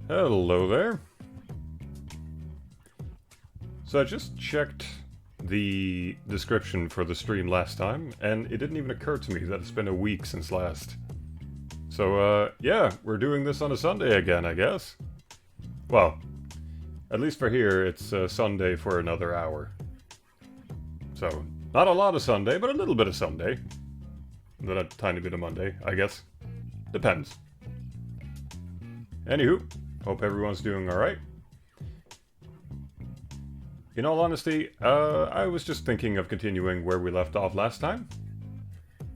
Hello there. So I just checked the description for the stream last time, and it didn't even occur to me that it's been a week since last. So, yeah, we're doing this on a Sunday again, I guess. Well, at least for here, it's Sunday for another hour. So, not a lot of Sunday, but a little bit of Sunday. Then a tiny bit of Monday, I guess. Depends. Anywho, hope everyone's doing alright. In all honesty, I was just thinking of continuing where we left off last time.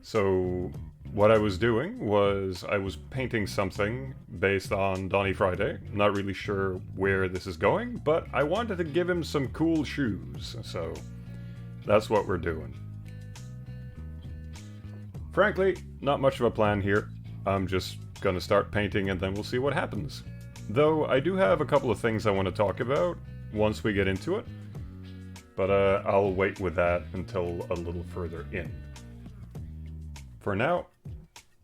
So, what I was doing was I was painting something based on Donnie Friday. Not really sure where this is going, but I wanted to give him some cool shoes, so that's what we're doing. Frankly, not much of a plan here. I'm just gonna start painting and then we'll see what happens. Though I do have a couple of things I want to talk about once we get into it. But I'll wait with that until a little further in. For now,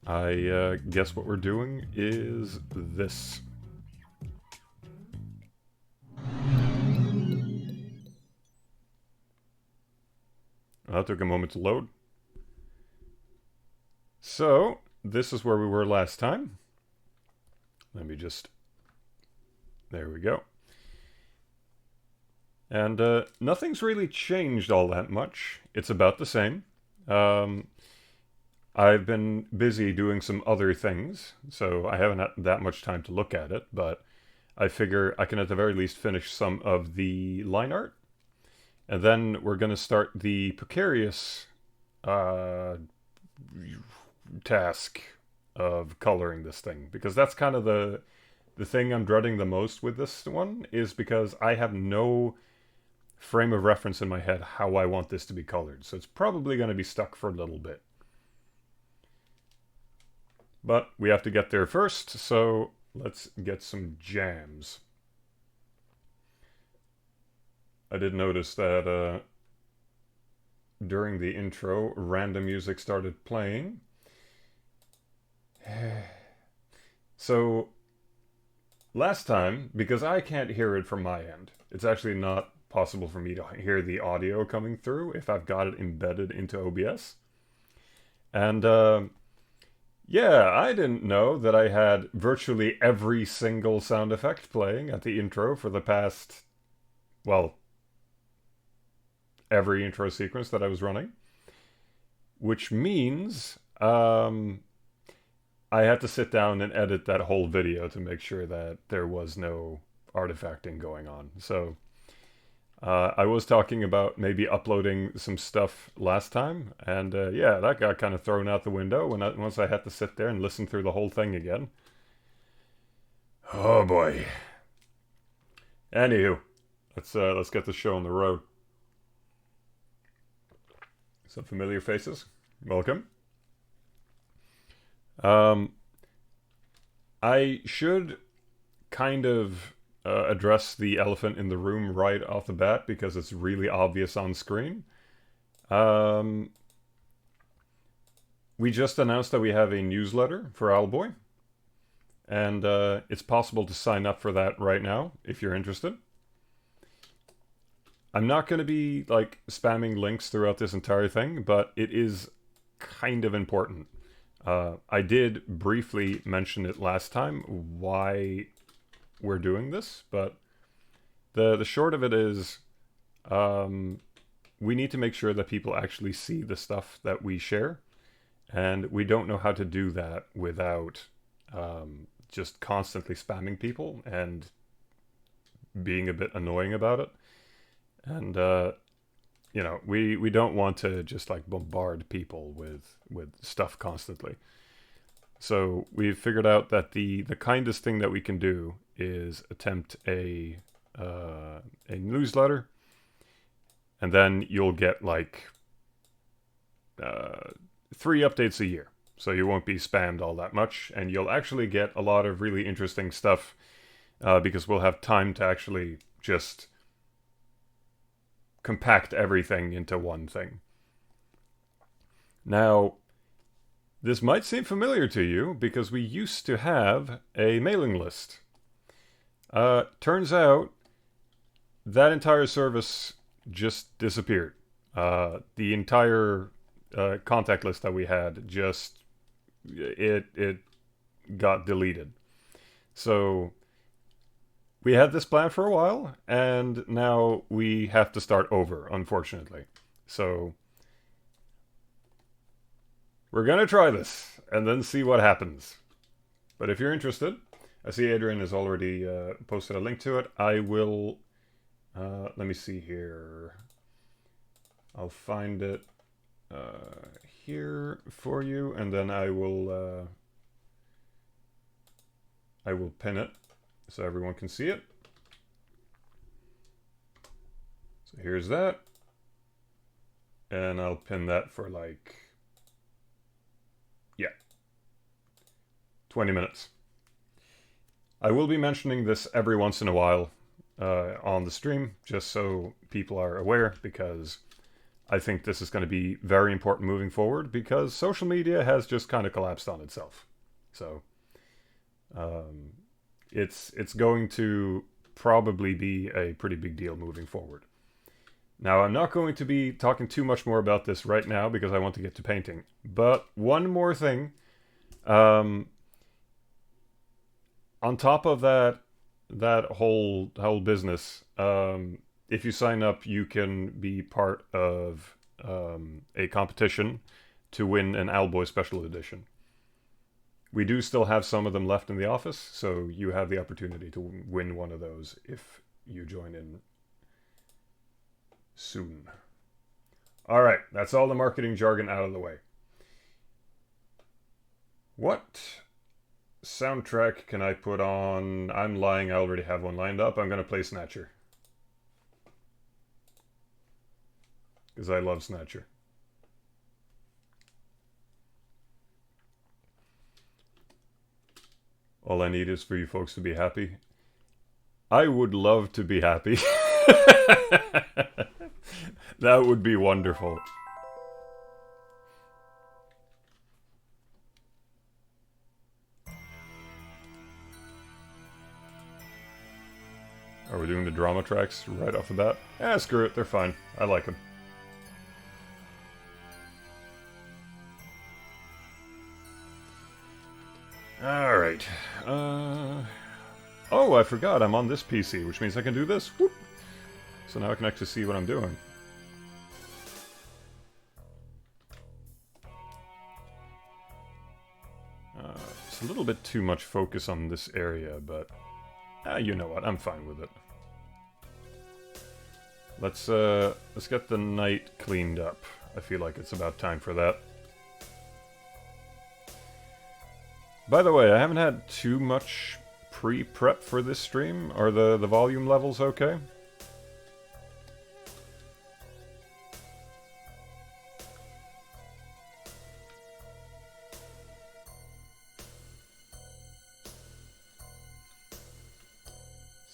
I guess what we're doing is this. That took a moment to load. So, this is where we were last time. Let me just... There we go. And nothing's really changed all that much. It's about the same. Um, I've been busy doing some other things, so I haven't had that much time to look at it, but I figure I can at the very least finish some of the line art. And then we're going to start the precarious uh, task of coloring this thing, because that's kind of the thing I'm dreading the most with this one, is because I have no frame of reference in my head how I want this to be colored. So it's probably going to be stuck for a little bit. But we have to get there first, so let's get some jams. I did notice that during the intro, random music started playing. So, last time, because I can't hear it from my end, it's actually not possible for me to hear the audio coming through if I've got it embedded into OBS. And, yeah, I didn't know that I had virtually every single sound effect playing at the intro for the past, well, every intro sequence that I was running. Which means I had to sit down and edit that whole video to make sure that there was no artifacting going on. So I was talking about maybe uploading some stuff last time, and yeah, that got kind of thrown out the window once I had to sit there and listen through the whole thing again. Oh boy. Anywho, let's get the show on the road. Some familiar faces. Welcome. I should kind of address the elephant in the room right off the bat because it's really obvious on screen. We just announced that we have a newsletter for Owlboy, and it's possible to sign up for that right now if you're interested. I'm not going to be like spamming links throughout this entire thing, but it is kind of important. I did briefly mention it last time, why we're doing this, but the short of it is we need to make sure that people actually see the stuff that we share, and we don't know how to do that without just constantly spamming people and being a bit annoying about it. And you know, we don't want to just like bombard people with stuff constantly. So we've figured out that the kindest thing that we can do is attempt a newsletter, and then you'll get like 3 updates a year. So you won't be spammed all that much, and you'll actually get a lot of really interesting stuff because we'll have time to actually just compact everything into one thing. Now, this might seem familiar to you because we used to have a mailing list. Turns out that entire service just disappeared. The entire contact list that we had just it got deleted. So we had this plan for a while, and now we have to start over, unfortunately. So we're gonna try this and then see what happens. But if you're interested, I see Adrian has already posted a link to it. I will, let me see here. I'll find it here for you, and then I will pin it so everyone can see it. So here's that. And I'll pin that for like, yeah, 20 minutes. I will be mentioning this every once in a while on the stream, just so people are aware, because I think this is going to be very important moving forward, because social media has just kind of collapsed on itself. So it's going to probably be a pretty big deal moving forward. Now, I'm not going to be talking too much more about this right now because I want to get to painting. But one more thing. On top of that whole business, if you sign up, you can be part of a competition to win an Owlboy Special Edition. We do still have some of them left in the office, so you have the opportunity to win one of those if you join in soon. Alright, that's all the marketing jargon out of the way. What soundtrack can I put on? I'm lying, I already have one lined up. I'm going to play Snatcher. Because I love Snatcher. All I need is for you folks to be happy. I would love to be happy. That would be wonderful. Are we doing the drama tracks right off the bat? Eh, screw it, they're fine. I like them. Alright. Oh, I forgot, I'm on this PC, which means I can do this. Whoop. So now I can actually see what I'm doing. It's a little bit too much focus on this area, but you know what, I'm fine with it. Let's get the night cleaned up. I feel like it's about time for that. By the way, I haven't had too much pre-prep for this stream. Are the volume levels okay?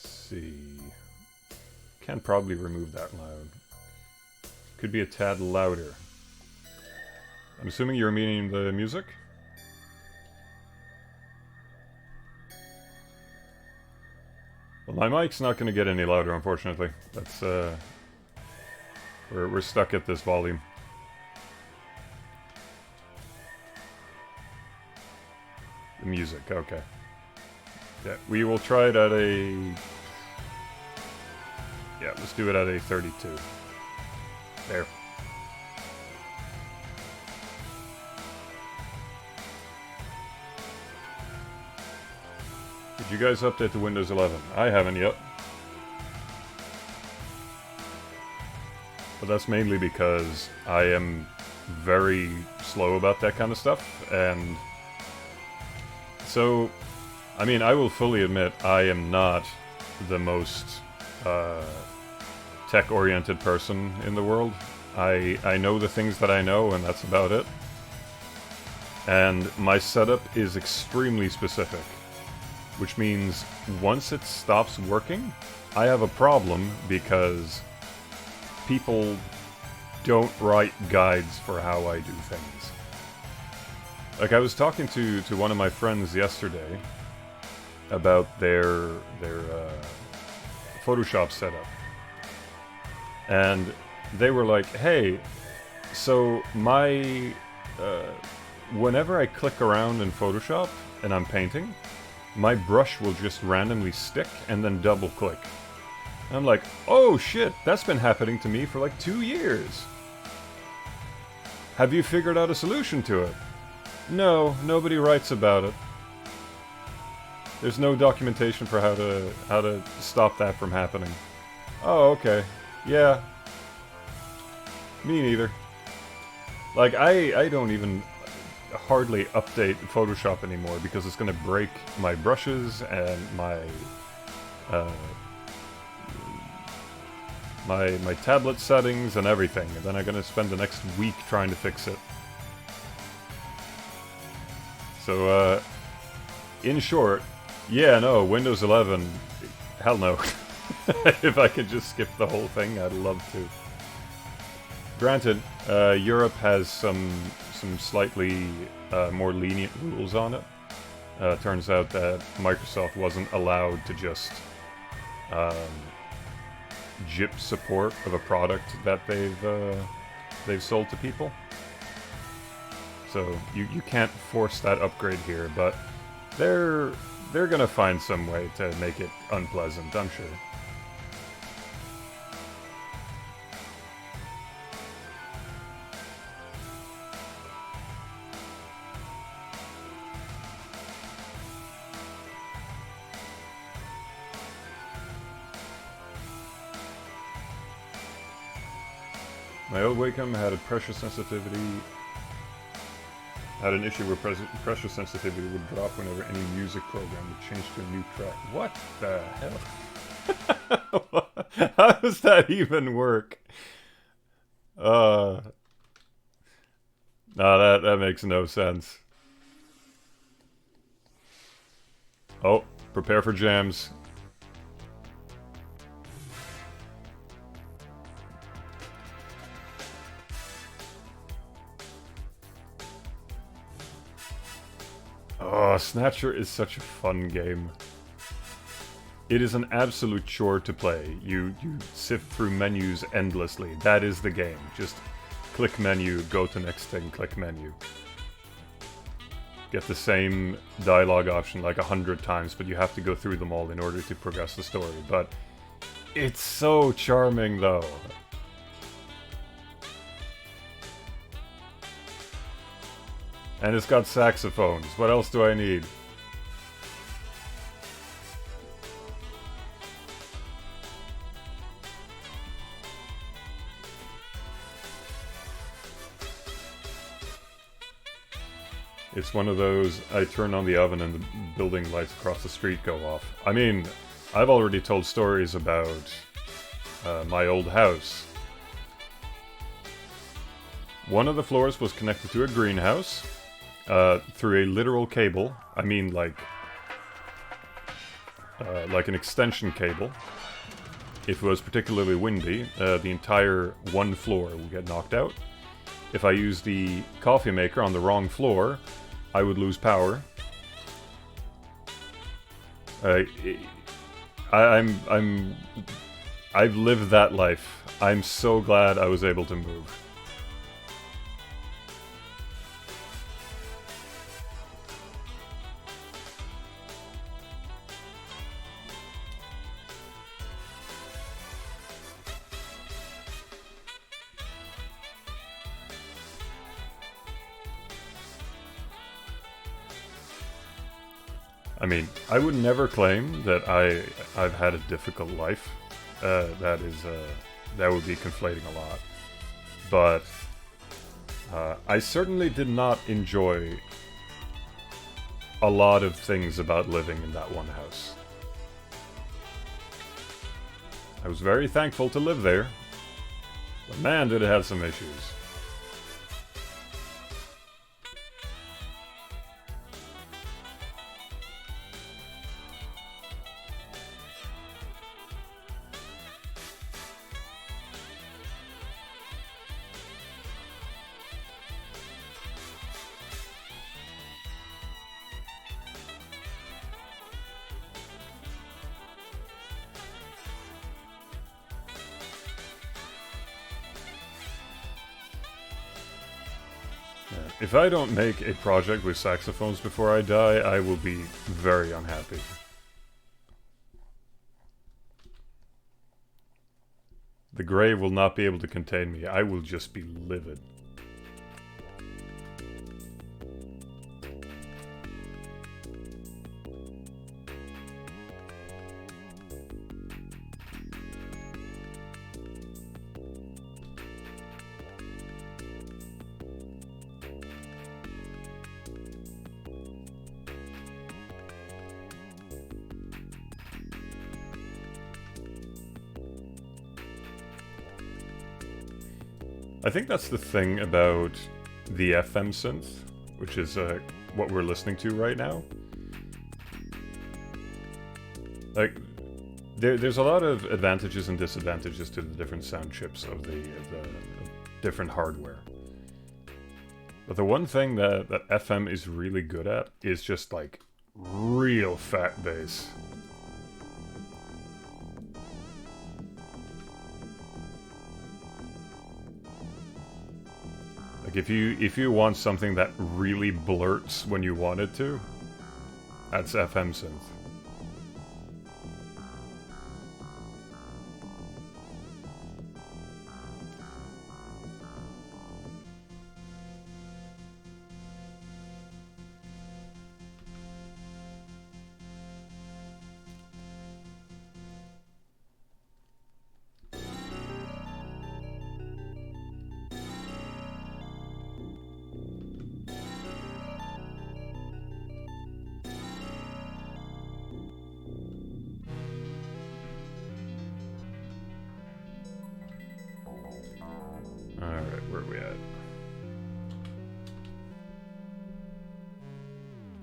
See. Can probably remove that loud. Could be a tad louder. I'm assuming you're meaning the music? Well, my mic's not going to get any louder, unfortunately. That's, we're stuck at this volume. The music, okay. Yeah, we will try it at a... Yeah, let's do it at a 32. There. Did you guys update to Windows 11? I haven't yet. But that's mainly because I am very slow about that kind of stuff, and... So, I mean, I will fully admit I am not the most tech-oriented person in the world. I know the things that I know, and that's about it. And my setup is extremely specific, which means once it stops working, I have a problem because people don't write guides for how I do things. Like, I was talking to one of my friends yesterday about their Photoshop setup. And they were like, hey, so my... whenever I click around in Photoshop and I'm painting, my brush will just randomly stick and then double click. And I'm like, oh shit, that's been happening to me for like 2 years. Have you figured out a solution to it? No, nobody writes about it. There's no documentation for how to stop that from happening. Oh, okay. Yeah. Me neither. Like, I don't even hardly update Photoshop anymore because it's gonna break my brushes and my my tablet settings and everything, and then I'm gonna spend the next week trying to fix it. So, in short, yeah, no, Windows 11, hell no. If I could just skip the whole thing, I'd love to. Granted, Europe has some slightly more lenient rules on it. Turns out that Microsoft wasn't allowed to just jip support of a product that they've sold to people. So you can't force that upgrade here, but they're gonna find some way to make it unpleasant, I'm sure. My old Wacom had a pressure sensitivity. Had an issue where pressure sensitivity would drop whenever any music program would change to a new track. What the hell? How does that even work? No, that makes no sense. Oh, prepare for jams. Oh, Snatcher is such a fun game. It is an absolute chore to play. You sift through menus endlessly. That is the game. Just click menu, go to next thing, click menu. Get the same dialogue option like 100 times, but you have to go through them all in order to progress the story. But it's so charming, though. And it's got saxophones. What else do I need? It's one of those, I turn on the oven and the building lights across the street go off. I mean, I've already told stories about my old house. One of the floors was connected to a greenhouse through a literal cable. I mean, like an extension cable. If it was particularly windy, the entire one floor would get knocked out. If I used the coffee maker on the wrong floor, I would lose power. I've lived that life. I'm so glad I was able to move. I mean, I would never claim that I've had a difficult life. That would be conflating a lot. But I certainly did not enjoy a lot of things about living in that one house. I was very thankful to live there, but man, did it have some issues. If I don't make a project with saxophones before I die, I will be very unhappy. The grave will not be able to contain me. I will just be livid. I think that's the thing about the FM synth, which is what we're listening to right now. Like, there's a lot of advantages and disadvantages to the different sound chips of the different hardware. But the one thing that FM is really good at is just like real fat bass. Like if you want something that really blurts when you want it to, that's FM synth.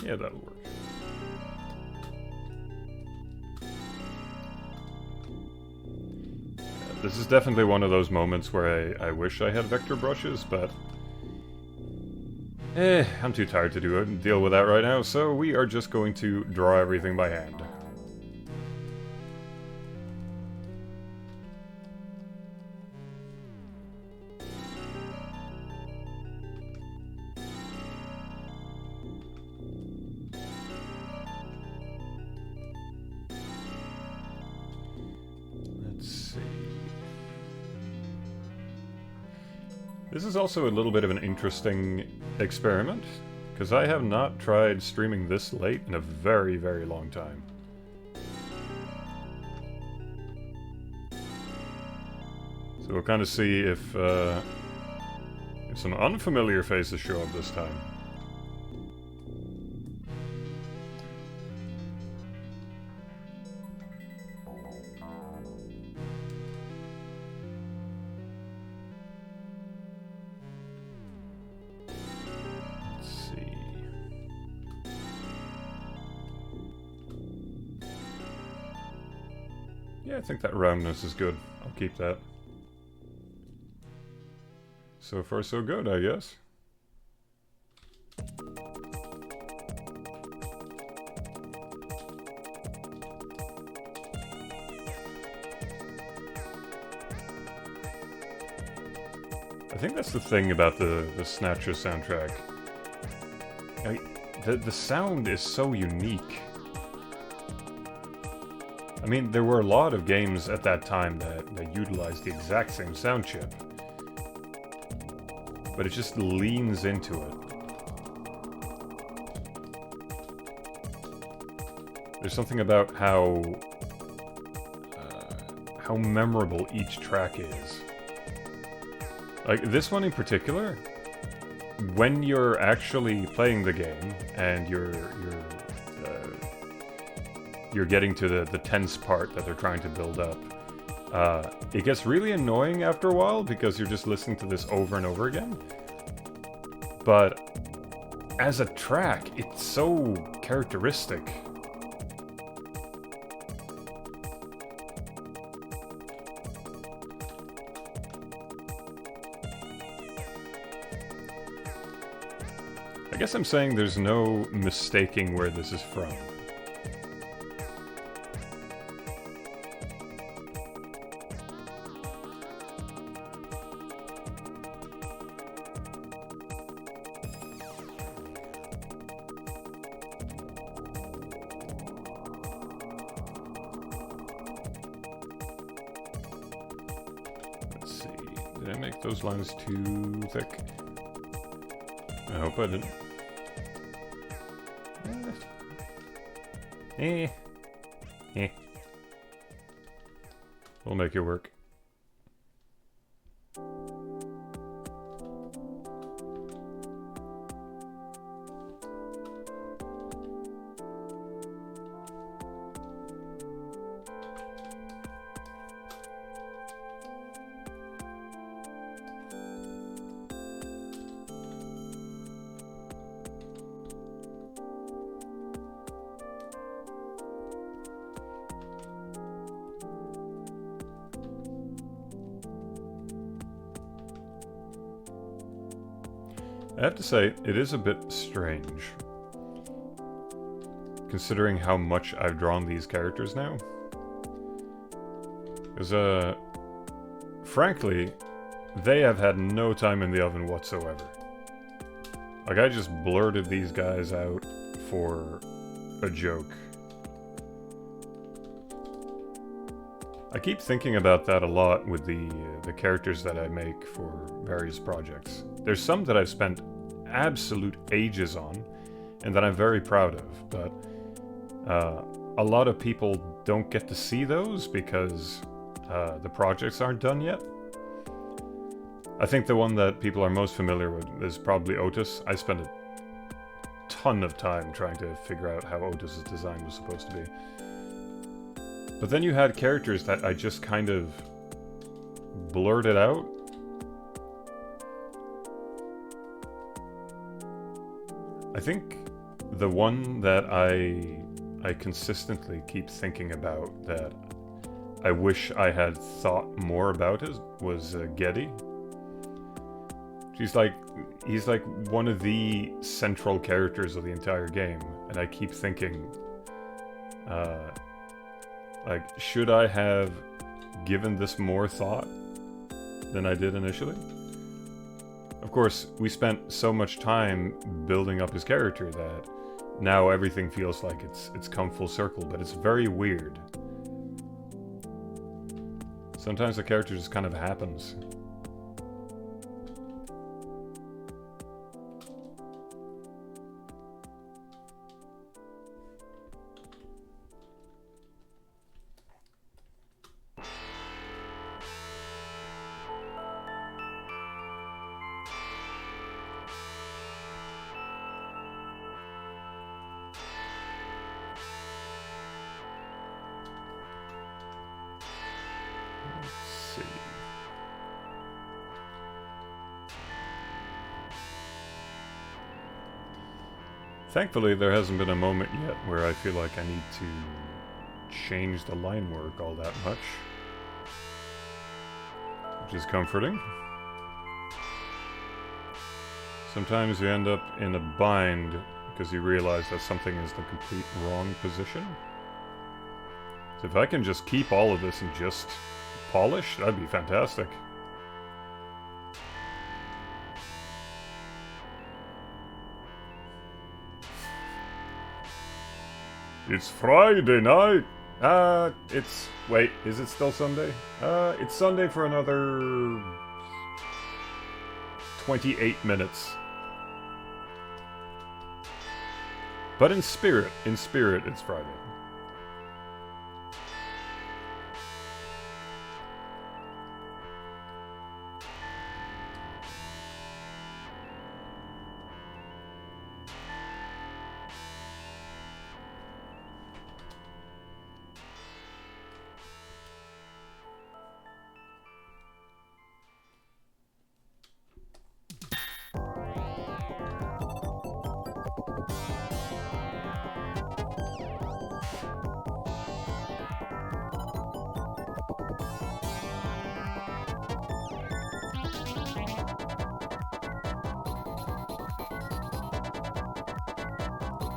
Yeah, that'll work. This is definitely one of those moments where I wish I had vector brushes, but... I'm too tired to deal with that right now, so we are just going to draw everything by hand. This is also a little bit of an interesting experiment, because I have not tried streaming this late in a very, very long time. So we'll kind of see if some unfamiliar faces show up this time. Yeah, I think that roundness is good. I'll keep that. So far so good, I guess. I think that's the thing about the Snatcher soundtrack. The sound is so unique. I mean, there were a lot of games at that time that utilized the exact same sound chip. But it just leans into it. There's something about how memorable each track is. Like, this one in particular, when you're actually playing the game and you're getting to the tense part that they're trying to build up, it gets really annoying after a while because you're just listening to this over and over again. But as a track, it's so characteristic. I guess I'm saying there's no mistaking where this is from. Let's see, did I make those lines too thick? I hope I didn't. We'll make it work. I have to say, it is a bit strange, considering how much I've drawn these characters now. Because, frankly, they have had no time in the oven whatsoever. Like, I just blurted these guys out for a joke. I keep thinking about that a lot with the characters that I make for various projects. There's some that I've spent absolute ages on, and that I'm very proud of, but a lot of people don't get to see those because the projects aren't done yet. I think the one that people are most familiar with is probably Otis. I spent a ton of time trying to figure out how Otis's design was supposed to be. But then you had characters that I just kind of blurted out. I think the one that I consistently keep thinking about that I wish I had thought more about it was Getty. He's like one of the central characters of the entire game, and I keep thinking, like, should I have given this more thought than I did initially? Of course, we spent so much time building up his character that now everything feels like it's come full circle, but it's very weird. Sometimes the character just kind of happens. Thankfully, there hasn't been a moment yet where I feel like I need to change the line work all that much, which is comforting. Sometimes you end up in a bind because you realize that something is the complete wrong position. So if I can just keep all of this and just polish, that'd be fantastic. It's Friday night! Wait, is it still Sunday? It's Sunday for another 28 minutes. But in spirit, it's Friday.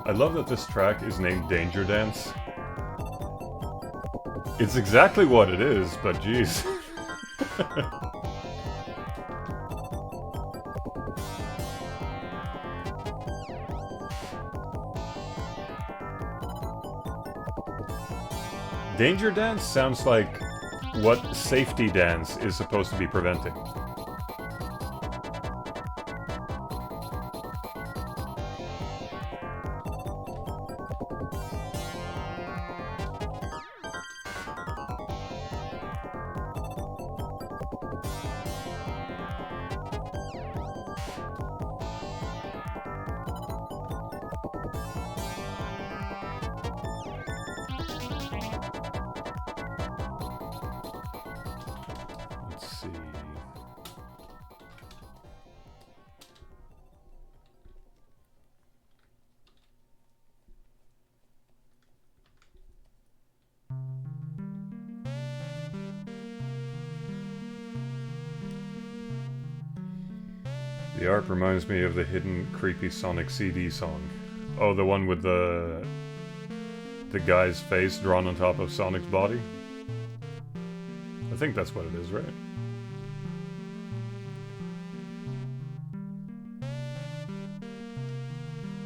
I love that this track is named Danger Dance. It's exactly what it is, but jeez. Danger Dance sounds like what Safety Dance is supposed to be preventing. The art reminds me of the hidden creepy Sonic CD song. Oh, the one with the guy's face drawn on top of Sonic's body? I think that's what it is, right?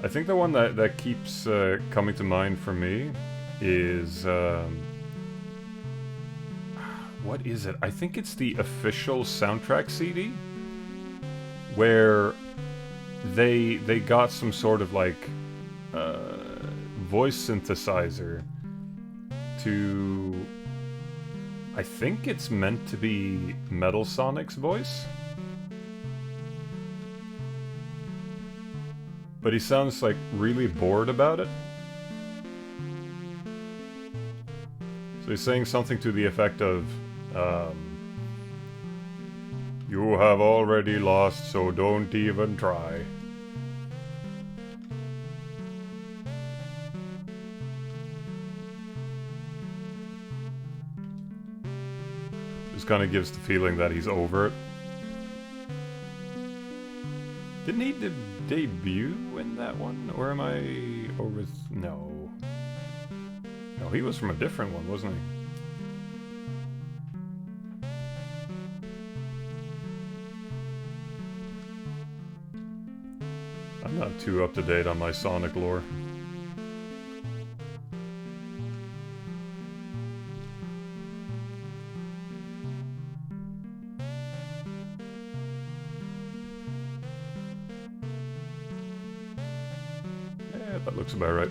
I think the one that keeps coming to mind for me is... what is it? I think it's the official soundtrack CD? Where they got some sort of like voice synthesizer to... I think it's meant to be Metal Sonic's voice. But he sounds like really bored about it. So he's saying something to the effect of, you have already lost, so don't even try. Just kind of gives the feeling that he's over it. Didn't he debut in that one? Or am I over... No. No, he was from a different one, wasn't he? I'm not too up to date on my Sonic lore. Yeah, that looks about right.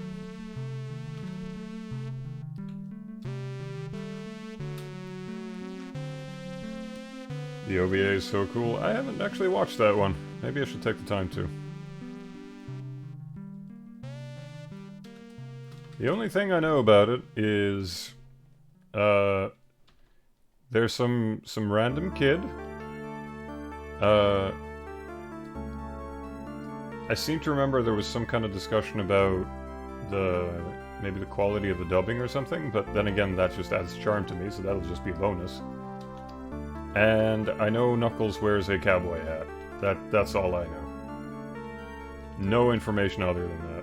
The OVA is so cool. I haven't actually watched that one. Maybe I should take the time to. The only thing I know about it is there's some random kid. I seem to remember there was some kind of discussion about maybe the quality of the dubbing or something, but then again that just adds charm to me, so that'll just be a bonus. And I know Knuckles wears a cowboy hat. That's all I know. No information other than that.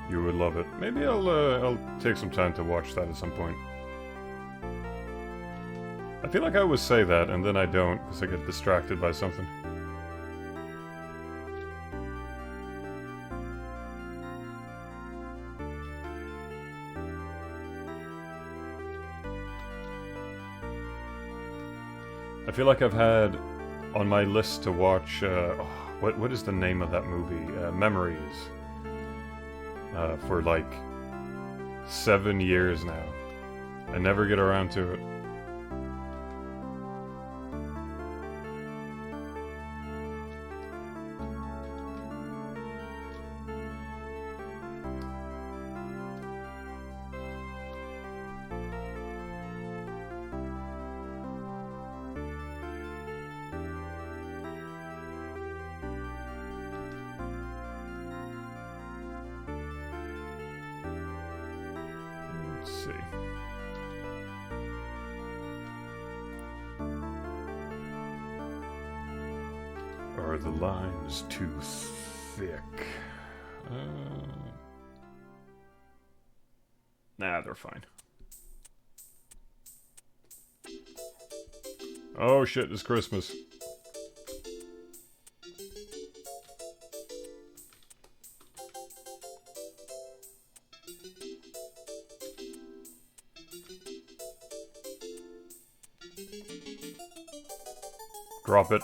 You would love it. Maybe I'll take some time to watch that at some point. I feel like I always say that, and then I don't, because I get distracted by something. I feel like I've had on my list to watch, what is the name of that movie? Memories. For like 7 years now. I never get around to it. See. Are the lines too thick? Nah, they're fine. Oh shit, it's Christmas. Drop it.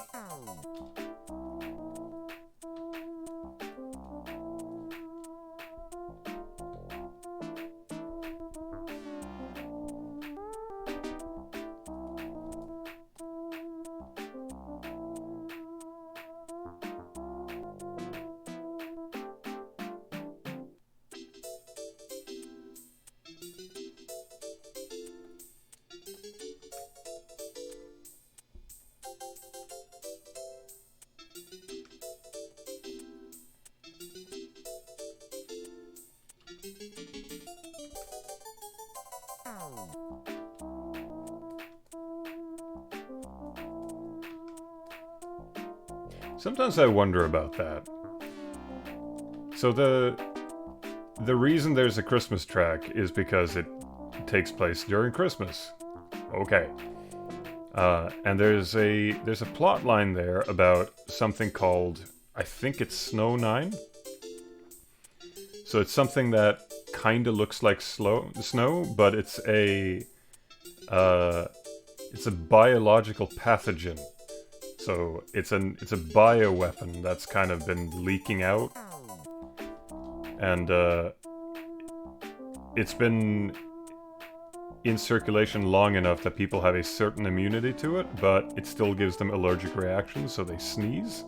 Sometimes I wonder about that. So the reason there's a Christmas track is because it takes place during Christmas. Okay. And there's a plot line there about something called, I think it's Snow 9. So it's something that kind of looks like snow, but it's a biological pathogen. So it's a bioweapon that's kind of been leaking out. And it's been in circulation long enough that people have a certain immunity to it, but it still gives them allergic reactions, so they sneeze.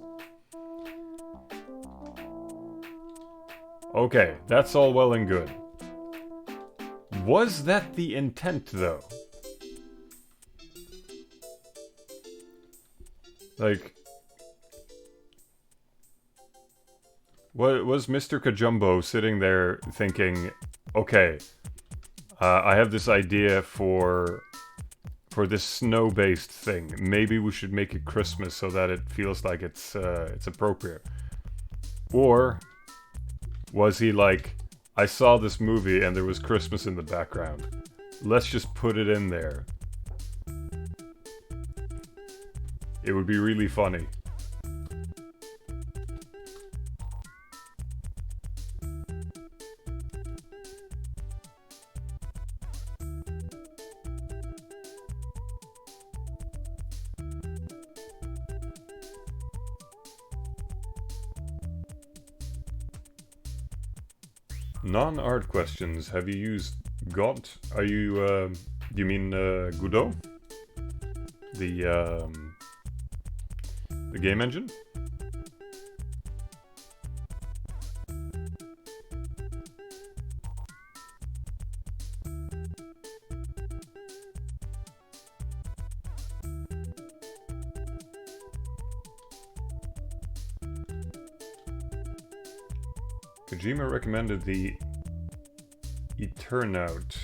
Okay, that's all well and good. Was that the intent, though? Like, was Mr. Kajumbo sitting there thinking, okay, I have this idea for this snow-based thing. Maybe we should make it Christmas so that it feels like it's appropriate. Or was he like, I saw this movie and there was Christmas in the background. Let's just put it in there. It would be really funny. Non-art questions. Have you used God? Are you, do you mean, Godot? The game engine? Kojima recommended the Eternaut.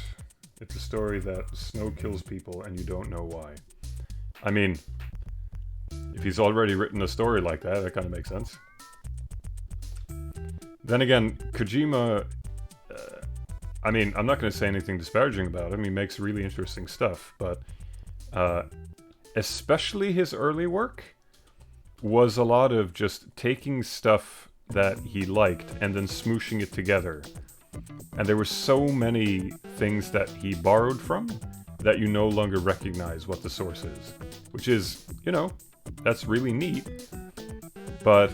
It's a story that snow kills people and you don't know why. I mean, if he's already written a story like that, that kind of makes sense. Then again, Kojima, I mean, I'm not going to say anything disparaging about him. He makes really interesting stuff, but especially his early work was a lot of just taking stuff that he liked and then smooshing it together. And there were so many things that he borrowed from that you no longer recognize what the source is. Which is, you know, that's really neat. But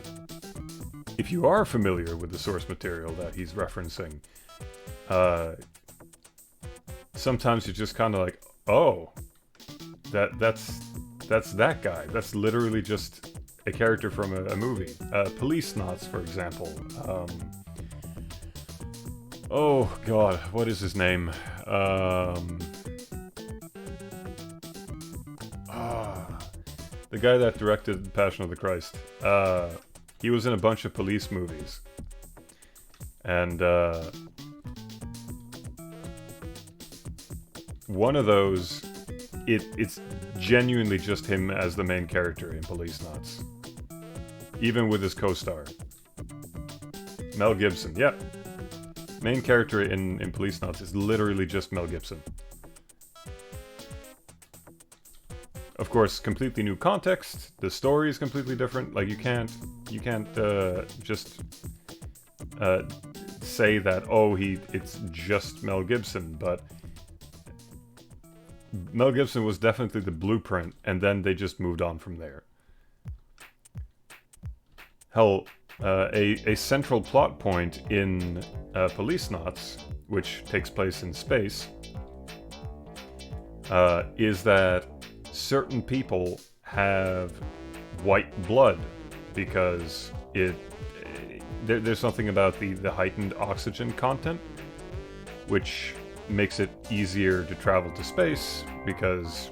if you are familiar with the source material that he's referencing, sometimes you're just kind of like, oh, that's that guy. That's literally just a character from a movie. Police Knots, for example. Oh god, what is his name? The guy that directed Passion of the Christ. He was in a bunch of police movies. And one of those, it's genuinely just him as the main character in Police Knots. Even with his co-star. Mel Gibson, yep. Main character in Police Knots is literally just Mel Gibson. Of course, completely new context. The story is completely different. Like, you can't just say that, oh, it's just Mel Gibson, but Mel Gibson was definitely the blueprint, and then they just moved on from there. Hell, a central plot point in Police Knots, which takes place in space, is that certain people have white blood because there's something about the heightened oxygen content, which makes it easier to travel to space because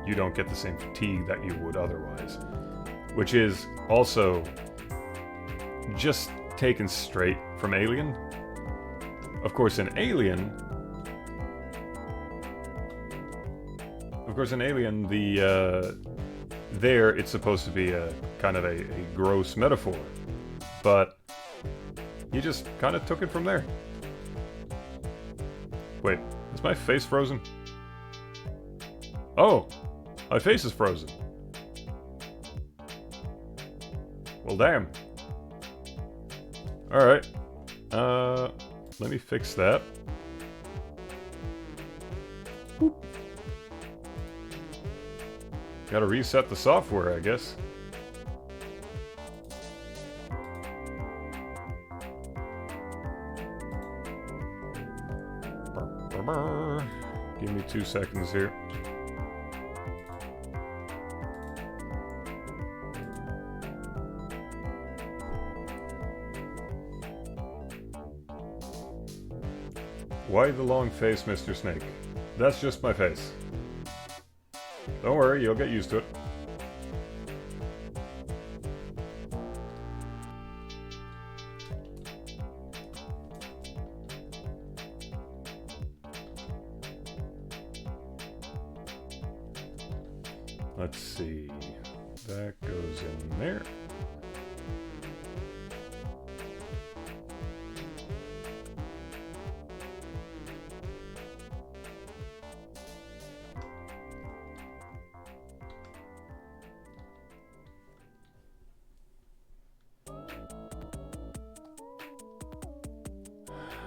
you don't get the same fatigue that you would otherwise. Which is also just taken straight from Alien. Of course, in Alien, there it's supposed to be a kind of a gross metaphor, but he just kind of took it from there. Wait, is my face frozen? Oh, my face is frozen. Well, damn. Alright. Let me fix that. Boop. Gotta reset the software, I guess. Give me 2 seconds here. Why the long face, Mr. Snake? That's just my face. Don't worry, you'll get used to it. Let's see. That goes in there.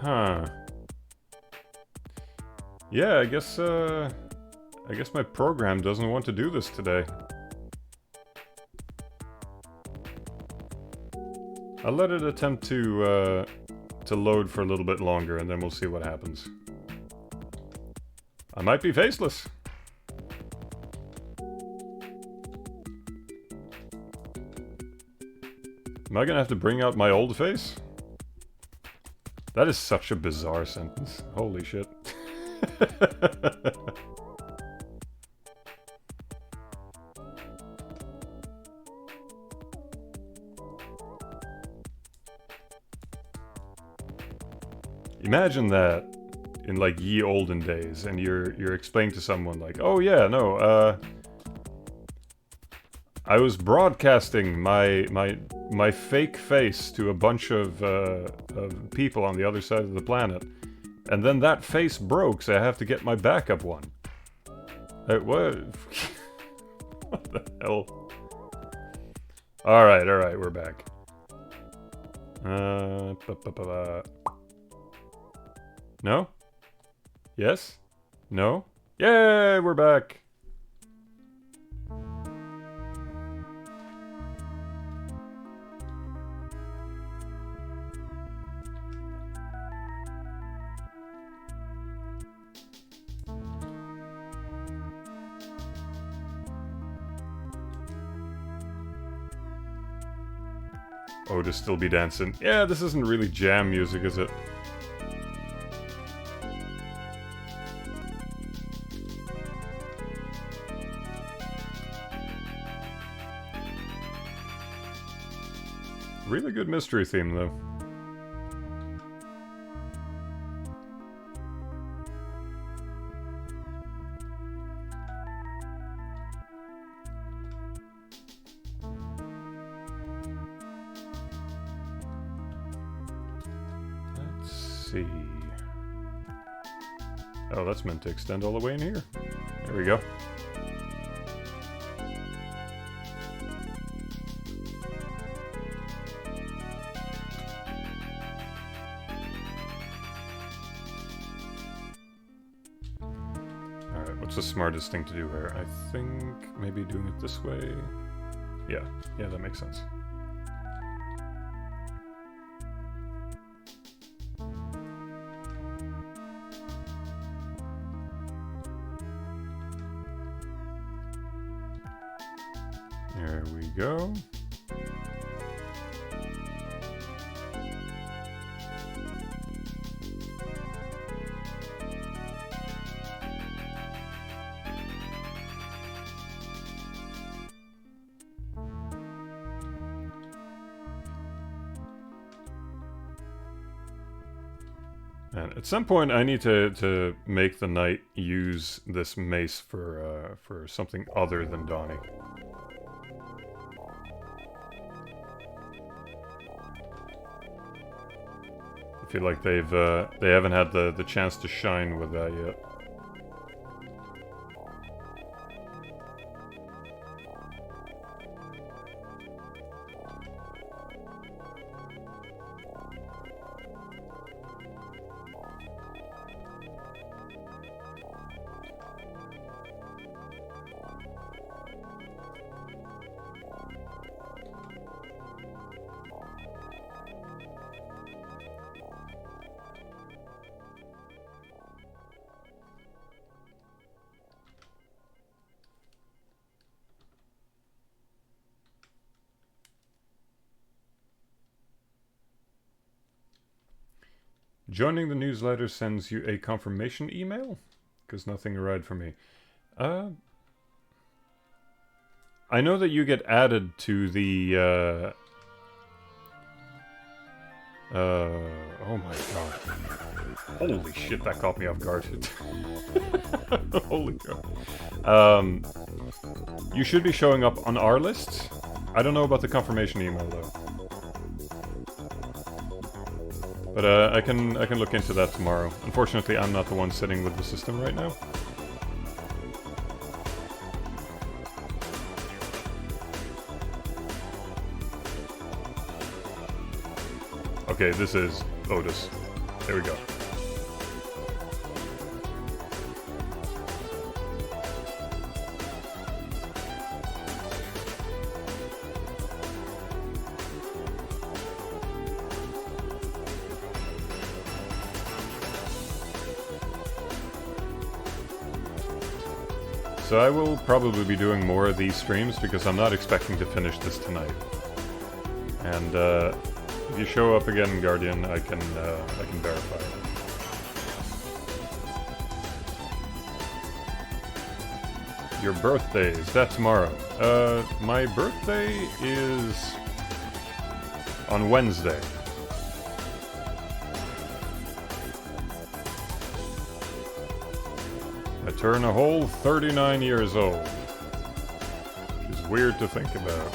Huh. Yeah, I guess my program doesn't want to do this today. I'll let it attempt to load for a little bit longer, and then we'll see what happens. I might be faceless. Am I gonna have to bring out my old face? That is such a bizarre sentence. Holy shit. Imagine that in like ye olden days, and you're explaining to someone like, oh yeah, no, I was broadcasting my fake face to a bunch of people on the other side of the planet, and then that face broke, so I have to get my backup one. What? What the hell? Alright, we're back. No? Yes? No? Yay, we're back! Oh, to still be dancing. Yeah, this isn't really jam music, is it? Really good mystery theme, though. Let's see. Oh, that's meant to extend all the way in here. There we go. What's the smartest thing to do here? I think maybe doing it this way. Yeah, that makes sense. There we go. And at some point, I need to make the knight use this mace for something other than Donnie. I feel like they haven't had the chance to shine with that yet. Joining the newsletter sends you a confirmation email? Because nothing arrived for me. I know that you get added to the, oh my god. Holy shit, that caught me off guard. Holy god. You should be showing up on our list. I don't know about the confirmation email, though. But, I can look into that tomorrow. Unfortunately, I'm not the one sitting with the system right now. Okay, this is Otis. There we go. So I will probably be doing more of these streams because I'm not expecting to finish this tonight. And if you show up again, Guardian, I can verify it. Your birthday, is that tomorrow? My birthday is on Wednesday. I turn a whole 39 years old. Which is weird to think about.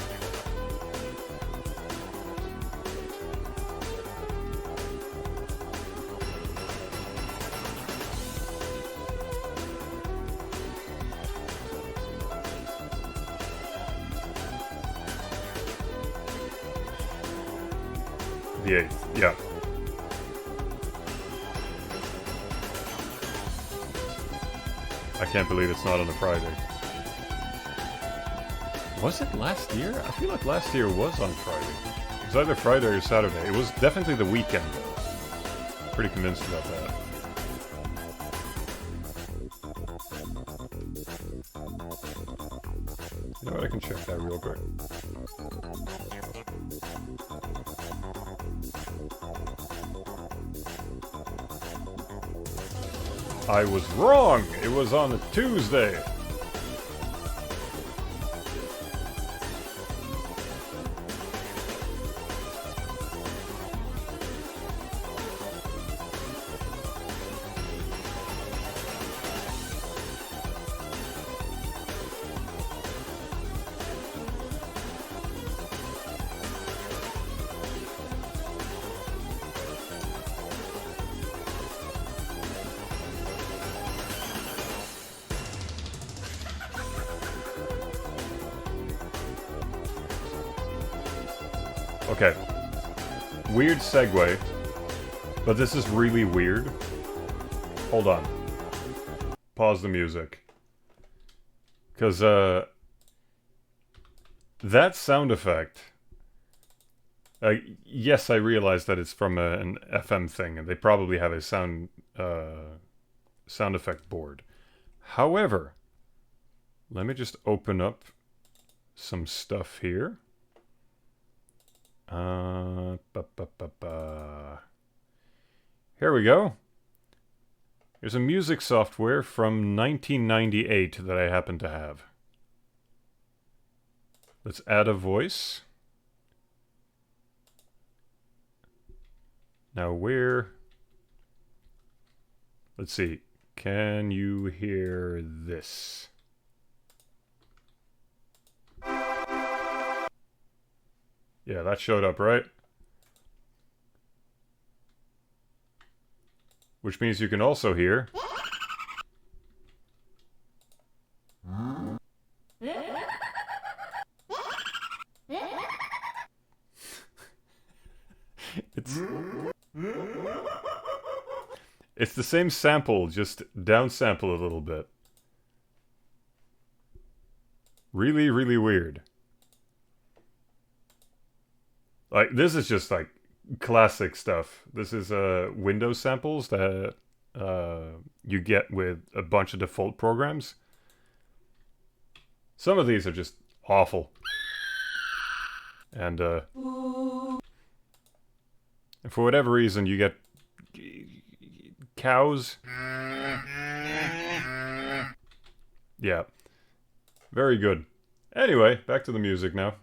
The 8th, yeah. I can't believe it's not on a Friday. Was it last year? I feel like last year was on Friday. It was either Friday or Saturday. It was definitely the weekend, though. Pretty convinced about that. You know what? I can check that real quick. I was wrong! It was on a Tuesday! Okay. Weird segue, but this is really weird. Hold on. Pause the music. Because, that sound effect... yes, I realize that it's from an FM thing, and they probably have a sound effect board. However, let me just open up some stuff here. Here we go. There's a music software from 1998 that I happen to have. Let's add a voice. Now where... Let's see. Can you hear this? Yeah, that showed up, right? Which means you can also hear... It's the same sample, just downsample a little bit. Really, really weird. Like, this is just, like, classic stuff. This is, Windows samples that, you get with a bunch of default programs. Some of these are just awful. And for whatever reason, you get, cows. Yeah. Very good. Anyway, back to the music now.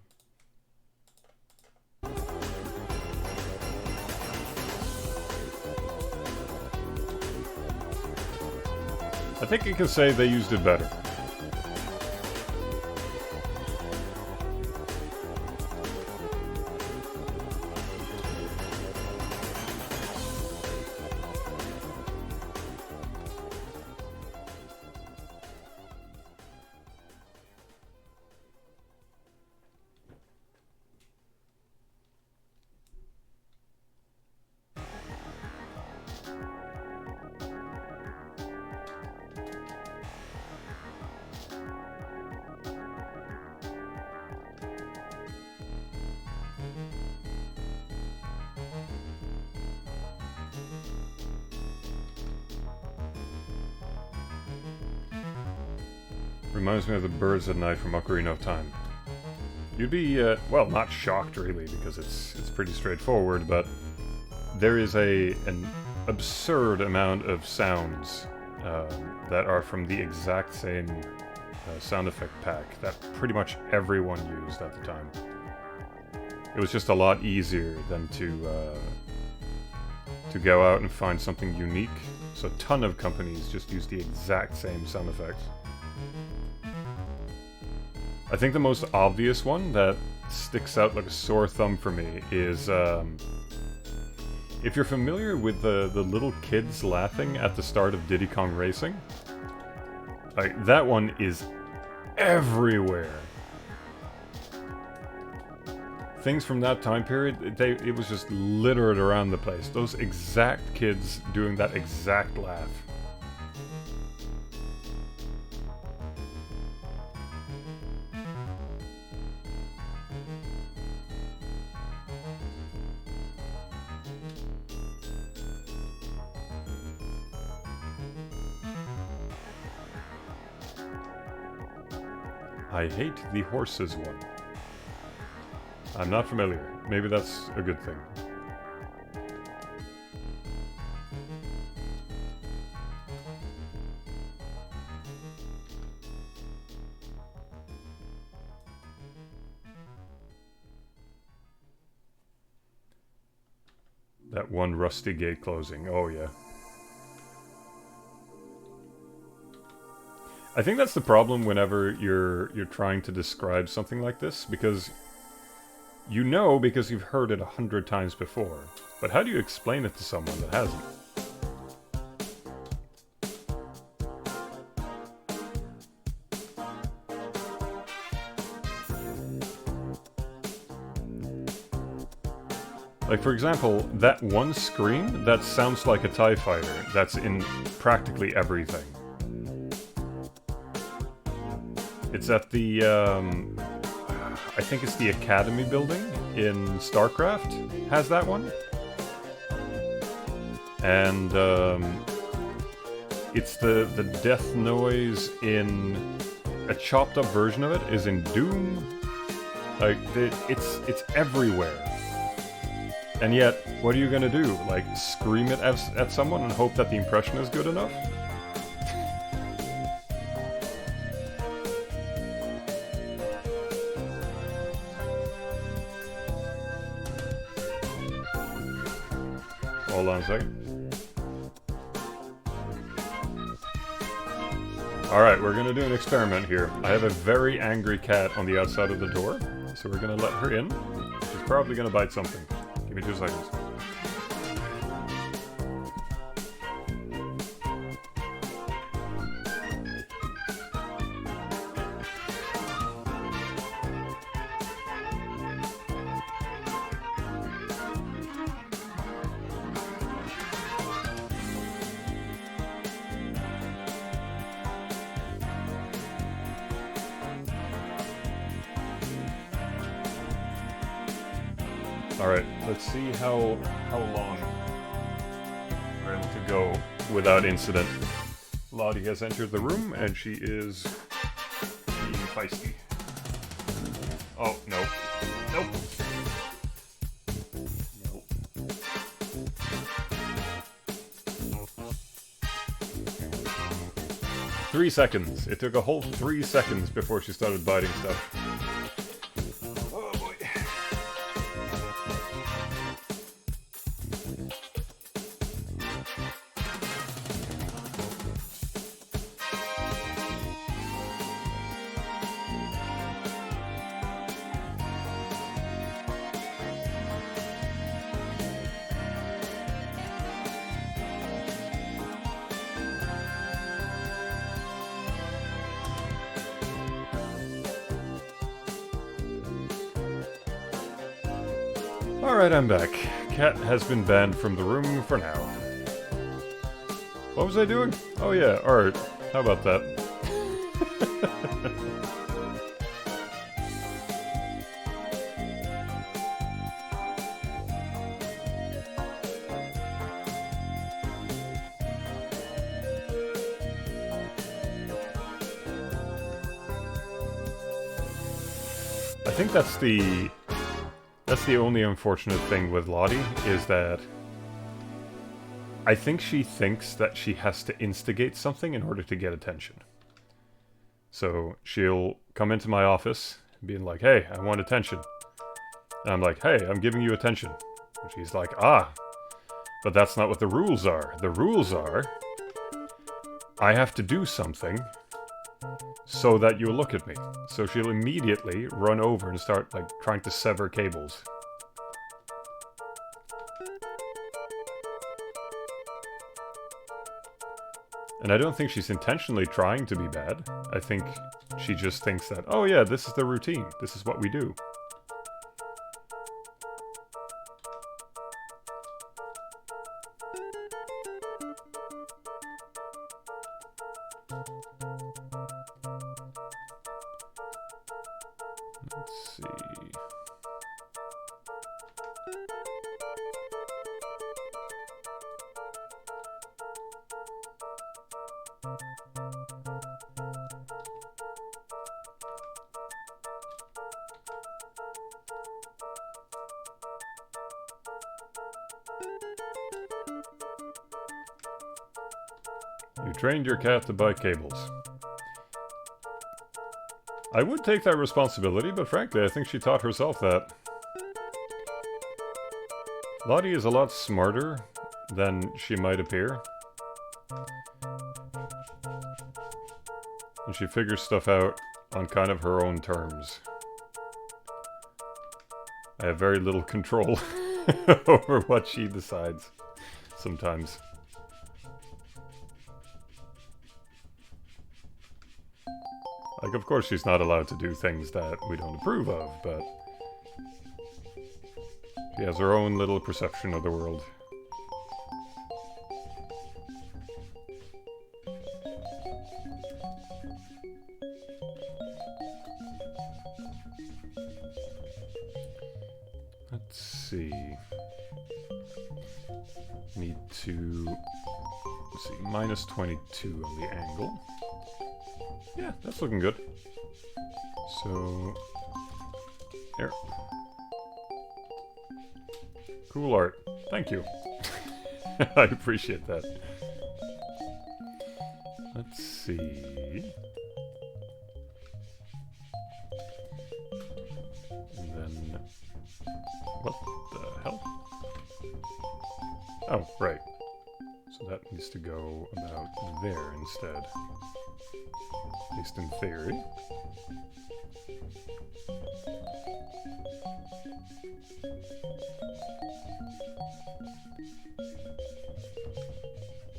I think you can say they used it better. Reminds me of the birds at night from Ocarina of Time. You'd be, well, not shocked really, because it's pretty straightforward, but there is an absurd amount of sounds that are from the exact same sound effect pack that pretty much everyone used at the time. It was just a lot easier than to go out and find something unique, so a ton of companies just use the exact same sound effects. I think the most obvious one that sticks out like a sore thumb for me is if you're familiar with the little kids laughing at the start of Diddy Kong Racing, like that one is everywhere. Things from that time period, it was just littered around the place. Those exact kids doing that exact laugh. I hate the horses one. I'm not familiar. Maybe that's a good thing. That one rusty gate closing. Oh yeah. I think that's the problem whenever you're trying to describe something like this, because you know because you've heard it 100 times before. But how do you explain it to someone that hasn't? Like, for example, that one scream that sounds like a TIE fighter that's in practically everything. It's at the, I think it's the Academy building in StarCraft has that one. And it's the death noise in a chopped up version of it is in Doom. Like, it's everywhere. And yet, what are you gonna do? Like, scream it at someone and hope that the impression is good enough? Hold on a second. Alright, we're gonna do an experiment here. I have a very angry cat on the outside of the door, so we're gonna let her in. She's probably gonna bite something. Give me 2 seconds. Alright, let's see how long we're able to go without incident. Lottie has entered the room and she is being feisty. Oh, no. Nope. Nope. 3 seconds. It took a whole 3 seconds before she started biting stuff. Oh boy. Alright, I'm back. Cat has been banned from the room for now. What was I doing? Oh yeah, art. How about that? I think that's the only unfortunate thing with Lottie, is that I think she thinks that she has to instigate something in order to get attention. So she'll come into my office being like, hey, I want attention. And I'm like, hey, I'm giving you attention. And she's like, ah, but that's not what the rules are. The rules are, I have to do something so that you look at me. So she'll immediately run over and start, like, trying to sever cables. And I don't think she's intentionally trying to be bad. I think she just thinks that, oh yeah, this is the routine. This is what we do. Let's see. You trained your cat to bite cables. I would take that responsibility, but frankly, I think she taught herself that. Lottie is a lot smarter than she might appear. And she figures stuff out on kind of her own terms. I have very little control over what she decides sometimes. Like, of course she's not allowed to do things that we don't approve of, but she has her own little perception of the world. Let's see. Need to, let's see, minus 22 on the angle. Yeah, that's looking good. So, here. Cool art. Thank you. I appreciate that. Let's see. And then, what the hell? Oh, right. So that needs to go about there instead. At least in theory.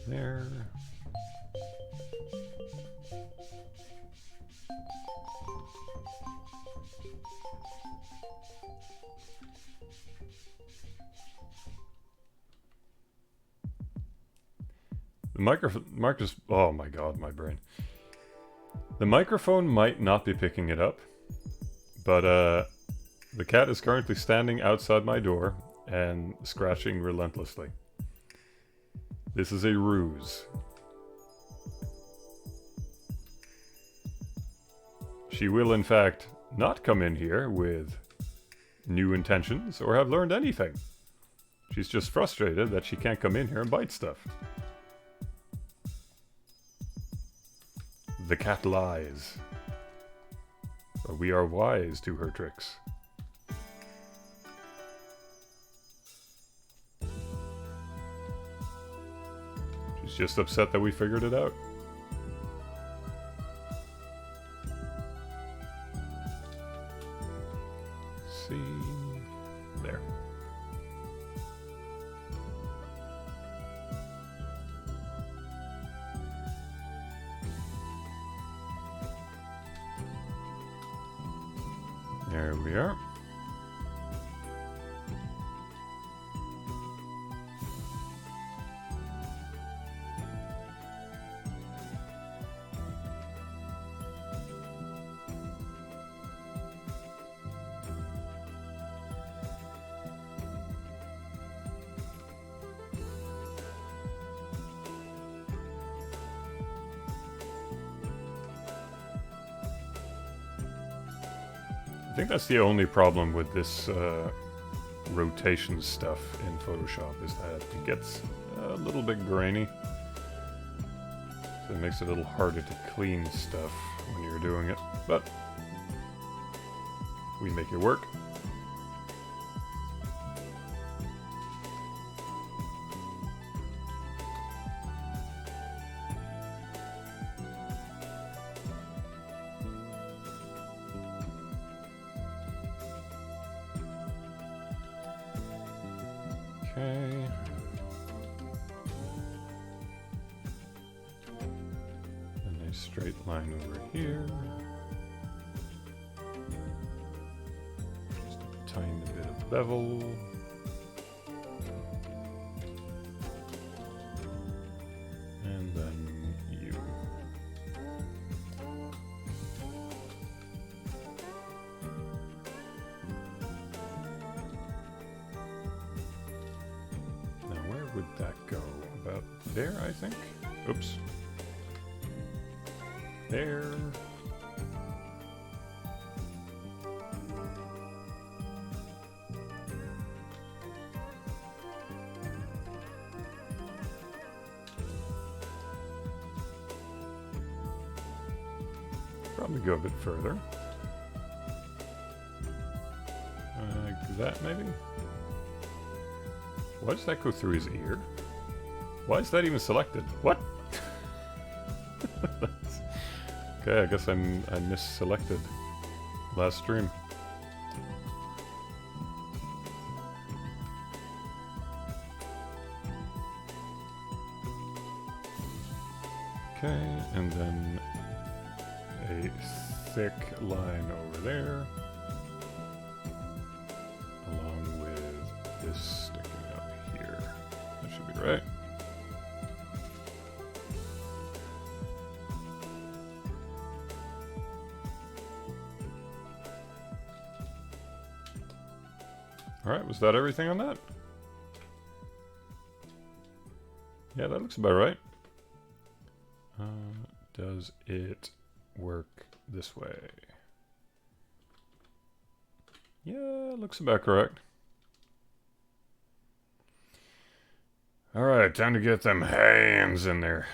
There. The microphone, oh my god, my brain. The microphone might not be picking it up, but the cat is currently standing outside my door and scratching relentlessly. This is a ruse. She will, in fact, not come in here with new intentions or have learned anything. She's just frustrated that she can't come in here and bite stuff. The cat lies. But we are wise to her tricks. She's just upset that we figured it out. See... there. There we are. I think that's the only problem with this rotation stuff in Photoshop, is that it gets a little bit grainy. So it makes it a little harder to clean stuff when you're doing it, but we make it work. Okay. And a straight line over here. Just a tiny bit of bevel. And then you. Would that go? About there, I think? Oops. There. Probably go a bit further. Like that, maybe? Why does that go through his ear? Why is that even selected? What? Okay, I guess I misselected last stream. Okay, and then a thick line over there, along with this sticking up here. That should be right. Alright, was that everything on that? Yeah, that looks about right. Does it work this way? Yeah, looks about correct. Alright, time to get them hands in there.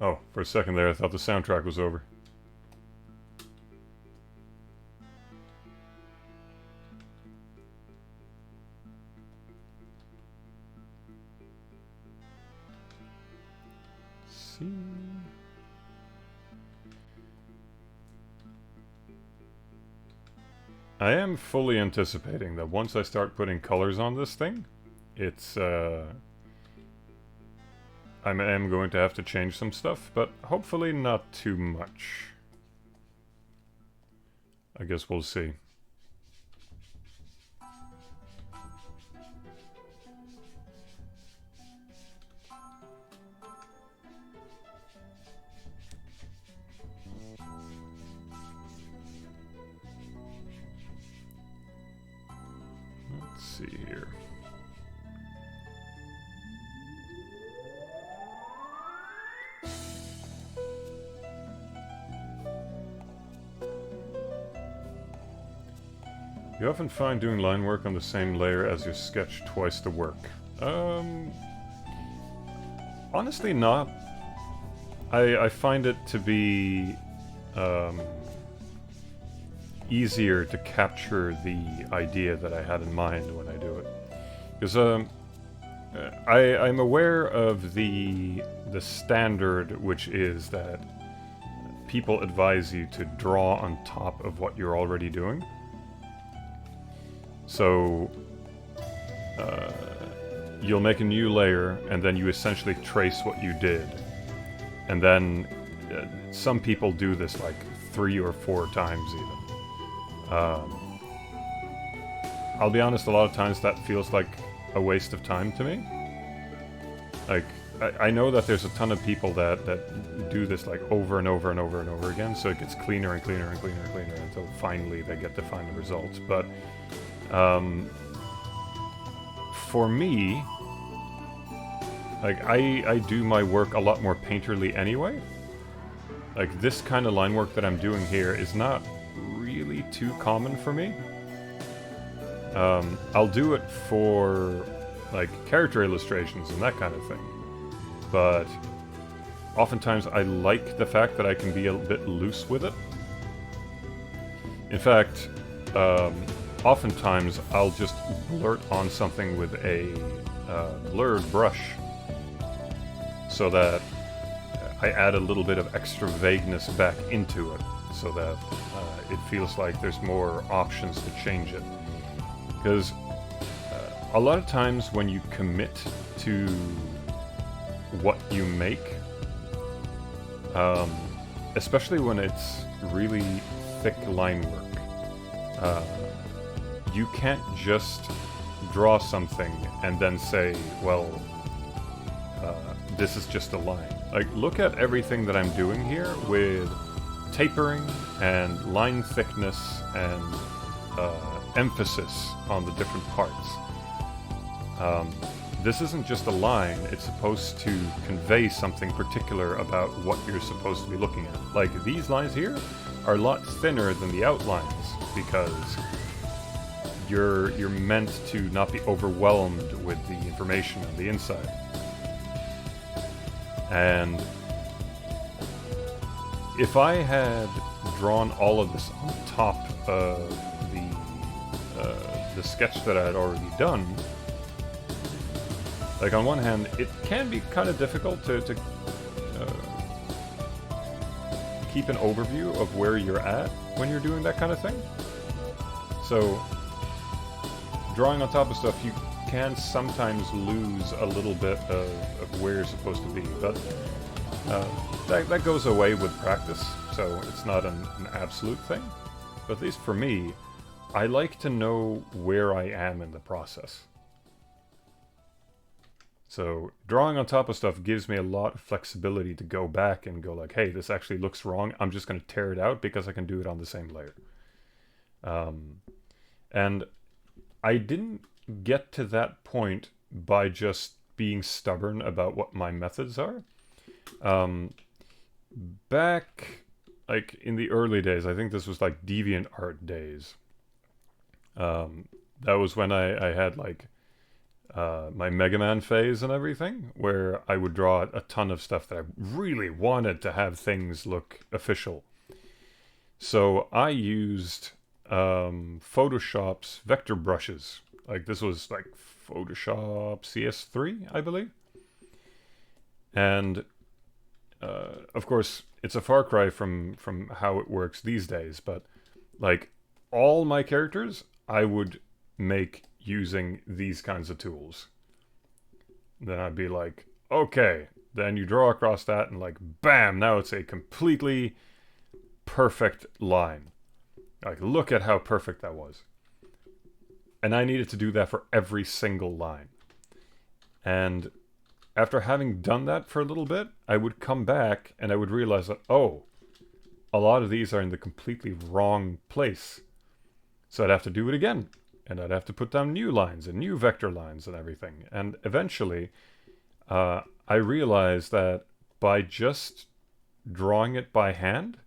Oh, for a second there, I thought the soundtrack was over. See. I am fully anticipating that once I start putting colors on this thing, it's I am going to have to change some stuff, but hopefully not too much. I guess we'll see. Let's see here. You often find doing line work on the same layer as your sketch twice the work. Honestly not. I find it to be easier to capture the idea that I had in mind when I do it. Because I'm aware of the standard, which is that people advise you to draw on top of what you're already doing. So you'll make a new layer, and then you essentially trace what you did. And then some people do this like 3 or 4 times even. I'll be honest, a lot of times that feels like a waste of time to me. Like, I know that there's a ton of people that do this like over and over and over and over again, so it gets cleaner and cleaner and cleaner and cleaner until finally they get to find the results. But for me, like, I do my work a lot more painterly anyway. Like, this kind of line work that I'm doing here is not really too common for me. I'll do it for, like, character illustrations and that kind of thing. But oftentimes I like the fact that I can be a bit loose with it. In fact, oftentimes I'll just blurt on something with a blurred brush, so that I add a little bit of extra vagueness back into it, so that it feels like there's more options to change it. Because a lot of times when you commit to what you make, especially when it's really thick line work, you can't just draw something and then say, well, this is just a line. Like, look at everything that I'm doing here with tapering and line thickness and emphasis on the different parts. This isn't just a line, it's supposed to convey something particular about what you're supposed to be looking at. Like, these lines here are a lot thinner than the outlines, because you're meant to not be overwhelmed with the information on the inside. And if I had drawn all of this on top of the sketch that I had already done, like, on one hand, it can be kind of difficult to keep an overview of where you're at when you're doing that kind of thing. So, drawing on top of stuff, you can sometimes lose a little bit of where you're supposed to be, but that goes away with practice, so it's not an absolute thing. But at least for me, I like to know where I am in the process. So drawing on top of stuff gives me a lot of flexibility to go back and go like, hey, this actually looks wrong. I'm just going to tear it out because I can do it on the same layer. And I didn't get to that point by just being stubborn about what my methods are. Back, like, in the early days, I think this was like DeviantArt days. That was when I had, like, my Mega Man phase and everything, where I would draw a ton of stuff that I really wanted to have things look official. So I used Photoshop's vector brushes. Like, this was like Photoshop CS3, I believe. And of course, it's a far cry from how it works these days, but like, all my characters I would make using these kinds of tools. Then I'd be like, okay, then you draw across that and, like, bam, now it's a completely perfect line. Like, look at how perfect that was. And I needed to do that for every single line. And after having done that for a little bit, I would come back and I would realize that, oh, a lot of these are in the completely wrong place. So I'd have to do it again. And I'd have to put down new lines and new vector lines and everything. And eventually, I realized that by just drawing it by hand,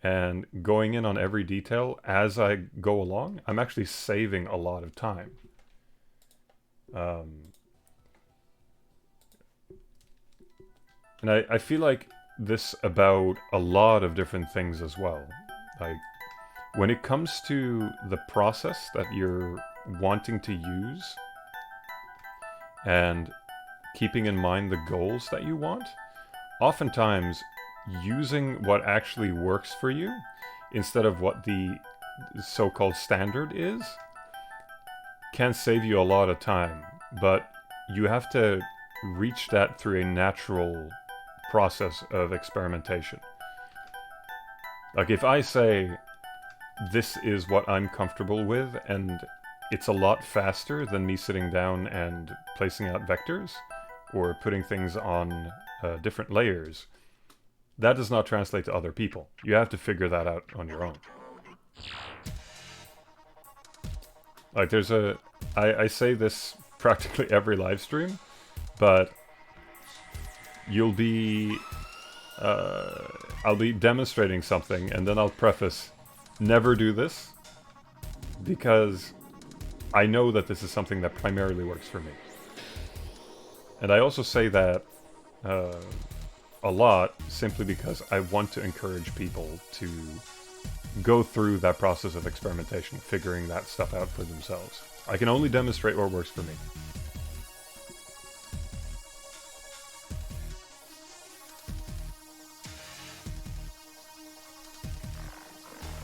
and going in on every detail as I go along, I'm actually saving a lot of time. And I feel like this about a lot of different things as well. Like, when it comes to the process that you're wanting to use and keeping in mind the goals that you want, oftentimes using what actually works for you instead of what the so-called standard is can save you a lot of time, but you have to reach that through a natural process of experimentation. Like, if I say this is what I'm comfortable with and it's a lot faster than me sitting down and placing out vectors or putting things on different layers, that does not translate to other people. You have to figure that out on your own. Like, there's I say this practically every live stream, but you'll be I'll be demonstrating something and then I'll preface, never do this, because I know that this is something that primarily works for me. And I also say that a lot simply because I want to encourage people to go through that process of experimentation, figuring that stuff out for themselves. I can only demonstrate what works for me.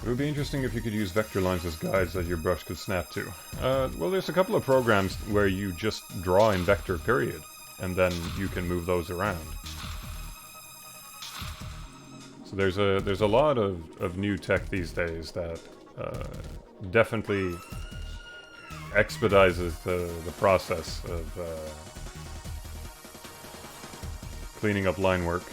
It would be interesting if you could use vector lines as guides that your brush could snap to. Well, there's a couple of programs where you just draw in vector, period, and then you can move those around. So there's a lot of new tech these days that definitely expedites the process of cleaning up line work.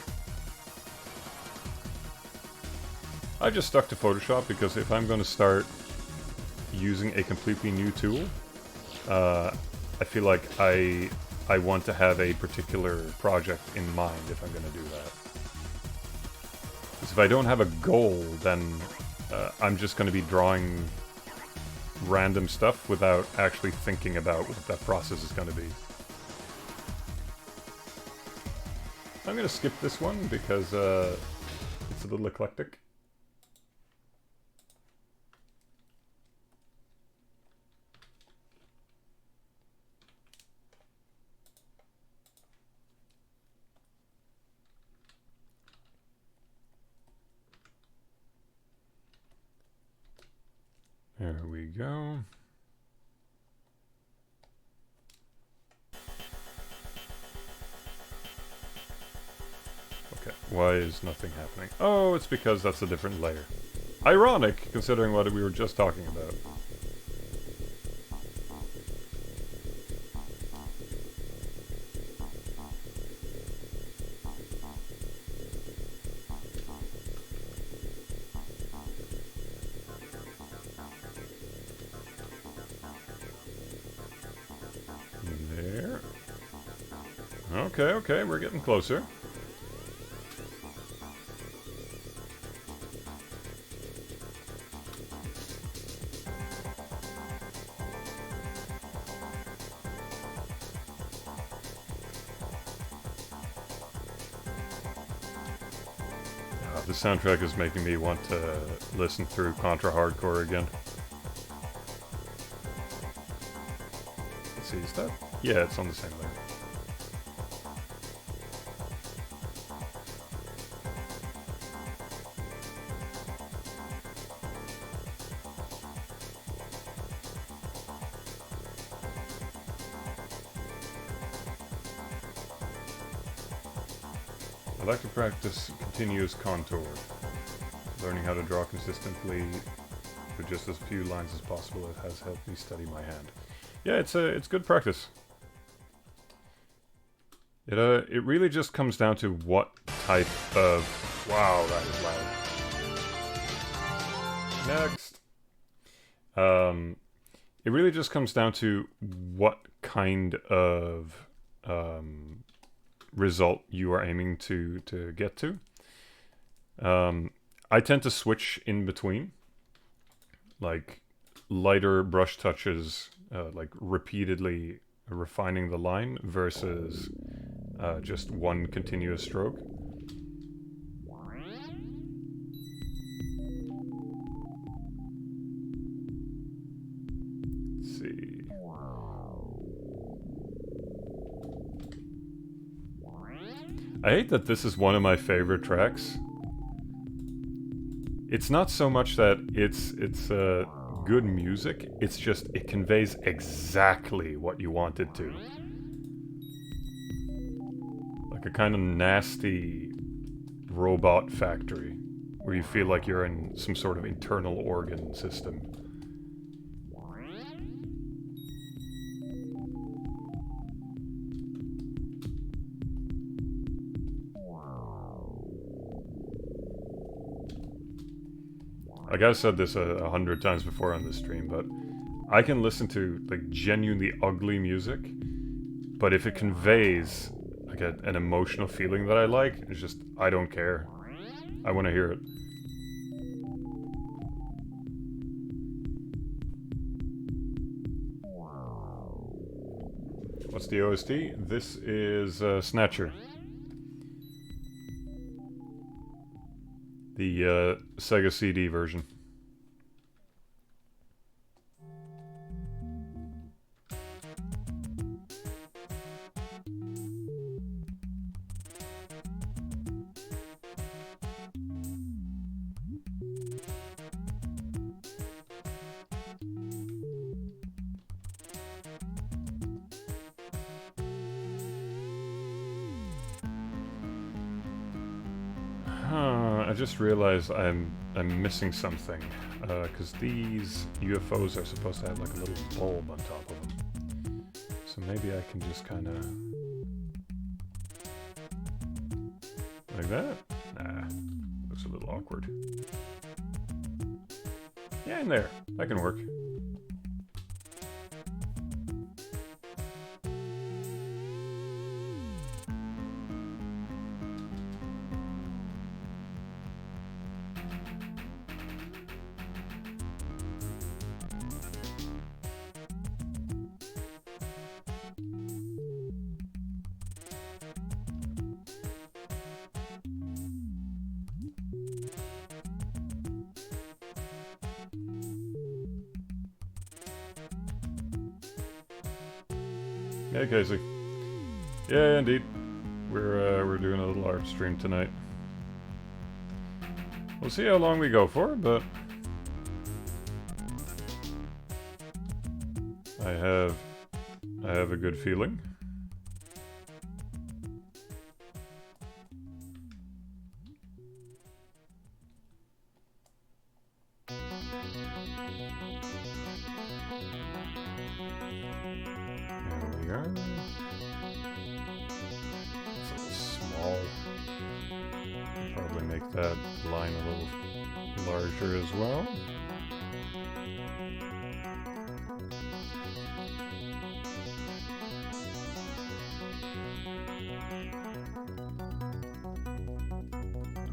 I just stuck to Photoshop because if I'm going to start using a completely new tool, I feel like I want to have a particular project in mind if I'm going to do that. Because if I don't have a goal, then I'm just going to be drawing random stuff without actually thinking about what that process is going to be. I'm going to skip this one because it's a little eclectic. There we go. Okay, why is nothing happening? Oh, it's because that's a different layer. Ironic, considering what we were just talking about. Okay, we're getting closer. The soundtrack is making me want to listen through Contra Hardcore again. Let's see, is that? Yeah, it's on the same layer. I like to practice continuous contour, learning how to draw consistently with just as few lines as possible. It has helped me steady my hand. Yeah, it's good practice. It really just comes down to what type of... Wow, that is loud. Next. It really just comes down to what kind of result you are aiming to get to. I tend to switch in between, like lighter brush touches, like repeatedly refining the line versus just one continuous stroke. Let's see. I hate that this is one of my favorite tracks. It's not so much that it's good music, it's just it conveys exactly what you want it to. Like a kind of nasty robot factory where you feel like you're in some sort of internal organ system. Like I've said this 100 times before on this stream, but I can listen to like genuinely ugly music, but if it conveys like an emotional feeling that I like, it's just, I don't care. I want to hear it. What's the OST? This is Snatcher. The Sega CD version. I just realized I'm missing something, because these UFOs are supposed to have like a little bulb on top of them. So maybe I can just kind of... like that? Nah, looks a little awkward. Yeah, in there. That can work. Yeah, Casey. Yeah, indeed. We're doing a little art stream tonight. We'll see how long we go for, but I have a good feeling. That line a little larger as well.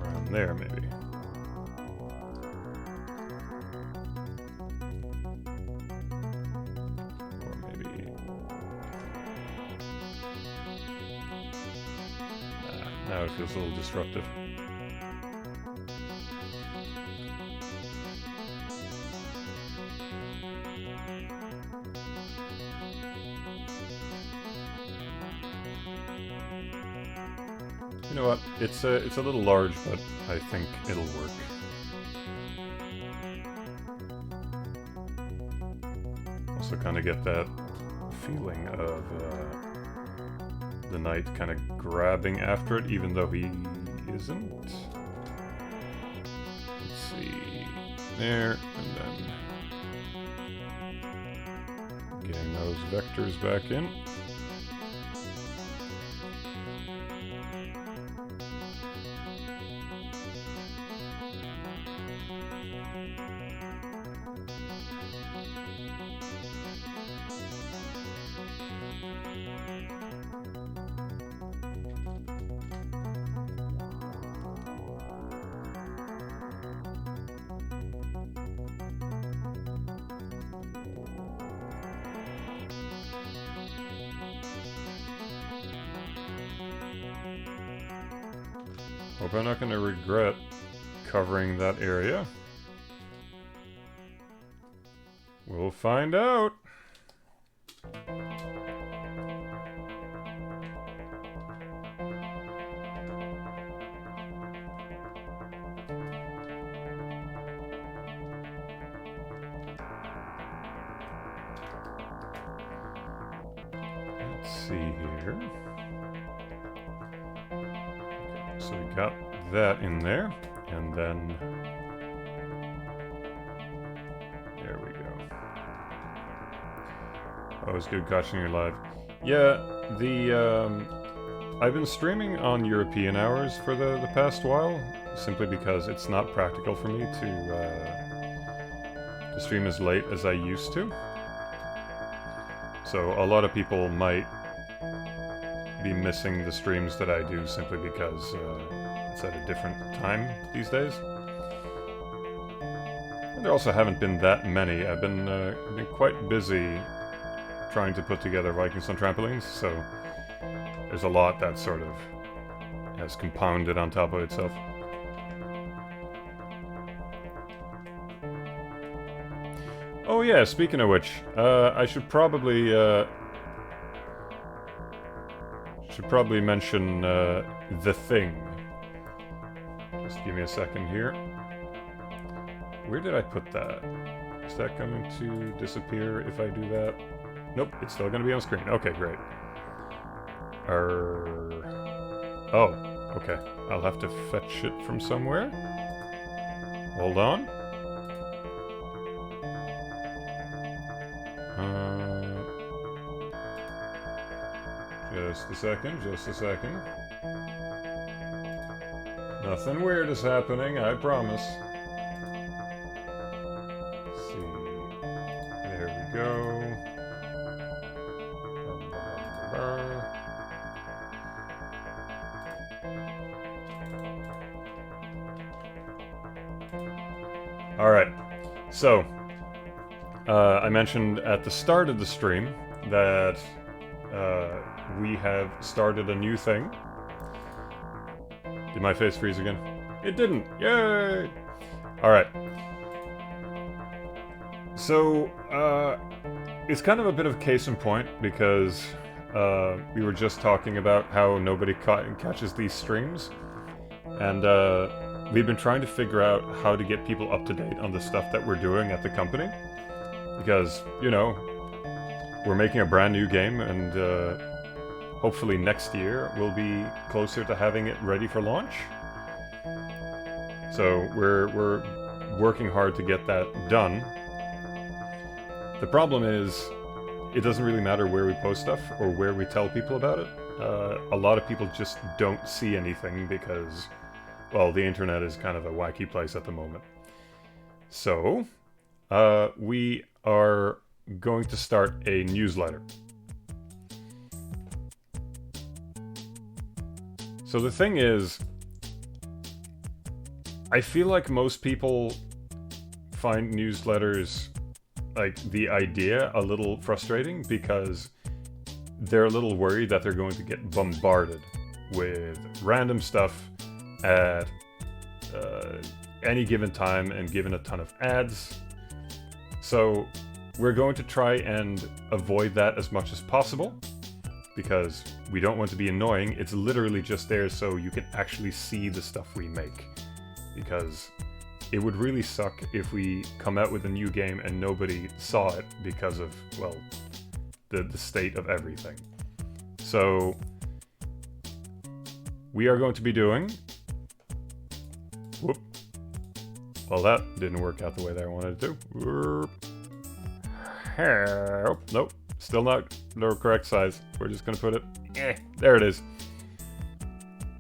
Around there, maybe. Or maybe... now it feels a little disruptive. You know what? It's a little large, but I think it'll work. Also kind of get that feeling of the knight kind of grabbing after it, even though he isn't. Let's see. There, and then getting those vectors back in. Hope I'm not going to regret covering that area. We'll find out. Let's see here. Okay, so we got that in there, and then there we go. Always good catching you live. Yeah, I've been streaming on European hours for the past while, simply because it's not practical for me to stream as late as I used to. So a lot of people might be missing the streams that I do simply because it's at a different time these days. And there also haven't been that many. I've been quite busy trying to put together Vikings on Trampolines, so there's a lot that sort of has compounded on top of itself. Oh yeah, speaking of which, I should probably mention The Thing. Just give me a second here. Where did I put that? Is that going to disappear if I do that? Nope, it's still going to be on screen. Okay, great. Oh, okay. I'll have to fetch it from somewhere. Hold on. Just a second, just a second. Nothing weird is happening, I promise. Let's see. There we go. Alright, so I mentioned at the start of the stream that we have started a new thing. Did my face freeze again? It didn't! Yay! Alright. So, it's kind of a bit of a case in point because we were just talking about how nobody catches these streams. And we've been trying to figure out how to get people up to date on the stuff that we're doing at the company. Because, you know, we're making a brand new game, and hopefully next year we'll be closer to having it ready for launch. So we're working hard to get that done. The problem is, it doesn't really matter where we post stuff or where we tell people about it. A lot of people just don't see anything because, well, the internet is kind of a wacky place at the moment. So, we are going to start a newsletter. So the thing is, I feel like most people find newsletters, like the idea, a little frustrating because they're a little worried that they're going to get bombarded with random stuff at any given time and given a ton of ads. So we're going to try and avoid that as much as possible because we don't want to be annoying. It's literally just there so you can actually see the stuff we make, because it would really suck if we come out with a new game and nobody saw it because of, well, the state of everything. So we are going to be doing... Whoop. Well, that didn't work out the way that I wanted it to. Nope, still not the correct size. We're just gonna put it... there it is.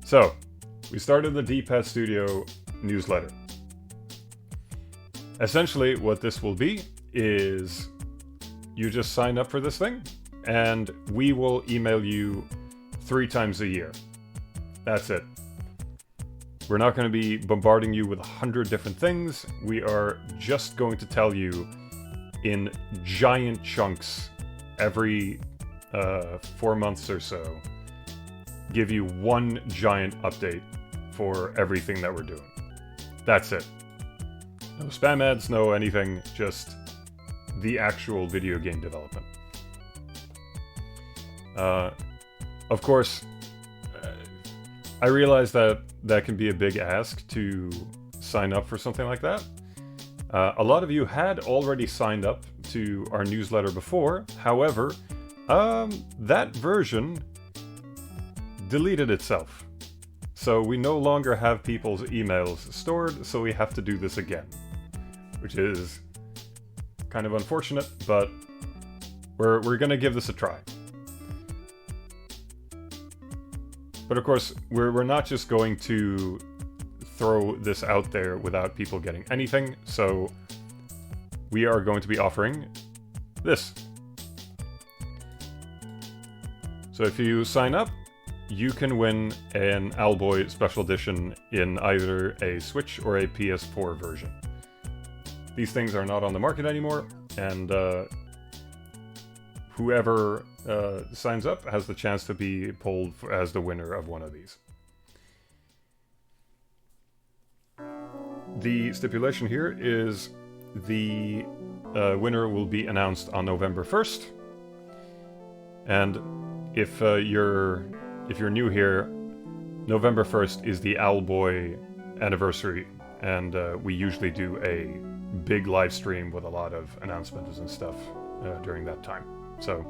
So, we started the D-Pad Studio newsletter. Essentially, what this will be is you just sign up for this thing, and we will email you 3 times a year. That's it. We're not going to be bombarding you with 100 different things. We are just going to tell you in giant chunks every 4 months or so. Give you one giant update for everything that we're doing. That's it. No spam ads, no anything, just the actual video game development. Of course, I realize that that can be a big ask to sign up for something like that. A lot of you had already signed up to our newsletter before. However, that version deleted itself. So we no longer have people's emails stored, so we have to do this again. Which is kind of unfortunate, but we're gonna give this a try. But of course, we're not just going to throw this out there without people getting anything, so we are going to be offering this. So if you sign up, you can win an Owlboy Special Edition in either a Switch or a PS4 version. These things are not on the market anymore, and whoever signs up has the chance to be pulled as the winner of one of these. The stipulation here is the winner will be announced on November 1st. And if you're new here, November 1st is the Owlboy anniversary, and we usually do a big live stream with a lot of announcements and stuff during that time. So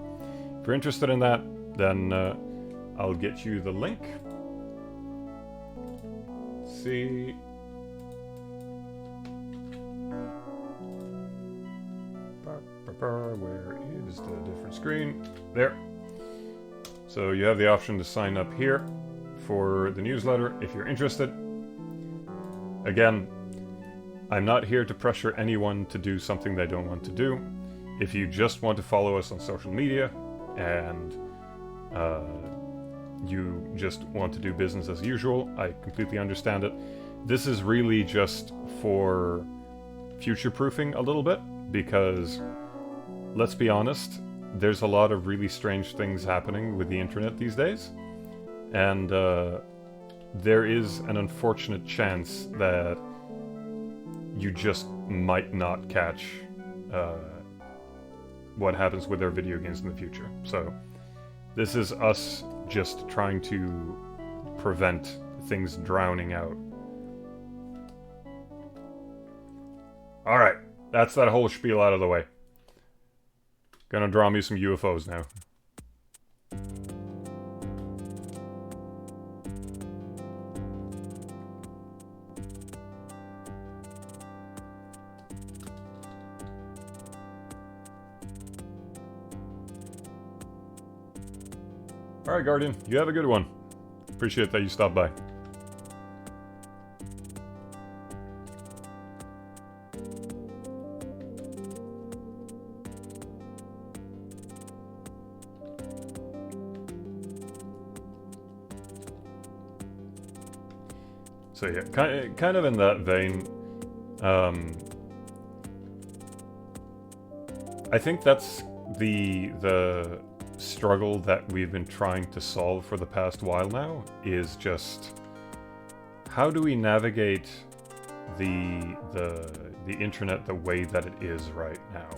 if you're interested in that, then I'll get you the link. Let's see. Where is the different screen? There. So you have the option to sign up here for the newsletter if you're interested. Again, I'm not here to pressure anyone to do something they don't want to do. If you just want to follow us on social media and you just want to do business as usual, I completely understand it. This is really just for future-proofing a little bit, because let's be honest, there's a lot of really strange things happening with the internet these days, and there is an unfortunate chance that you just might not catch what happens with their video games in the future. So this is us just trying to prevent things drowning out. Alright, that's that whole spiel out of the way. Gonna draw me some UFOs now. Alright, Guardian, you have a good one. Appreciate that you stopped by. So yeah, kind of in that vein, I think that's the struggle that we've been trying to solve for the past while now, is just how do we navigate the internet the way that it is right now?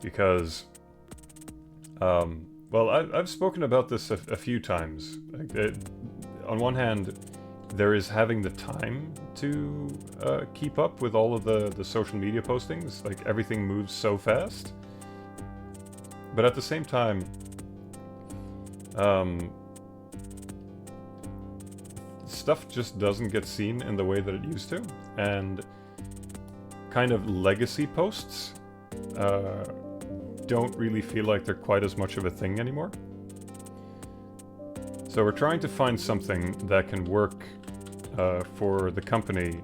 Because, well, I've spoken about this a few times. On one hand, there is having the time to keep up with all of the social media postings. Like, everything moves so fast. But at the same time, stuff just doesn't get seen in the way that it used to. And kind of legacy posts don't really feel like they're quite as much of a thing anymore. So we're trying to find something that can work for the company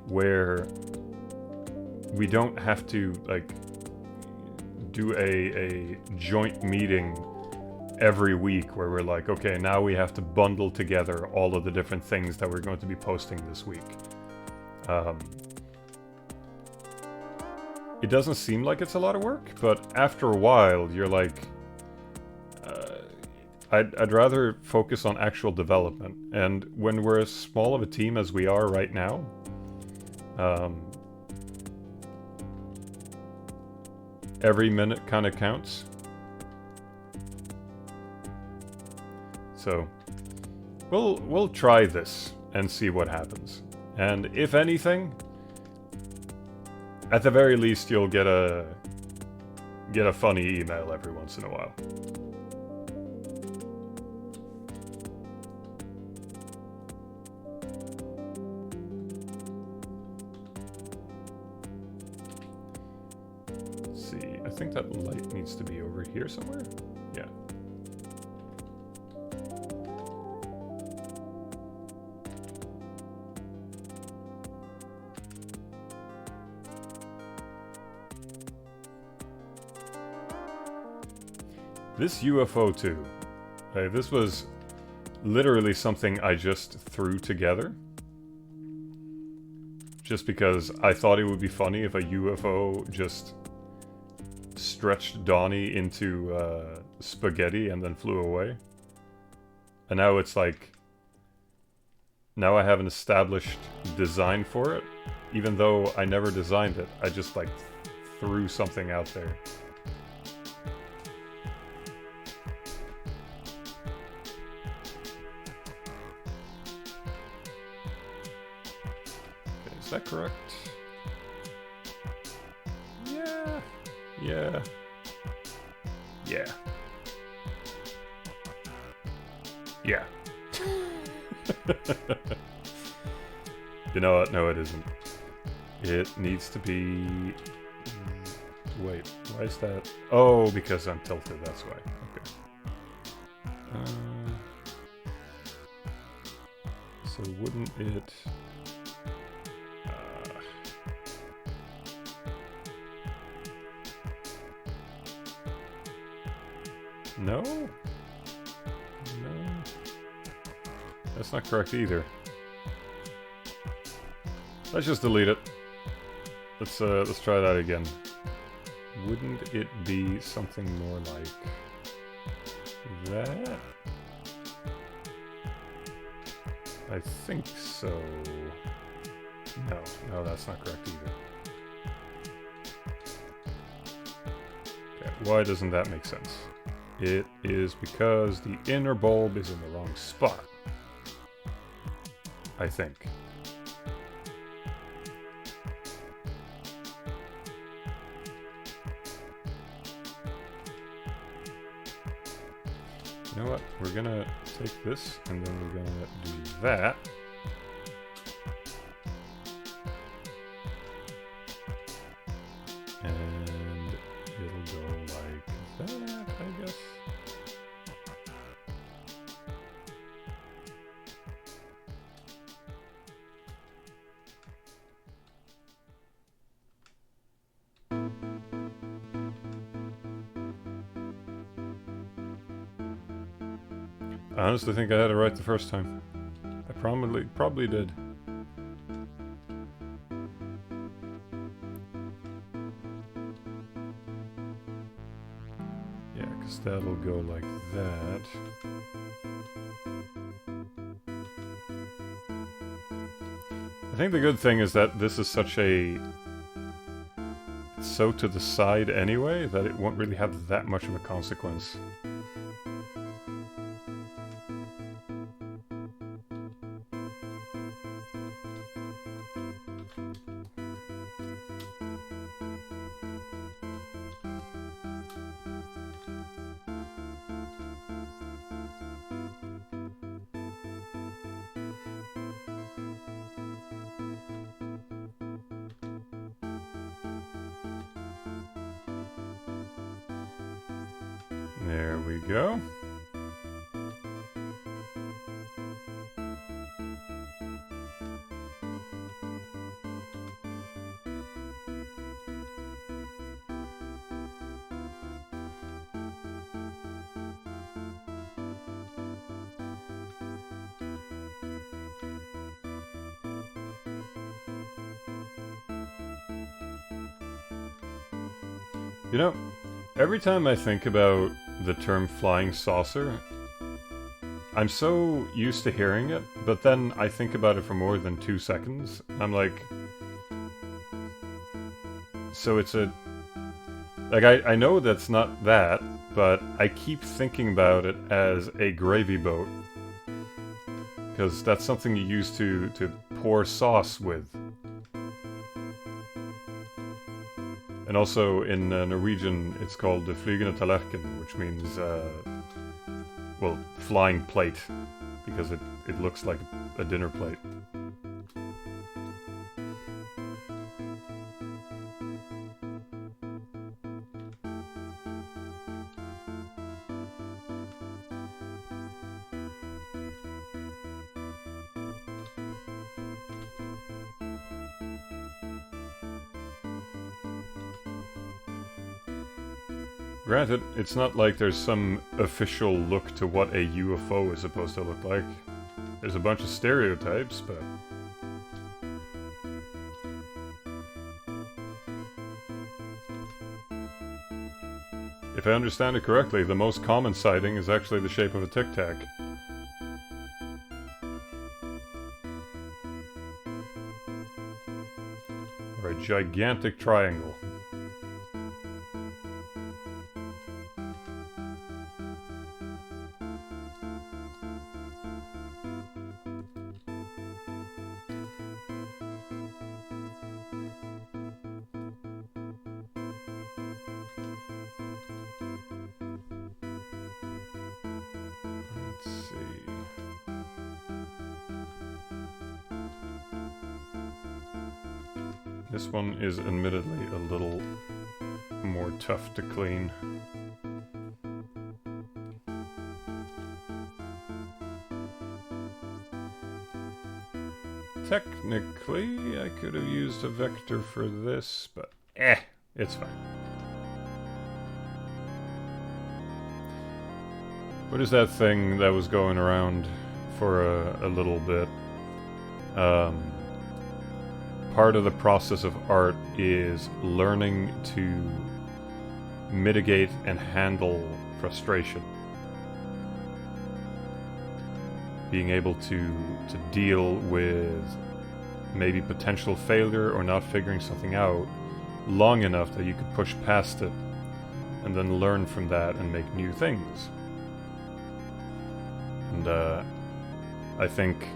where we don't have to, like, do a joint meeting every week where we're like, okay, now we have to bundle together all of the different things that we're going to be posting this week. It doesn't seem like it's a lot of work, but after a while, you're like, I'd rather focus on actual development. And when we're as small of a team as we are right now, every minute kind of counts. So we'll try this and see what happens. And if anything, at the very least, you'll get a funny email every once in a while. Let's see. I think that light needs to be over here somewhere. Yeah. This UFO too. This was literally something I just threw together. Just because I thought it would be funny if a UFO just stretched Donnie into spaghetti and then flew away. And now it's like... Now I have an established design for it. Even though I never designed it. I just like threw something out there. Is that correct? Yeah. Yeah. Yeah. Yeah. You know what? No, it isn't. It needs to be... Wait, why is that? Oh, because I'm tilted, that's why. Okay. So wouldn't it... No? No. That's not correct either. Let's just delete it. Let's try that again. Wouldn't it be something more like that? I think so. No, that's not correct either. Okay, why doesn't that make sense? It is because the inner bulb is in the wrong spot. I think. You know what? We're gonna take this and then we're gonna do that. And it'll go like that, I guess. I honestly think I had it right the first time. I probably did. Yeah, because that'll go like that. I think the good thing is that this is such a... It's so to the side anyway, that it won't really have that much of a consequence. There we go. You know, every time I think about the term flying saucer, I'm so used to hearing it, but then I think about it for more than 2 seconds. I'm like... So it's a... Like, I know that's not that, but I keep thinking about it as a gravy boat. Because that's something you use to pour sauce with. And also in Norwegian, it's called the flygende tallerken, which means, well, flying plate, because it looks like a dinner plate. Granted, it's not like there's some official look to what a UFO is supposed to look like. There's a bunch of stereotypes, but... If I understand it correctly, the most common sighting is actually the shape of a Tic Tac. Or a gigantic triangle. This one is admittedly a little more tough to clean. Technically, I could have used a vector for this, but it's fine. What is that thing that was going around for a little bit? Part of the process of art is learning to mitigate and handle frustration. Being able to deal with maybe potential failure or not figuring something out long enough that you could push past it and then learn from that and make new things. And I think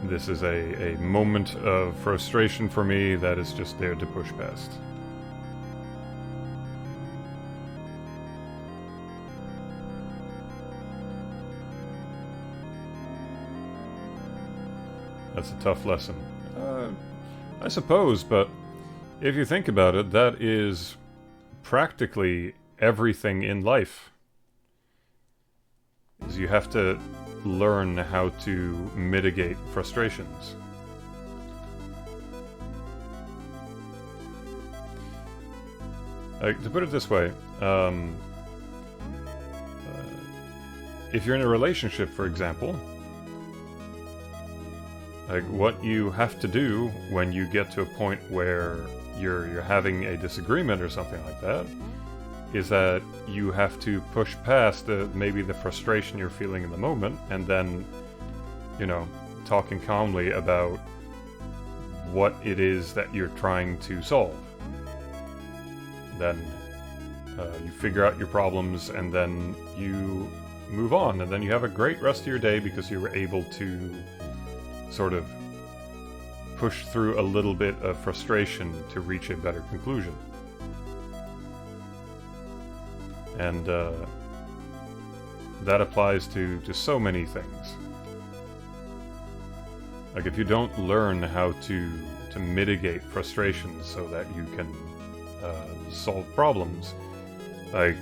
this is a moment of frustration for me that is just there to push past. That's a tough lesson. I suppose, but if you think about it, that is practically everything in life. Is you have to learn how to mitigate frustrations. To put it this way, if you're in a relationship, for example, like what you have to do when you get to a point where you're having a disagreement or something like that, is that you have to push past maybe the frustration you're feeling in the moment, and then, you know, talking calmly about what it is that you're trying to solve. Then you figure out your problems, and then you move on, and then you have a great rest of your day because you were able to sort of push through a little bit of frustration to reach a better conclusion. And that applies to so many things. Like if you don't learn how to mitigate frustrations so that you can solve problems, like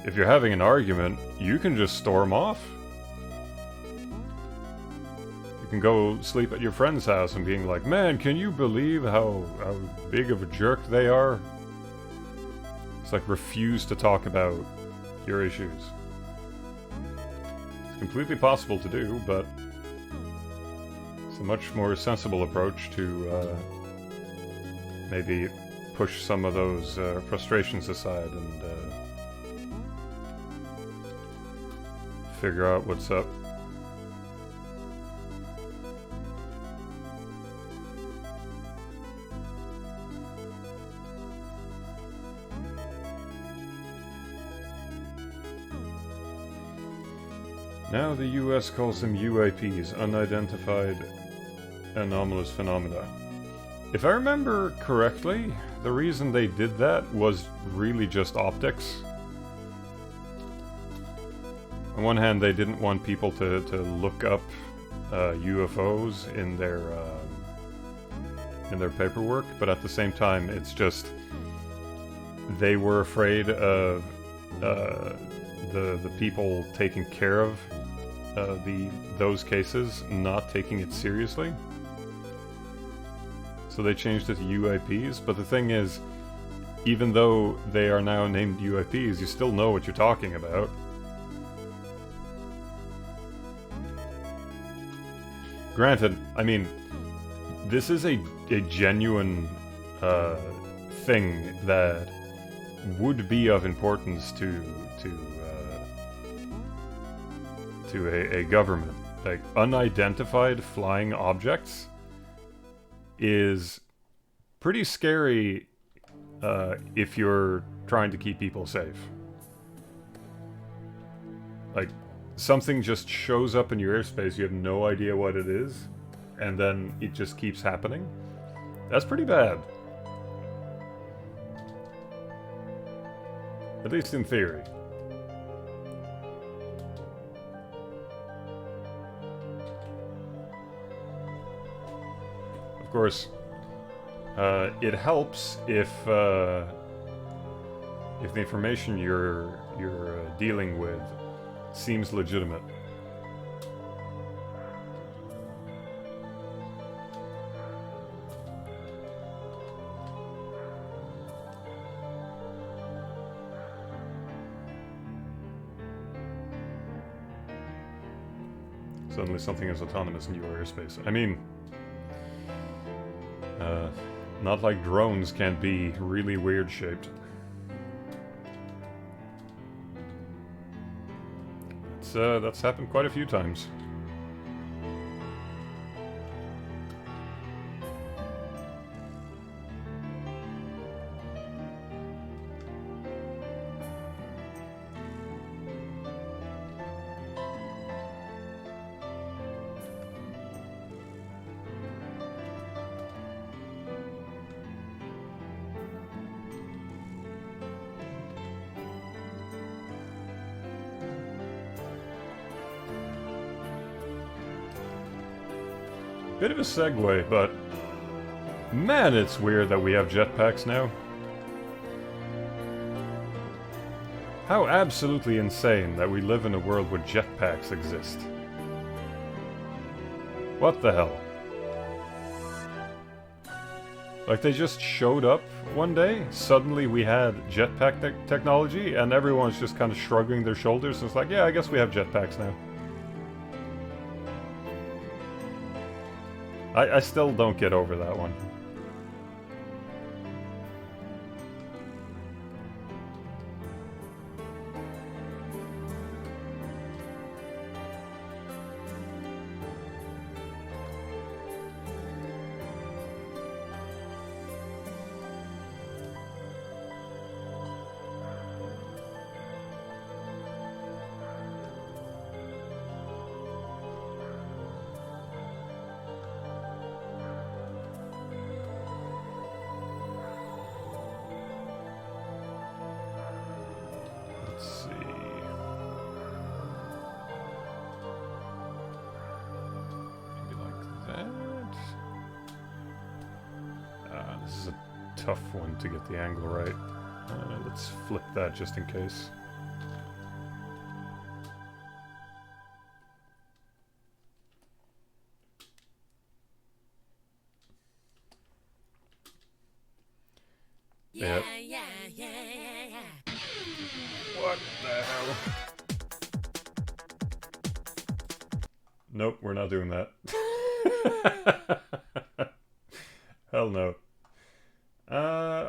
if you're having an argument, you can just storm off. You can go sleep at your friend's house and being like, man, can you believe how big of a jerk they are? Like refuse to talk about your issues. It's completely possible to do, but it's a much more sensible approach to maybe push some of those frustrations aside and figure out what's up. Now the US calls them UAPs, Unidentified Anomalous Phenomena. If I remember correctly, the reason they did that was really just optics. On one hand, they didn't want people to look up UFOs in their paperwork, but at the same time, it's just they were afraid of the people taking care of those cases not taking it seriously. So they changed it to UAPs, but the thing is, even though they are now named UAPs, you still know what you're talking about. Granted, I mean, this is a genuine thing that would be of importance to a government. Like, unidentified flying objects is pretty scary if you're trying to keep people safe. Like, something just shows up in your airspace, you have no idea what it is, and then it just keeps happening. That's pretty bad. At least in theory. Of course, it helps if the information you're dealing with seems legitimate. Suddenly something is autonomous in your airspace. I mean, not like drones can't be really weird shaped. That's happened quite a few times. Bit of a segue, but man, it's weird that we have jetpacks now. How absolutely insane that we live in a world where jetpacks exist. What the hell? Like, they just showed up one day, suddenly we had jetpack technology, and everyone's just kind of shrugging their shoulders, and it's like, yeah, I guess we have jetpacks now. I still don't get over that one. Tough one to get the angle right. Let's flip that just in case. Yeah. What the hell? Nope, we're not doing that. Hell no.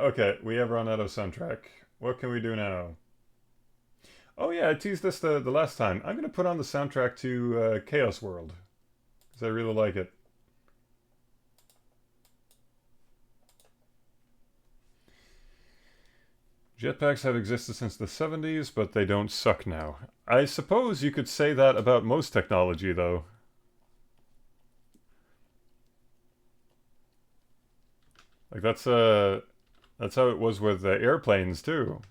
Okay, we have run out of soundtrack. What can we do now? Oh yeah, I teased this the last time. I'm gonna put on the soundtrack to Chaos World because I really like it. Jetpacks have existed since the 70s, but they don't suck now. I suppose you could say that about most technology, though. Like that's how it was with airplanes too.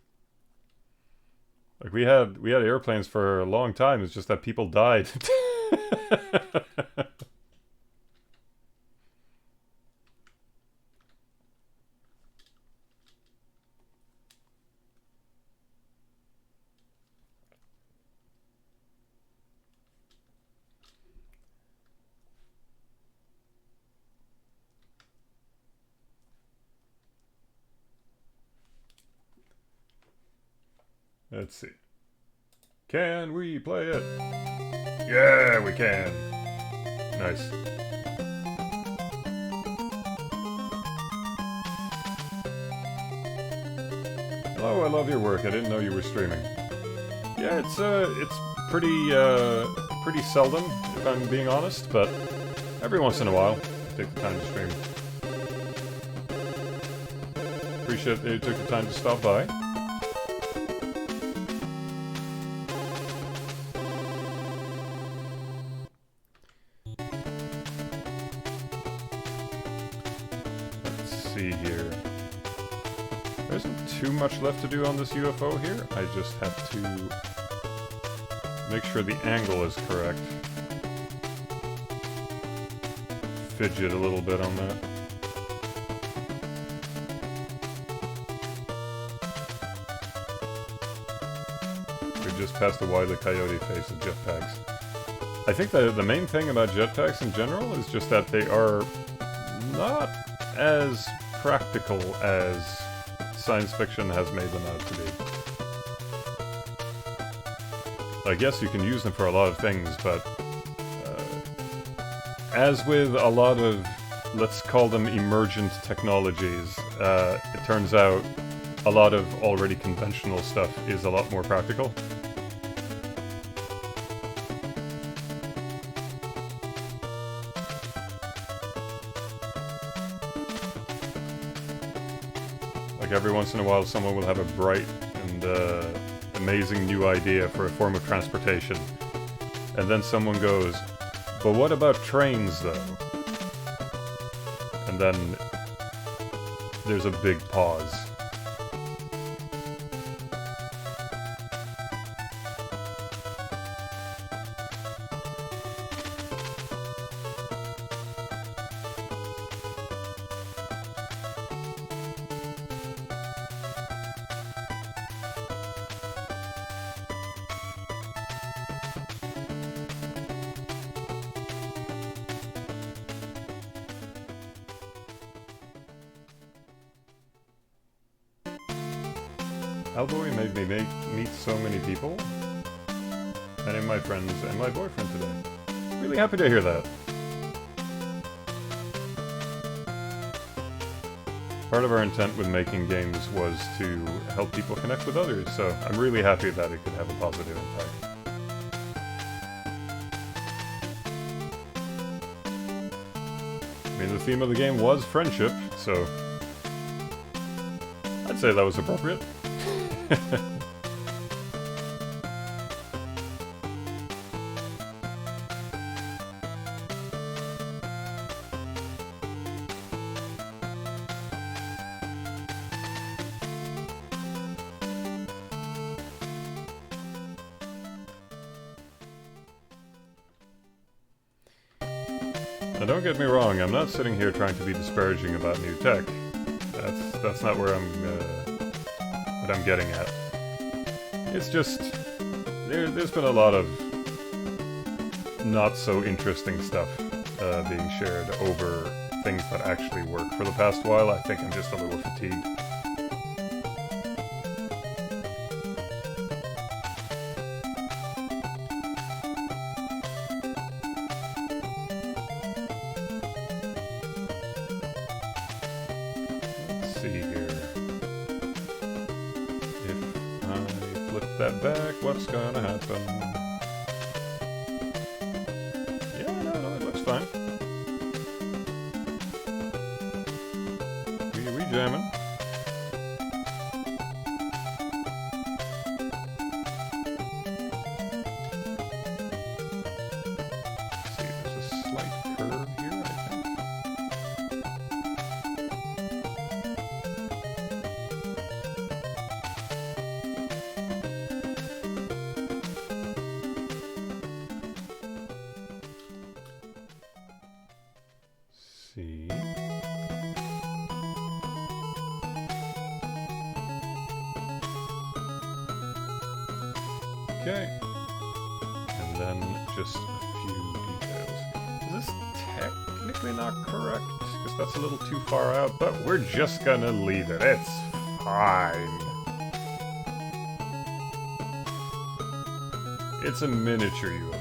Like we had airplanes for a long time. It's just that people died. Let's see. Can we play it? Yeah, we can. Nice. Hello, I love your work. I didn't know you were streaming. Yeah, it's pretty seldom, if I'm being honest, but every once in a while, I take the time to stream. Appreciate that you took the time to stop by. Here. There isn't too much left to do on this UFO here. I just have to make sure the angle is correct. Fidget a little bit on that. We've just passed the Wile E. Coyote phase of jetpacks. I think the main thing about jetpacks in general is just that they are not as practical as science fiction has made them out to be. Like, yes, you can use them for a lot of things, but as with a lot of, let's call them emergent technologies, it turns out a lot of already conventional stuff is a lot more practical. Every once in a while someone will have a bright and amazing new idea for a form of transportation. And then someone goes, but what about trains though? And then there's a big pause. Alboy made me meet so many people, many of my friends and my boyfriend today. Really happy to hear that. Part of our intent with making games was to help people connect with others, so I'm really happy that it could have a positive impact. I mean, the theme of the game was friendship, so I'd say that was appropriate. Now don't get me wrong, I'm not sitting here trying to be disparaging about new tech. That's not where what I'm getting at. It's just there's been a lot of not so interesting stuff being shared over things that actually work for the past while. I think I'm just a little fatigued. that back. What's gonna happen? Yeah, no, it looks fine. We jamming. See, there's a slight curve here, I think. See. Okay. And then just a few details. Is this technically not correct? Because that's a little too far out, but we're just gonna leave it. It's fine. It's a miniature UFO.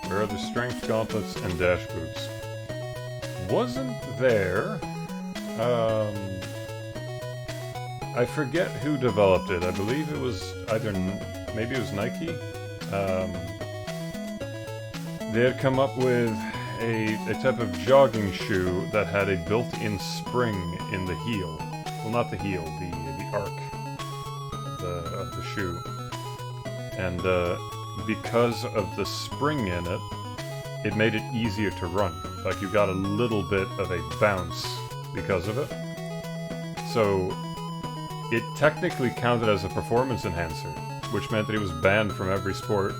Where are the strength gauntlets and dash boots? Wasn't there... I forget who developed it. I believe it was either... maybe it was Nike? They had come up with a type of jogging shoe that had a built-in spring in the heel. Well, not the heel, the arc of the shoe. And because of the spring in it, it made it easier to run. Like, you got a little bit of a bounce because of it. So, it technically counted as a performance enhancer, which meant that it was banned from every sport.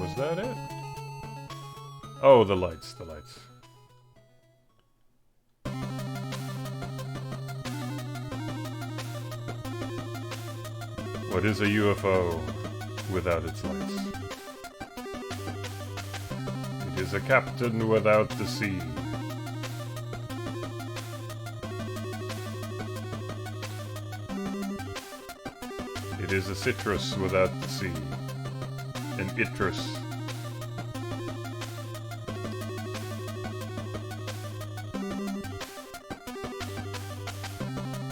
Was that it? Oh, the lights, the lights. What is a UFO without its lights? It is a captain without the sea. It is a citrus without the sea. An itrus.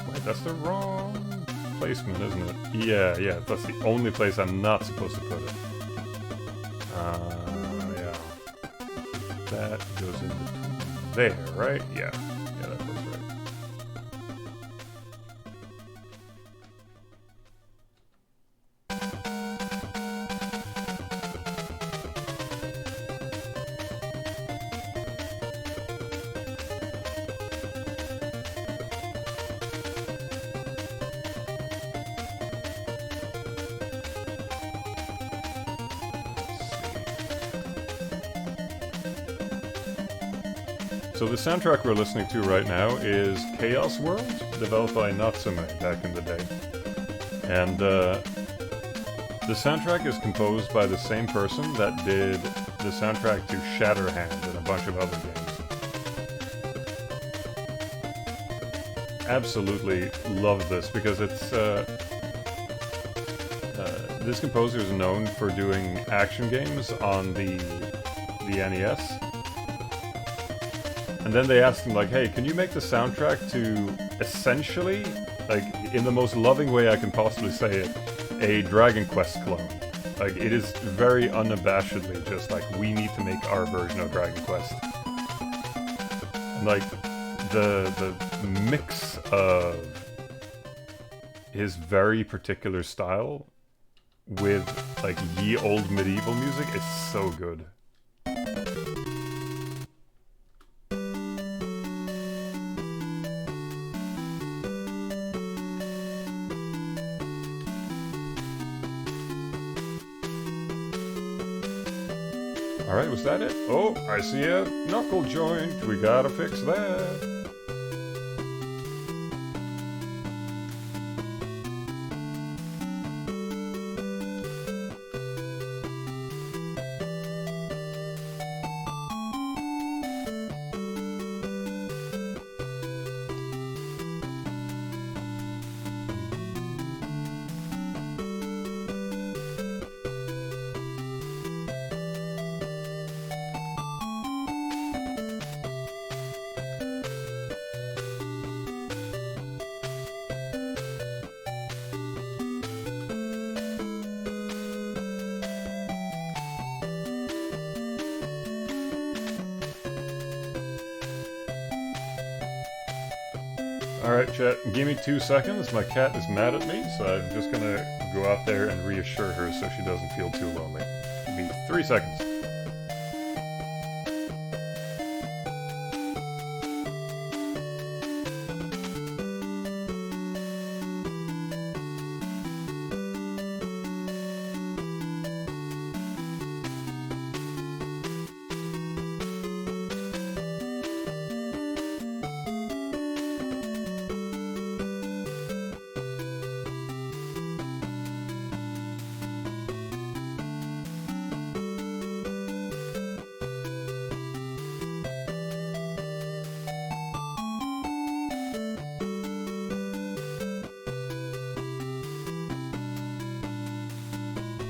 Wait, that's the wrong placement, isn't it? Yeah, that's the only place I'm not supposed to put it. Yeah. That goes in between there, right? Yeah, that looks right. So the soundtrack we're listening to right now is Chaos World, developed by Natsume back in the day. And the soundtrack is composed by the same person that did the soundtrack to Shatterhand and a bunch of other games. Absolutely love this because it's... this composer is known for doing action games on the NES. And then they asked him, like, hey, can you make the soundtrack to essentially, like, in the most loving way I can possibly say it, a Dragon Quest clone? Like, it is very unabashedly just like, we need to make our version of Dragon Quest. Like, the mix of his very particular style with, like, ye old medieval music is so good. Alright, was that it? Oh, I see a knuckle joint. We gotta fix that. Alright, chat, give me 2 seconds. My cat is mad at me, so I'm just gonna go out there and reassure her so she doesn't feel too lonely. Give me 3 seconds.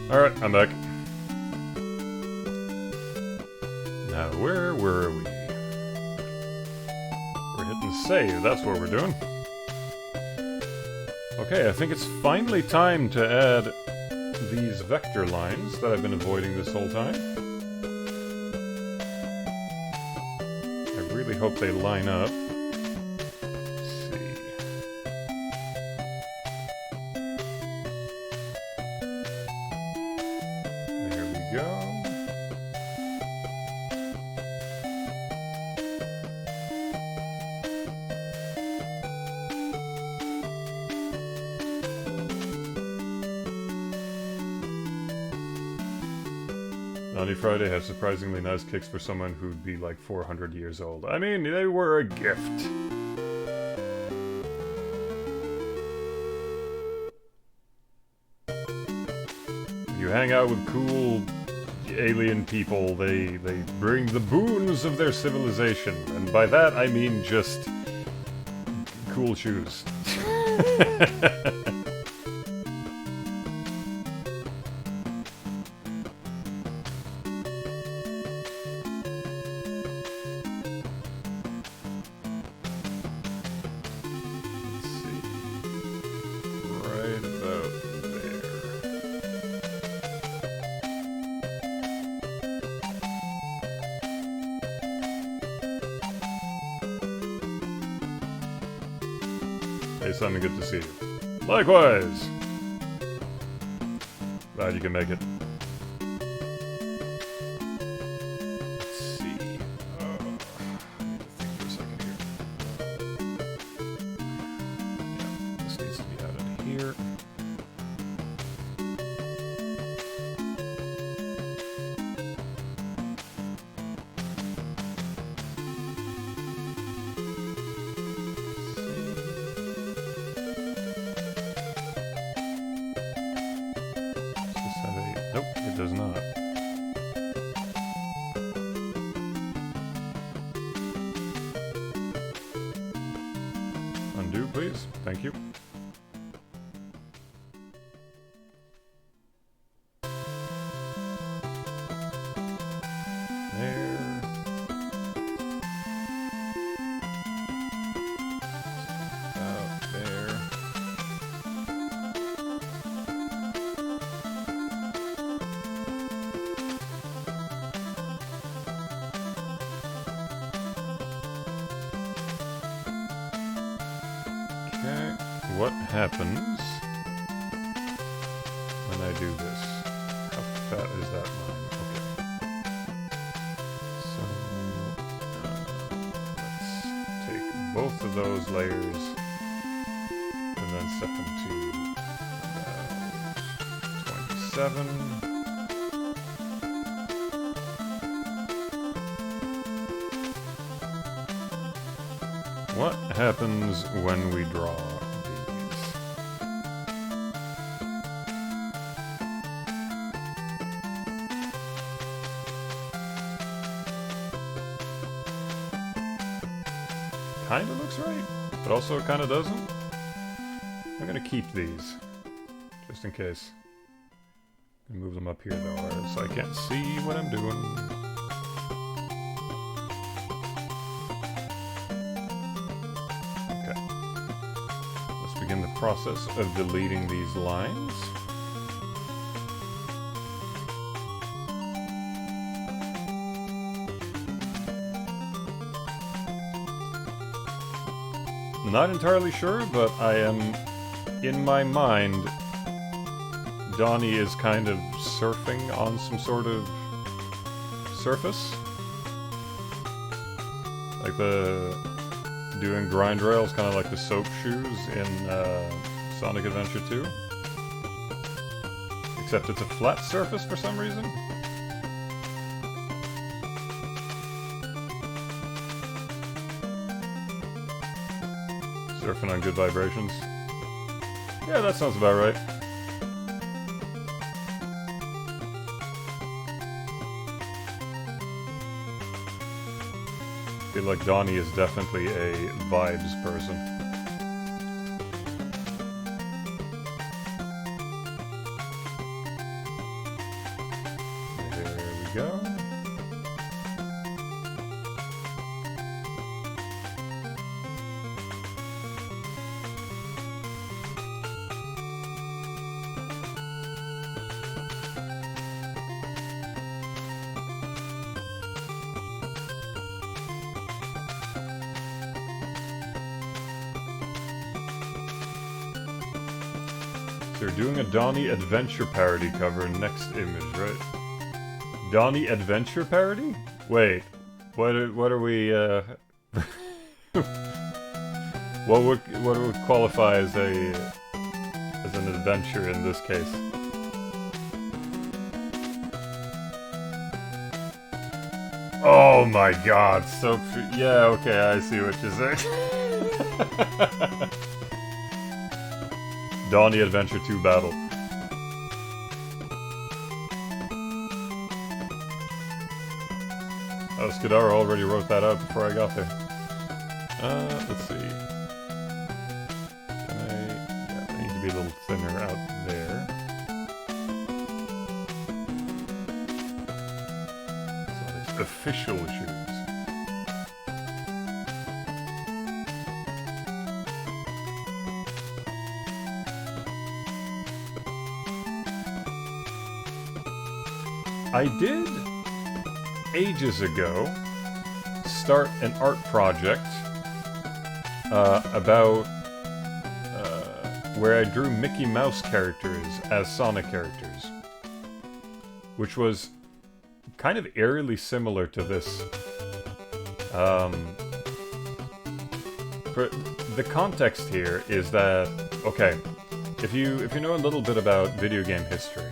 Alright, I'm back. Now, where were we? We're hitting save, that's what we're doing. Okay, I think it's finally time to add these vector lines that I've been avoiding this whole time. I really hope they line up. Donnie Friday has surprisingly nice kicks for someone who'd be like 400 years old. I mean, they were a gift. You hang out with cool alien people, they bring the boons of their civilization. And by that, I mean just cool shoes. Hey Simon, good to see you. Likewise! Glad you can make it. Let's see. I need to think for a second here. Yeah, this needs to be added here. Nope, it does not. Undo, please. Thank you. There. Out there. what happens when I do this? How fat is that line? Okay. So, let's take both of those layers and then set them to 27. What happens when we draw these? Kinda looks right, but also kinda doesn't. I'm gonna keep these, just in case. Move them up here though, so I can't see what I'm doing. Begin the process of deleting these lines. Not entirely sure, but I am, in my mind, Donnie is kind of surfing on some sort of surface. Like doing grind rails, kind of like the soap shoes in Sonic Adventure 2. Except it's a flat surface for some reason. Surfing on good vibrations. Yeah, that sounds about right. I feel like Donnie is definitely a vibes person. There we go. They're doing a Donnie Adventure parody cover next image, right? Donnie Adventure parody? Wait, what are we? What would qualify as an adventure in this case? Oh my God! So yeah, okay, I see what you're saying. Donnie Adventure 2 Battle. Oh, Skidara already wrote that out before I got there. Let's see. Yeah, I need to be a little thinner out there. Sonic's official shoes. I did, ages ago, start an art project about where I drew Mickey Mouse characters as Sonic characters, which was kind of eerily similar to this. The context here is that, okay, if you know a little bit about video game history,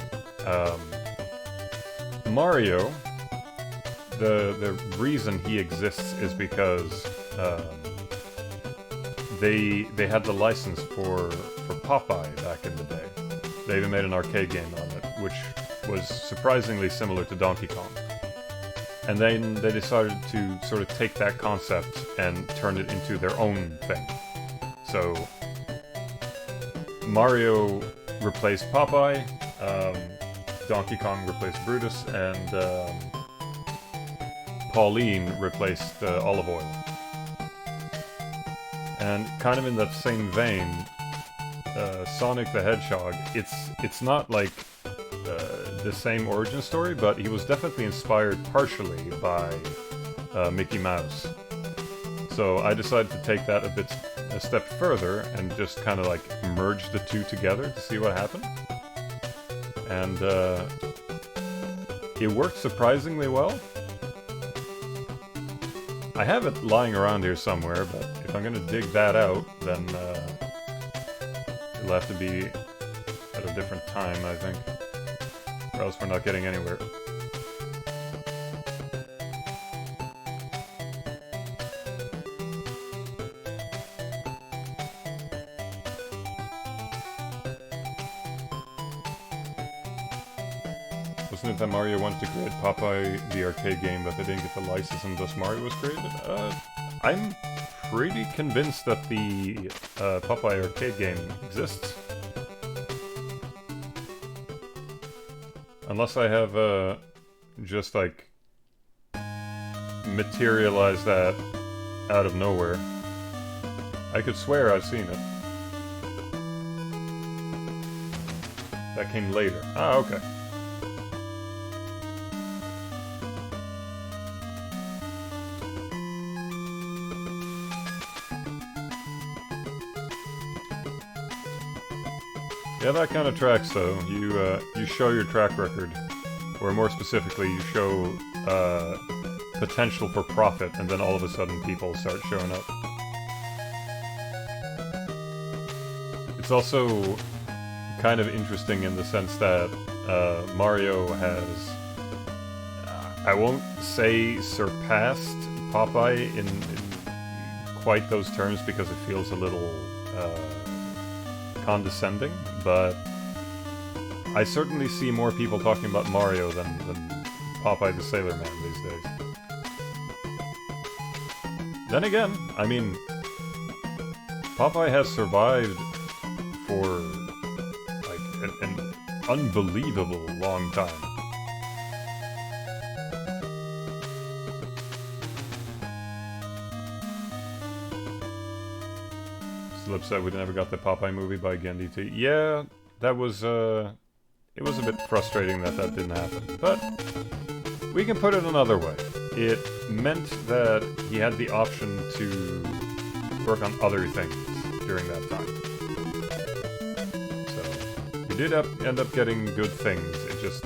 Mario, the reason he exists is because they had the license for Popeye back in the day. They even made an arcade game on it, which was surprisingly similar to Donkey Kong. And then they decided to sort of take that concept and turn it into their own thing. So Mario replaced Popeye, Donkey Kong replaced Brutus, and Pauline replaced Olive Oil. And kind of in that same vein, Sonic the Hedgehog, it's not like the same origin story, but he was definitely inspired partially by Mickey Mouse. So I decided to take that a step further and just kind of like merge the two together to see what happened. And it worked surprisingly well. I have it lying around here somewhere, but if I'm gonna dig that out, then it'll have to be at a different time, I think. Or else we're not getting anywhere. Wasn't it that Mario wanted to create Popeye the arcade game, but they didn't get the license and thus Mario was created? I'm pretty convinced that the Popeye arcade game exists. Unless I have just like materialized that out of nowhere. I could swear I've seen it. That came later. Ah, okay. Yeah, that kind of tracks, though. You show your track record, or more specifically, you show potential for profit, and then all of a sudden people start showing up. It's also kind of interesting in the sense that Mario has, I won't say surpassed Popeye in quite those terms because it feels a little condescending, but I certainly see more people talking about Mario than Popeye the Sailor Man these days. Then again, I mean, Popeye has survived for like an unbelievable long time. Slip said we never got the Popeye movie by Gendy T. Yeah, that was, it was a bit frustrating that that didn't happen. But we can put it another way. It meant that he had the option to work on other things during that time. So, he did end up getting good things, it just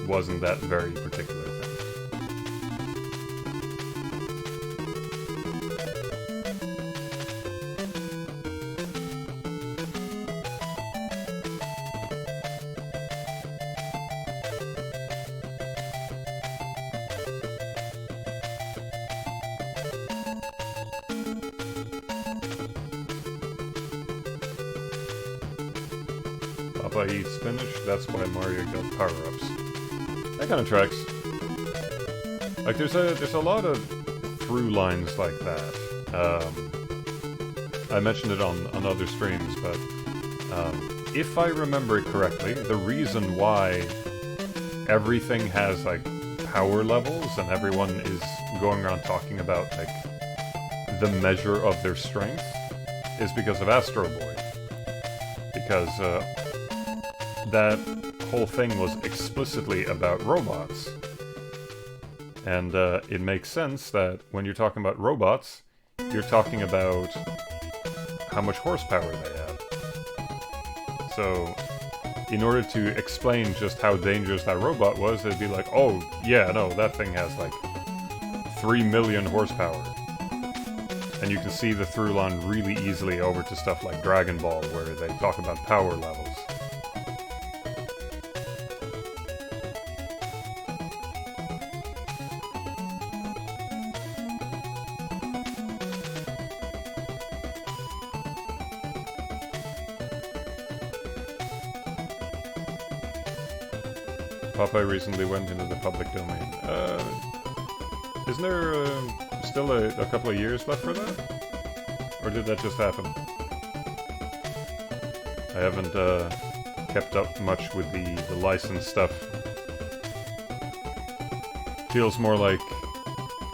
wasn't that very particular thing. Popeye eats spinach, that's why Mario got power-ups. That kind of tracks. Like, there's a lot of through lines like that. I mentioned it on other streams, but if I remember it correctly, the reason why everything has, like, power levels and everyone is going around talking about, like, the measure of their strength is because of Astro Boy. Because, that whole thing was explicitly about robots. And it makes sense that when you're talking about robots, you're talking about how much horsepower they have. So, in order to explain just how dangerous that robot was, they'd be like, oh, yeah, no, that thing has like 3 million horsepower. And you can see the through line really easily over to stuff like Dragon Ball, where they talk about power levels. Popeye recently went into the public domain. Isn't there still a couple of years left for that? Or did that just happen? I haven't kept up much with the license stuff. Feels more like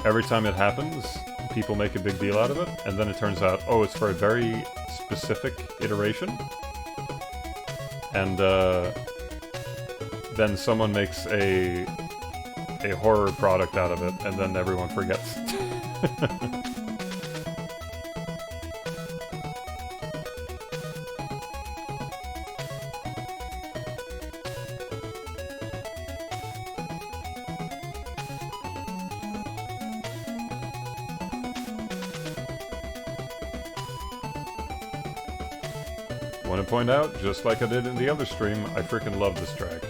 every time it happens, people make a big deal out of it, and then it turns out, oh, it's for a very specific iteration. And then someone makes a horror product out of it, and then everyone forgets. Want to point out, just like I did in the other stream, I freaking love this track.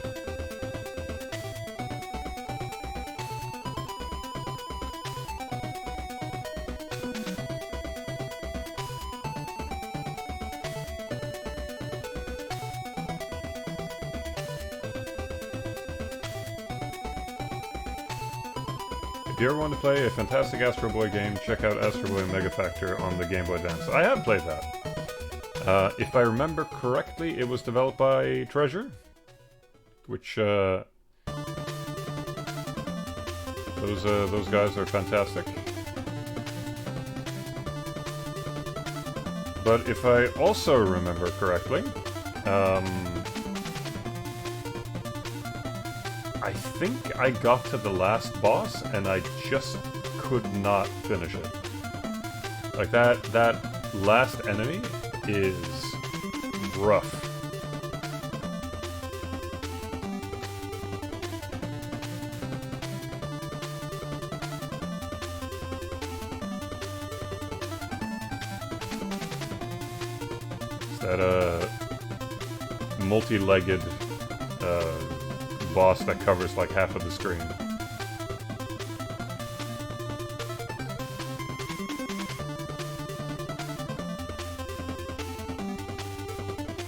If you ever want to play a fantastic Astro Boy game, check out Astro Boy Mega Factor on the Game Boy Advance. I have played that. If I remember correctly, it was developed by Treasure, which those guys are fantastic. But if I also remember correctly, I think I got to the last boss and I just could not finish it. Like that last enemy is rough. It's that multi-legged boss that covers like half of the screen.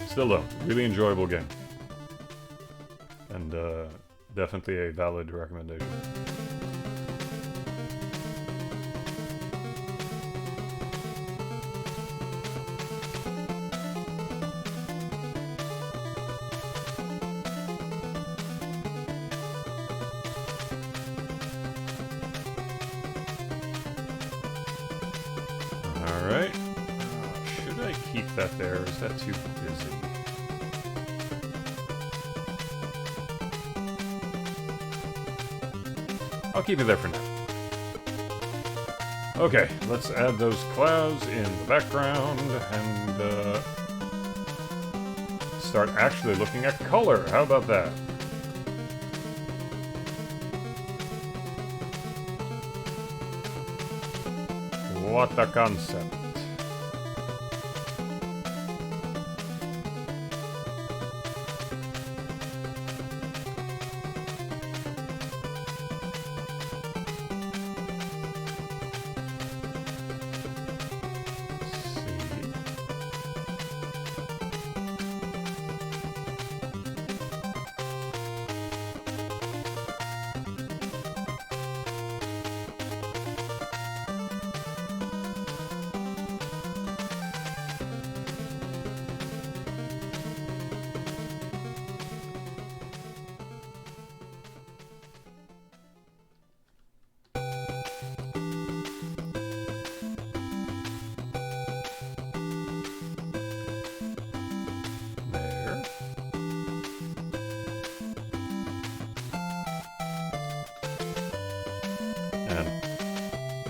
Still though, really enjoyable game. And definitely a valid recommendation. Alright. Should I keep that there, or is that too busy? I'll keep it there for now. Okay, let's add those clouds in the background and start actually looking at color. How about that? What a concept.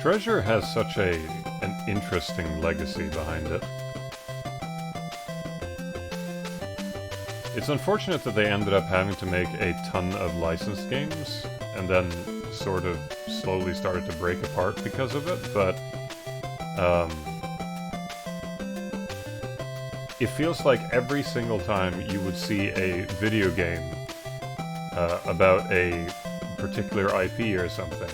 Treasure has such an interesting legacy behind it. It's unfortunate that they ended up having to make a ton of licensed games, and then sort of slowly started to break apart because of it, but it feels like every single time you would see a video game about a particular IP or something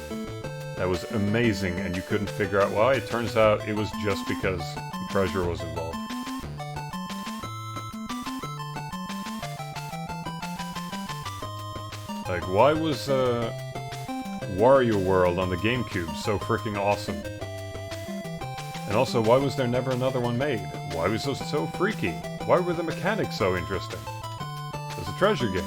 that was amazing and you couldn't figure out why, it turns out it was just because Treasure was involved. Like, why was Wario World on the GameCube so freaking awesome? And also, why was there never another one made? Why was it so freaky? Why were the mechanics so interesting? It's a Treasure game.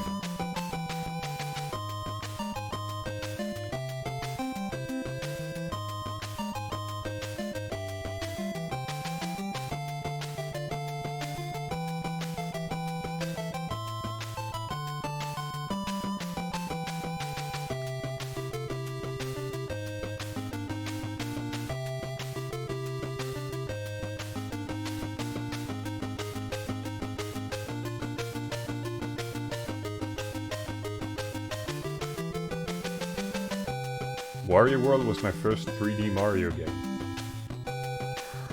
Wario World was my first 3D Mario game.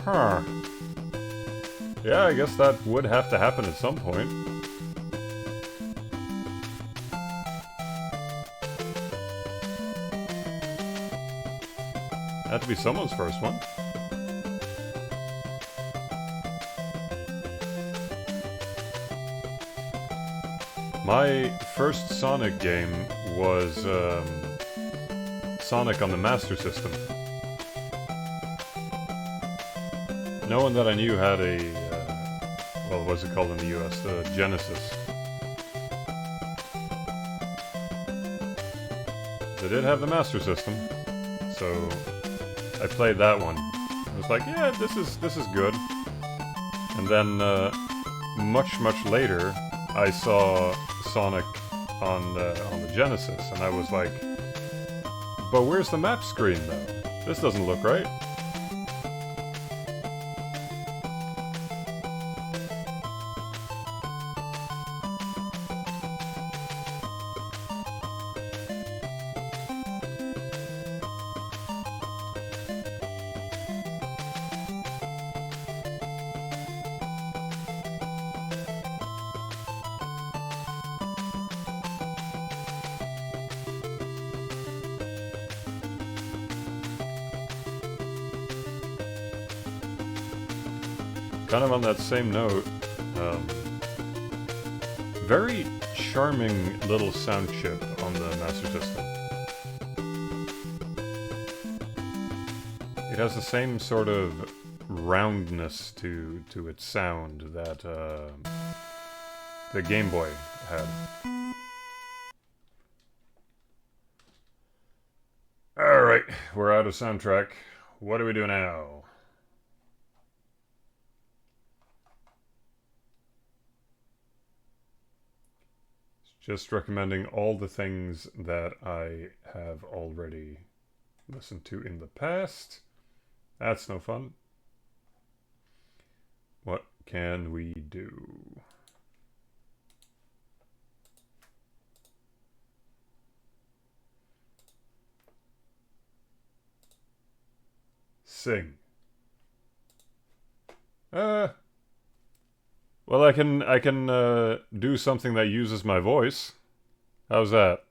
Huh. Yeah, I guess that would have to happen at some point. Had to be someone's first one. My first Sonic game was Sonic on the Master System. No one that I knew had a, well, what's it called in the US? The Genesis. They did have the Master System, so I played that one. I was like, yeah, this is good. And then much later, I saw Sonic on the Genesis, and I was like, but where's the map screen though? This doesn't look right. Kind of on that same note, very charming little sound chip on the Master System. It has the same sort of roundness to its sound that the Game Boy had. Alright, we're out of soundtrack. What do we do now? Just recommending all the things that I have already listened to in the past. That's no fun. What can we do? Sing. Well, I can do something that uses my voice. How's that?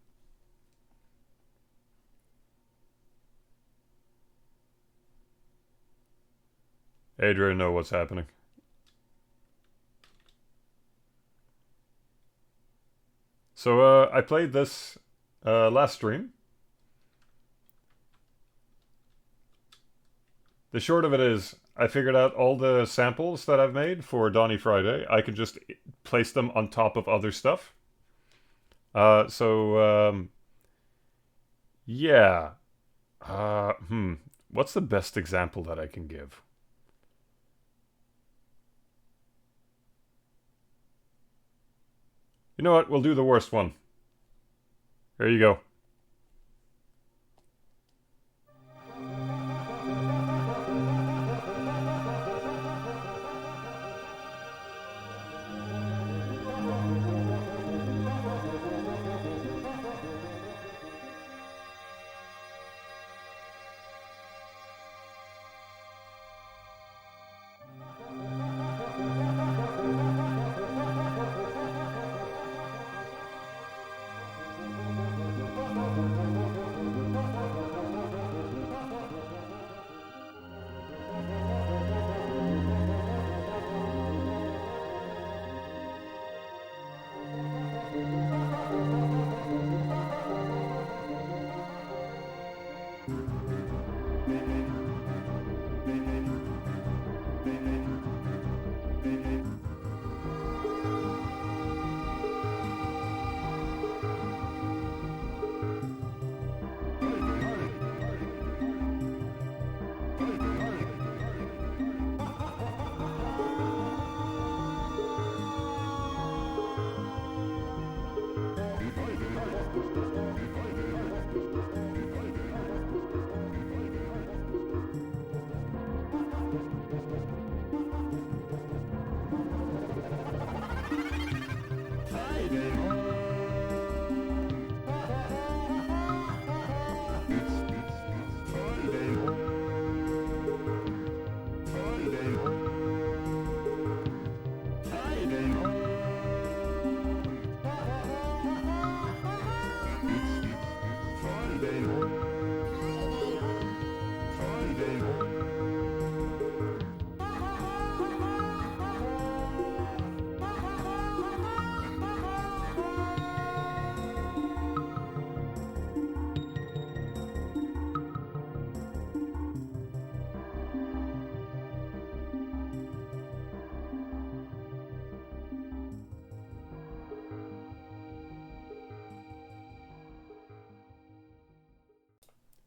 Adrian, know what's happening. So, I played this last stream. The short of it is, I figured out all the samples that I've made for Donnie Friday. I could just place them on top of other stuff. Yeah. What's the best example that I can give? You know what? We'll do the worst one. Here you go.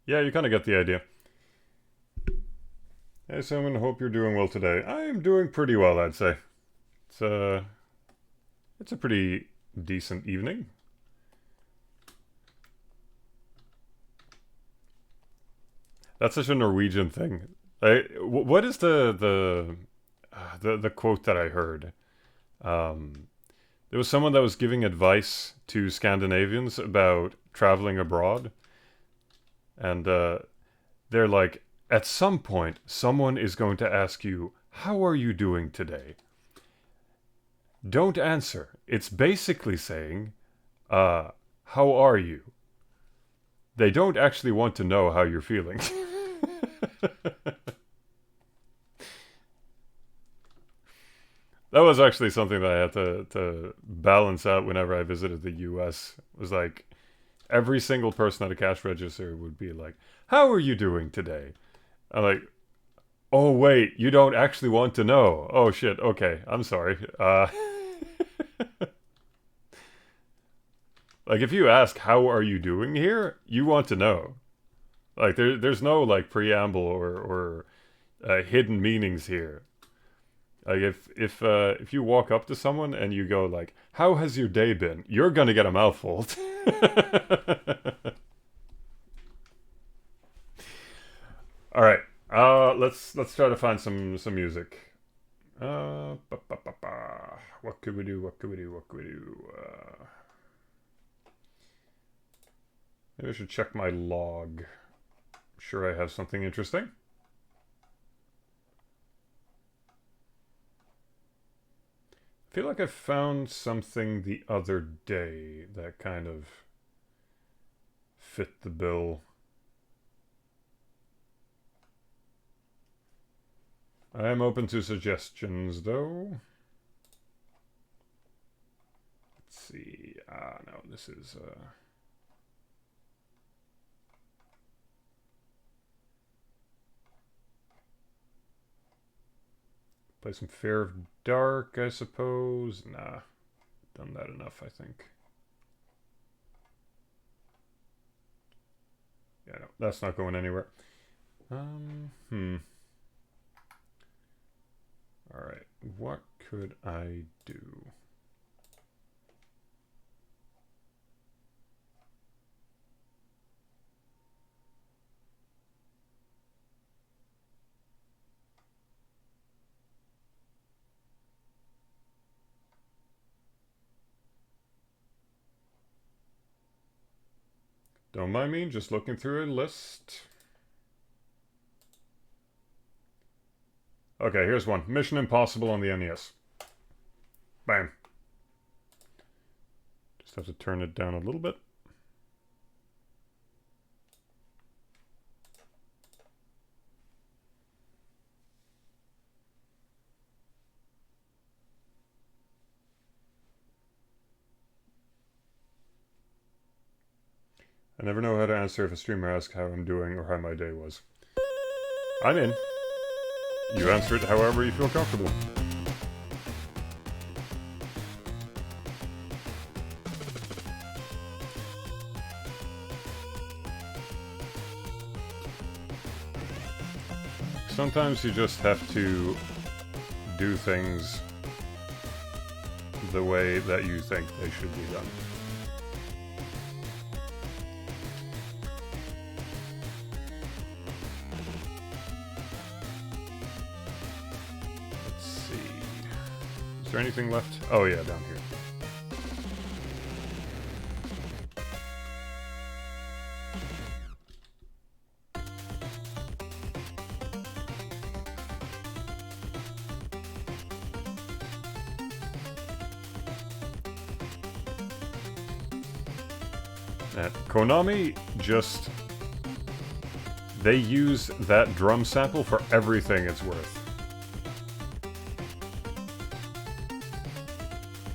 Yeah, you kind of get the idea. Hey, Simon, hope you're doing well today. I am doing pretty well, I'd say. It's, uh, it's a pretty decent evening. That's such a Norwegian thing. What is the quote that I heard? Um, there was someone that was giving advice to Scandinavians about traveling abroad, and they're like, at some point, someone is going to ask you, "How are you doing today?" Don't answer. It's basically saying, "How are you?" They don't actually want to know how you're feeling. That was actually something that I had to balance out whenever I visited the US. It was like every single person at a cash register would be like, "How are you doing today?" I'm like, "Oh wait, you don't actually want to know. Oh shit, okay, I'm sorry." Like if you ask how are you doing here, you want to know. Like there's no like preamble or hidden meanings here. Like if you walk up to someone and you go like, "How has your day been?" You're gonna get a mouthful. All right, let's try to find some music. What could we do? What could we do? What could we do? Maybe I should check my log. I'm sure I have something interesting. I feel like I found something the other day that kind of fit the bill. I am open to suggestions, though. Let's see. No, this is, play some Fear of Dark, I suppose. Nah, done that enough, I think. Yeah, no, that's not going anywhere. Alright, what could I do? Don't mind me, just looking through a list. Okay, here's one. Mission Impossible on the NES. Bam. Just have to turn it down a little bit. I never know how to answer if a streamer asks how I'm doing or how my day was. I'm in. You answer it however you feel comfortable. Sometimes you just have to do things the way that you think they should be done. Let's see. Is there anything left? Oh yeah, down here. Konami just... they use that drum sample for everything it's worth.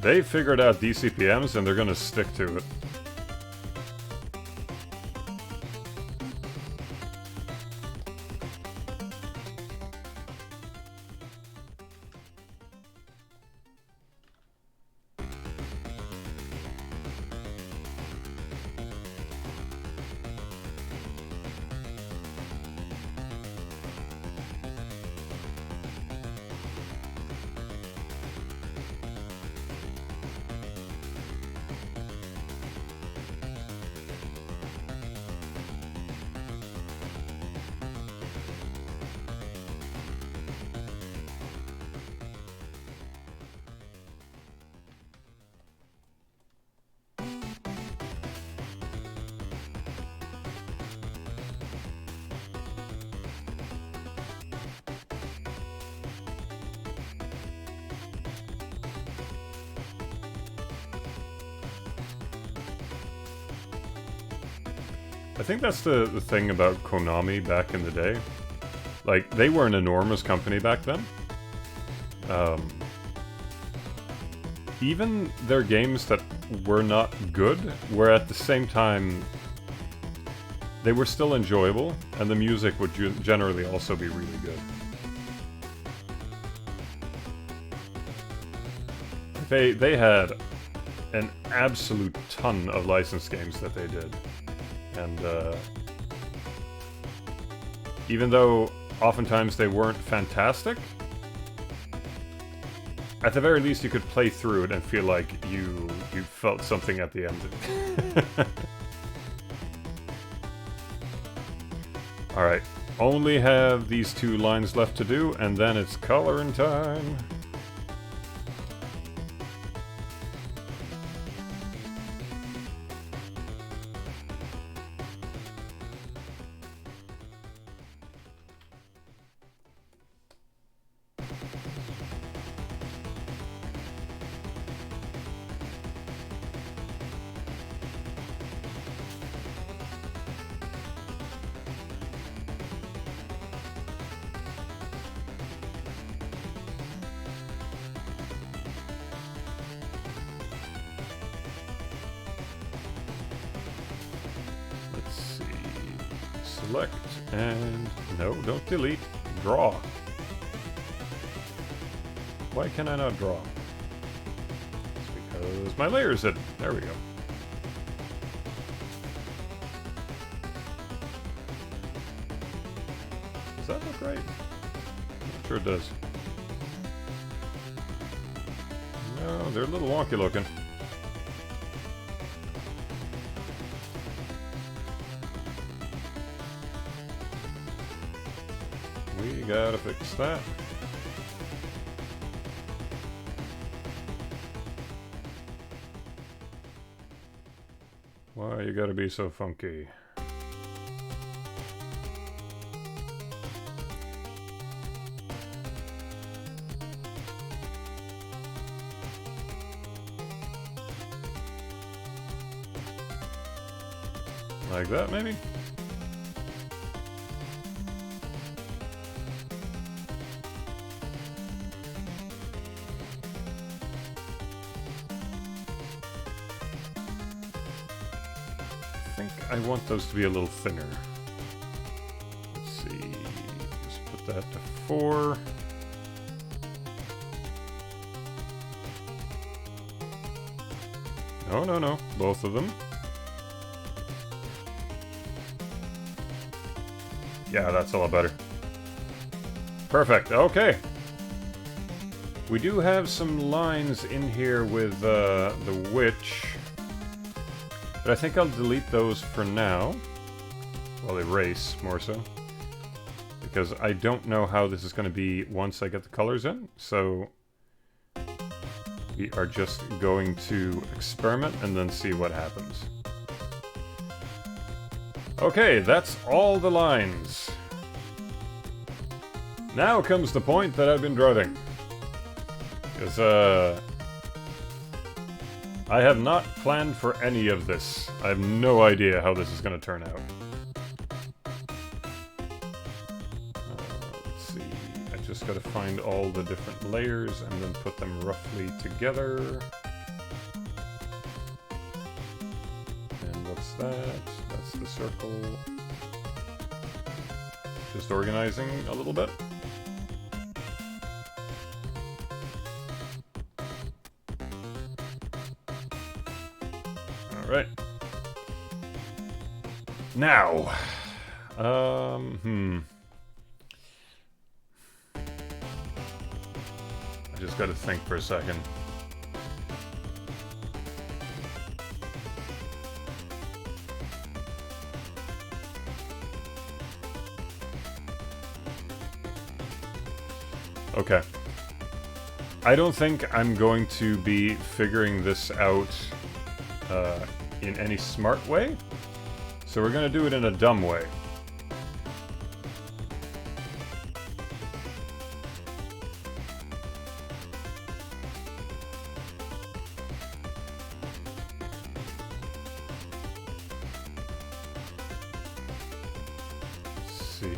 They figured out DCPMs and they're gonna stick to it. I think that's the thing about Konami back in the day. Like, they were an enormous company back then. Even their games that were not good were at the same time... They were still enjoyable, and the music would generally also be really good. They had an absolute ton of licensed games that they did. And even though oftentimes they weren't fantastic, at the very least you could play through it and feel like you felt something at the end. Alright, only have these 2 lines left to do, and then it's coloring time. Select, and no, don't delete. Draw. Why can I not draw? It's because my layer's hidden. There we go. Does that look right? I'm sure it does. No, they're a little wonky looking. We gotta fix that. Why you gotta be so funky? Like that, maybe? I want those to be a little thinner. Let's see. Just put that to 4. No, no, no. Both of them. Yeah, that's a lot better. Perfect. Okay. We do have some lines in here with the witch. But I think I'll delete those for now. Well, erase, more so. Because I don't know how this is going to be once I get the colors in. So we are just going to experiment and then see what happens. Okay, that's all the lines. Now comes the point that I've been dreading. Because, I have not planned for any of this. I have no idea how this is going to turn out. Let's see. I just got to find all the different layers and then put them roughly together. And what's that? That's the circle. Just organizing a little bit. Right. Now, I just gotta think for a second. Okay. I don't think I'm going to be figuring this out in any smart way, so we're gonna do it in a dumb way. see.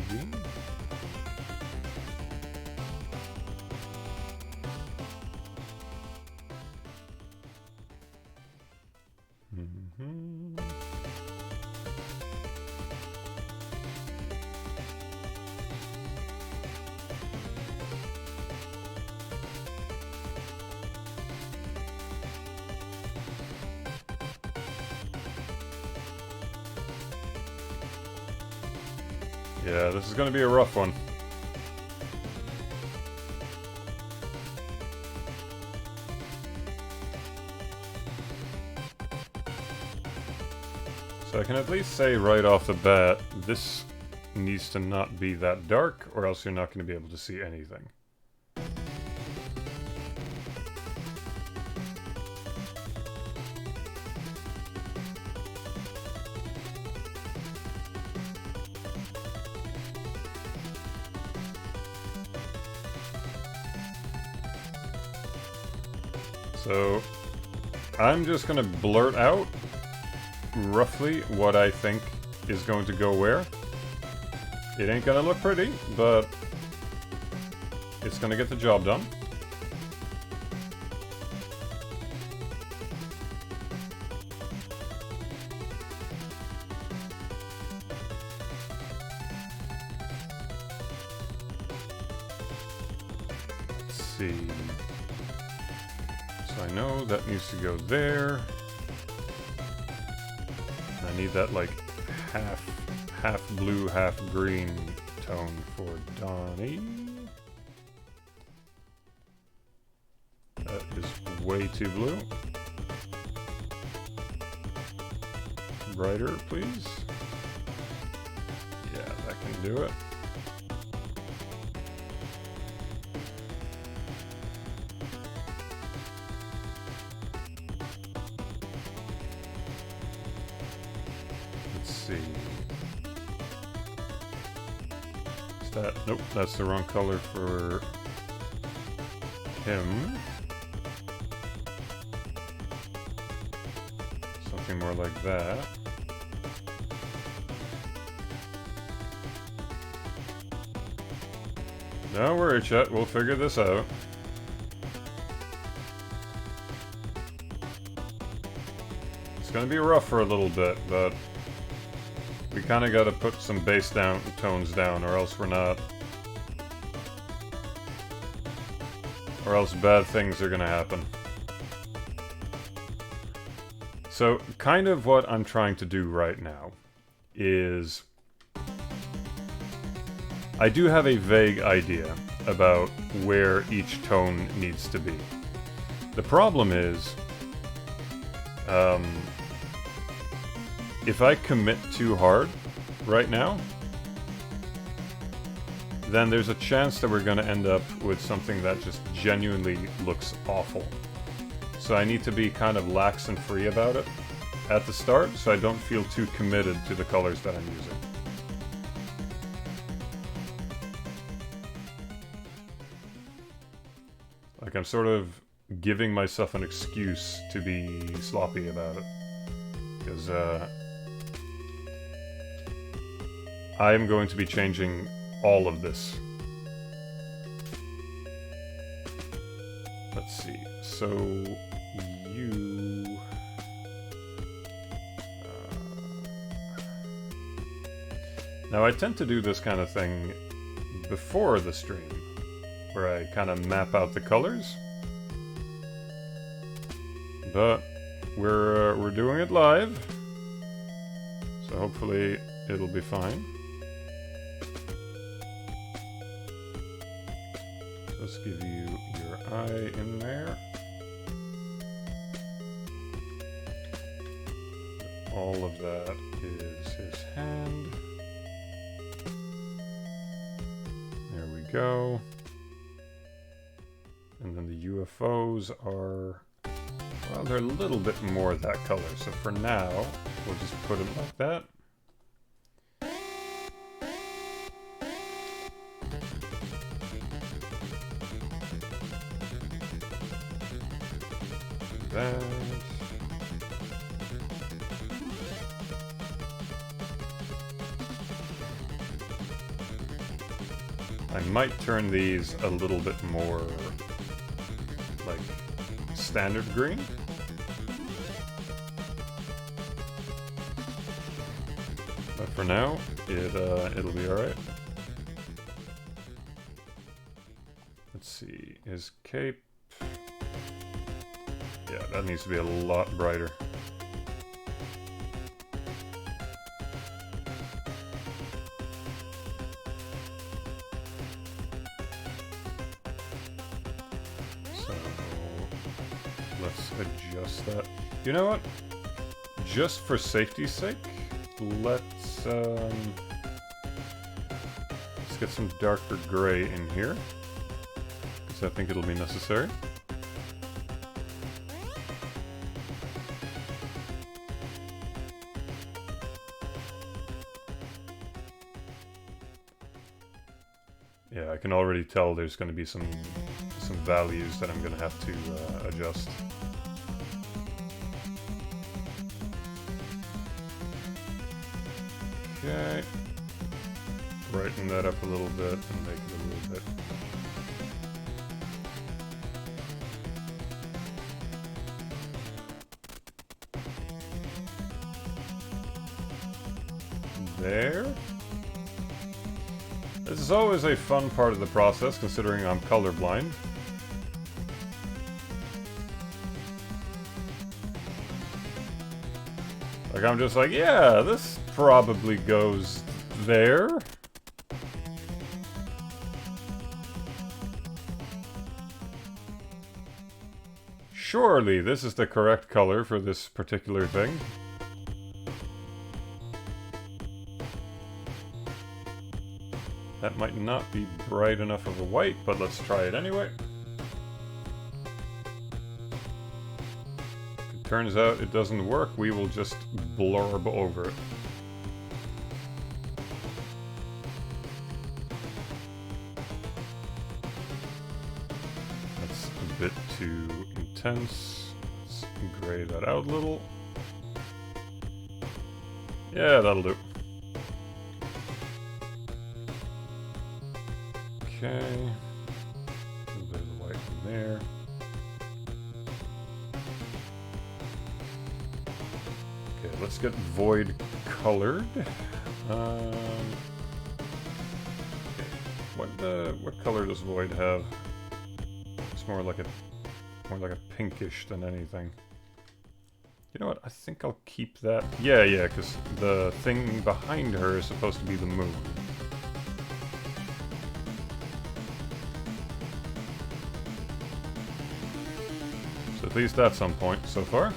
Yeah, this is gonna be a rough one. So I can at least say right off the bat, this needs to not be that dark, or else you're not going to be able to see anything. So I'm just going to blurt out roughly what I think is going to go where. It ain't gonna look pretty, but it's gonna get the job done. Let's see. So I know that needs to go there. I need that like half blue, half green tone for Donnie. That is way too blue. Brighter, please. Yeah, that can do it. See. Is that... Nope, that's the wrong color for him. Something more like that. Don't worry, chat, we'll figure this out. It's gonna be rough for a little bit, but we kind of got to put some bass tones down, or else we're not. Or else bad things are going to happen. So, kind of what I'm trying to do right now is... I do have a vague idea about where each tone needs to be. The problem is... if I commit too hard right now, then there's a chance that we're going to end up with something that just genuinely looks awful. So I need to be kind of lax and free about it at the start, so I don't feel too committed to the colors that I'm using. Like, I'm sort of giving myself an excuse to be sloppy about it. Because, I am going to be changing all of this. Let's see. So, you... Now, I tend to do this kind of thing before the stream, where I kind of map out the colors. But we're doing it live, so hopefully it'll be fine. Let's give you your eye in there. All of that is his hand. There we go. And then the UFOs are, well, they're a little bit more that color. So for now, we'll just put them like that. That. I might turn these a little bit more like standard green. But for now, it'll be alright. Let's see, his cape. Yeah, that needs to be a lot brighter. So, let's adjust that. You know what? Just for safety's sake, let's get some darker gray in here, because I think it'll be necessary. Yeah, I can already tell there's going to be some values that I'm going to have to adjust. Okay. Brighten that up a little bit and make it a little bit. There. This is always a fun part of the process, considering I'm colorblind. Like, I'm just like, yeah, this probably goes there. Surely this is the correct color for this particular thing. That might not be bright enough of a white, but let's try it anyway. If it turns out it doesn't work, we will just blurb over it. That's a bit too intense. Let's gray that out a little. Yeah, that'll do. Okay, a little bit of the white in there. Okay, let's get void colored. Okay. What color does void have? It's more like a pinkish than anything. You know what? I think I'll keep that. Yeah, because the thing behind her is supposed to be the moon. At least at some point so far.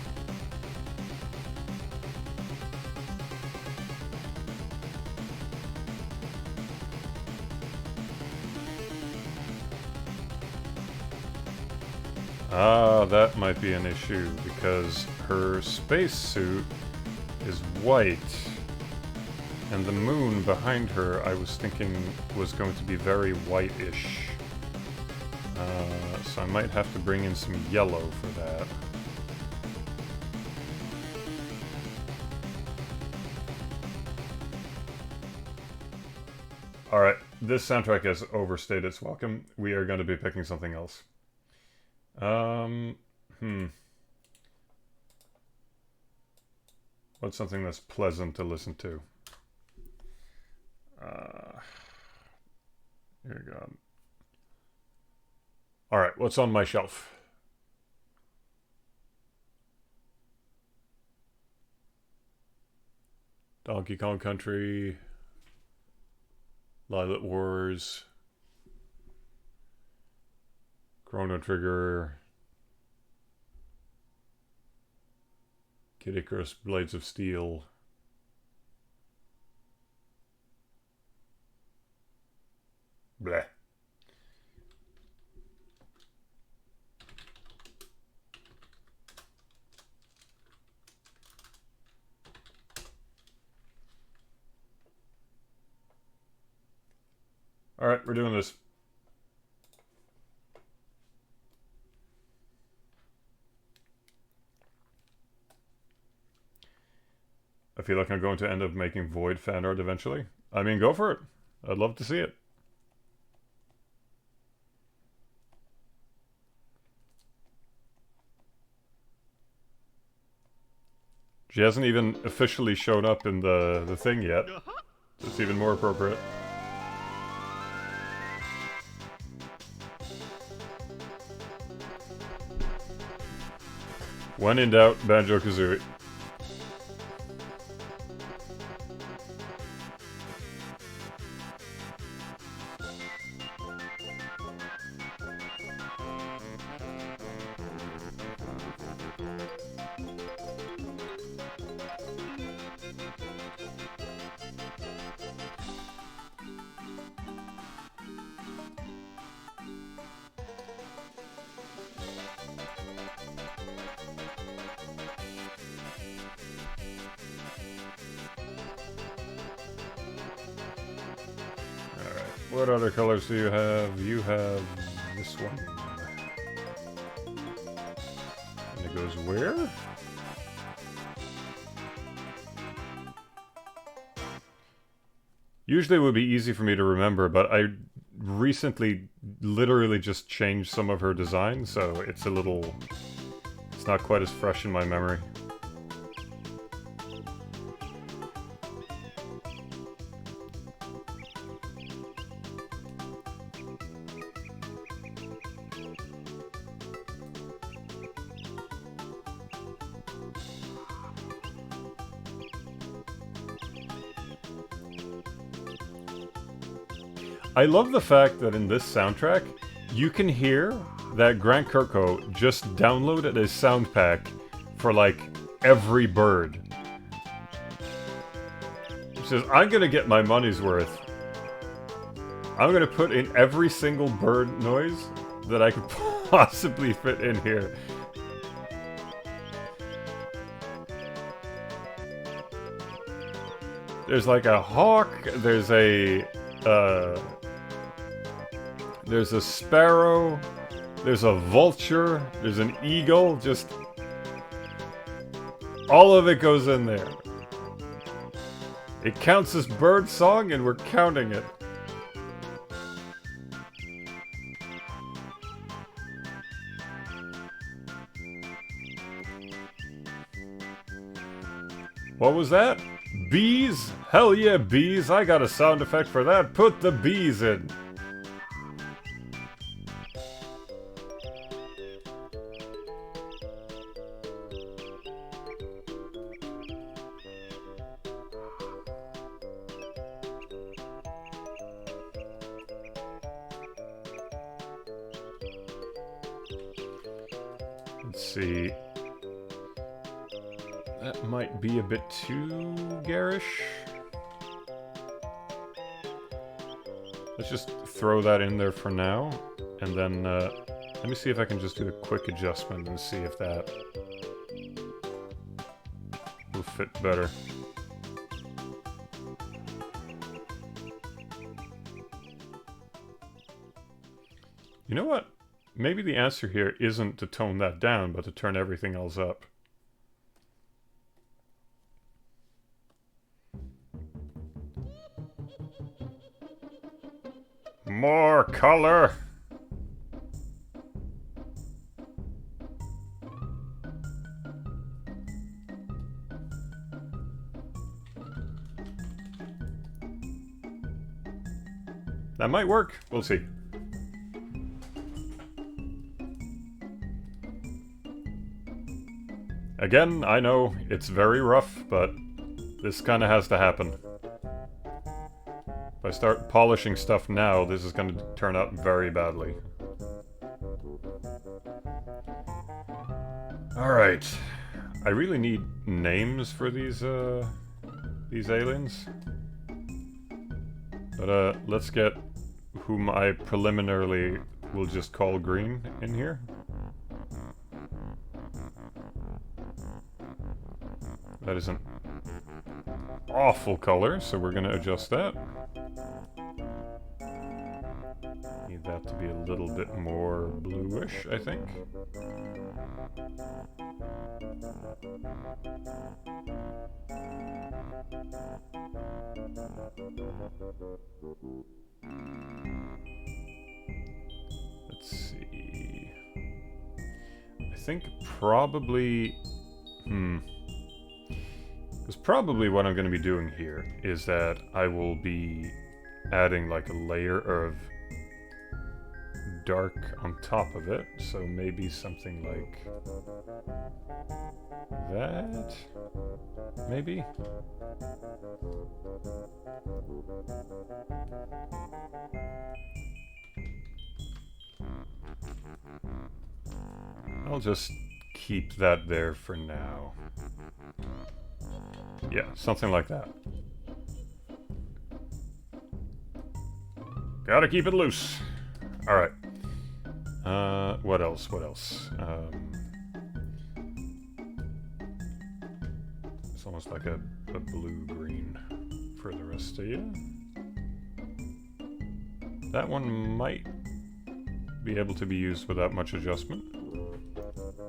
Ah, that might be an issue because her spacesuit is white and the moon behind her I was thinking was going to be very white-ish. So I might have to bring in some yellow for that. Alright, this soundtrack has overstayed its welcome. We are going to be picking something else. What's something that's pleasant to listen to? Here we go. Alright, what's on my shelf? Donkey Kong Country, Lilac Wars, Chrono Trigger, Kid Icarus, Blades of Steel, bleh. Alright, we're doing this. I feel like I'm going to end up making Void fan art eventually. I mean, go for it. I'd love to see it. She hasn't even officially shown up in the thing yet. So it's even more appropriate. When in doubt, Banjo-Kazooie. What other colors do you have? You have this one. And it goes where? Usually it would be easy for me to remember, but I recently literally just changed some of her design, so it's a little... It's not quite as fresh in my memory. I love the fact that in this soundtrack, you can hear that Grant Kirkhope just downloaded a sound pack for like every bird. He says, I'm gonna get my money's worth. I'm gonna put in every single bird noise that I could possibly fit in here. There's like a hawk, there's a sparrow, there's a vulture, there's an eagle, just... all of it goes in there. It counts as bird song and we're counting it. What was that? Bees? Hell yeah, bees! I got a sound effect for that. Put the bees in. Let's see. That might be a bit too garish. Let's just throw that in there for now, and then let me see if I can just do a quick adjustment and see if that will fit better. You know what? Maybe the answer here isn't to tone that down, but to turn everything else up. More color! That might work. We'll see. Again, I know it's very rough, but this kind of has to happen. If I start polishing stuff now, this is going to turn out very badly. Alright. I really need names for these aliens. But let's get whom I preliminarily will just call Green in here. That is an awful color, so we're going to adjust that. Need that to be a little bit more bluish, I think. Let's see. I think probably... Because probably what I'm going to be doing here is that I will be adding like a layer of dark on top of it. So maybe something like that? Maybe? I'll just keep that there for now. Yeah, something like that. Gotta keep it loose. Alright. What else? What else? It's almost like a blue-green for the rest of you. That one might be able to be used without much adjustment.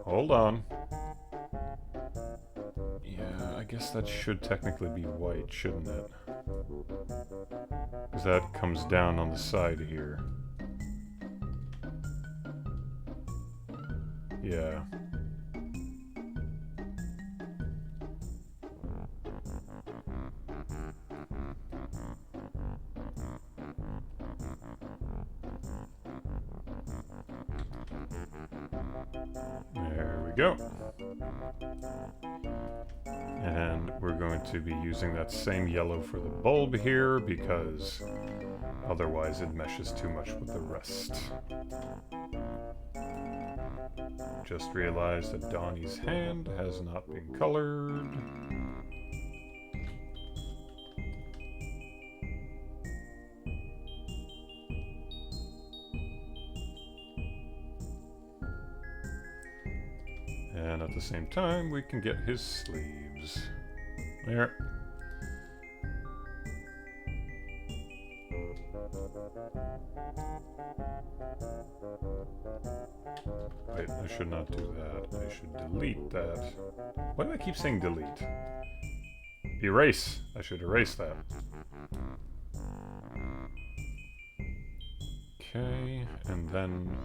Hold on. Yeah, I guess that should technically be white, shouldn't it? Because that comes down on the side here. Yeah. There we go. And we're going to be using that same yellow for the bulb here because otherwise it meshes too much with the rest. Just realized that Donnie's hand has not been colored. And at the same time, we can get his sleeves. There. Wait, I should not do that. I should delete that. Why do I keep saying delete? Erase. I should erase that. Okay, and then,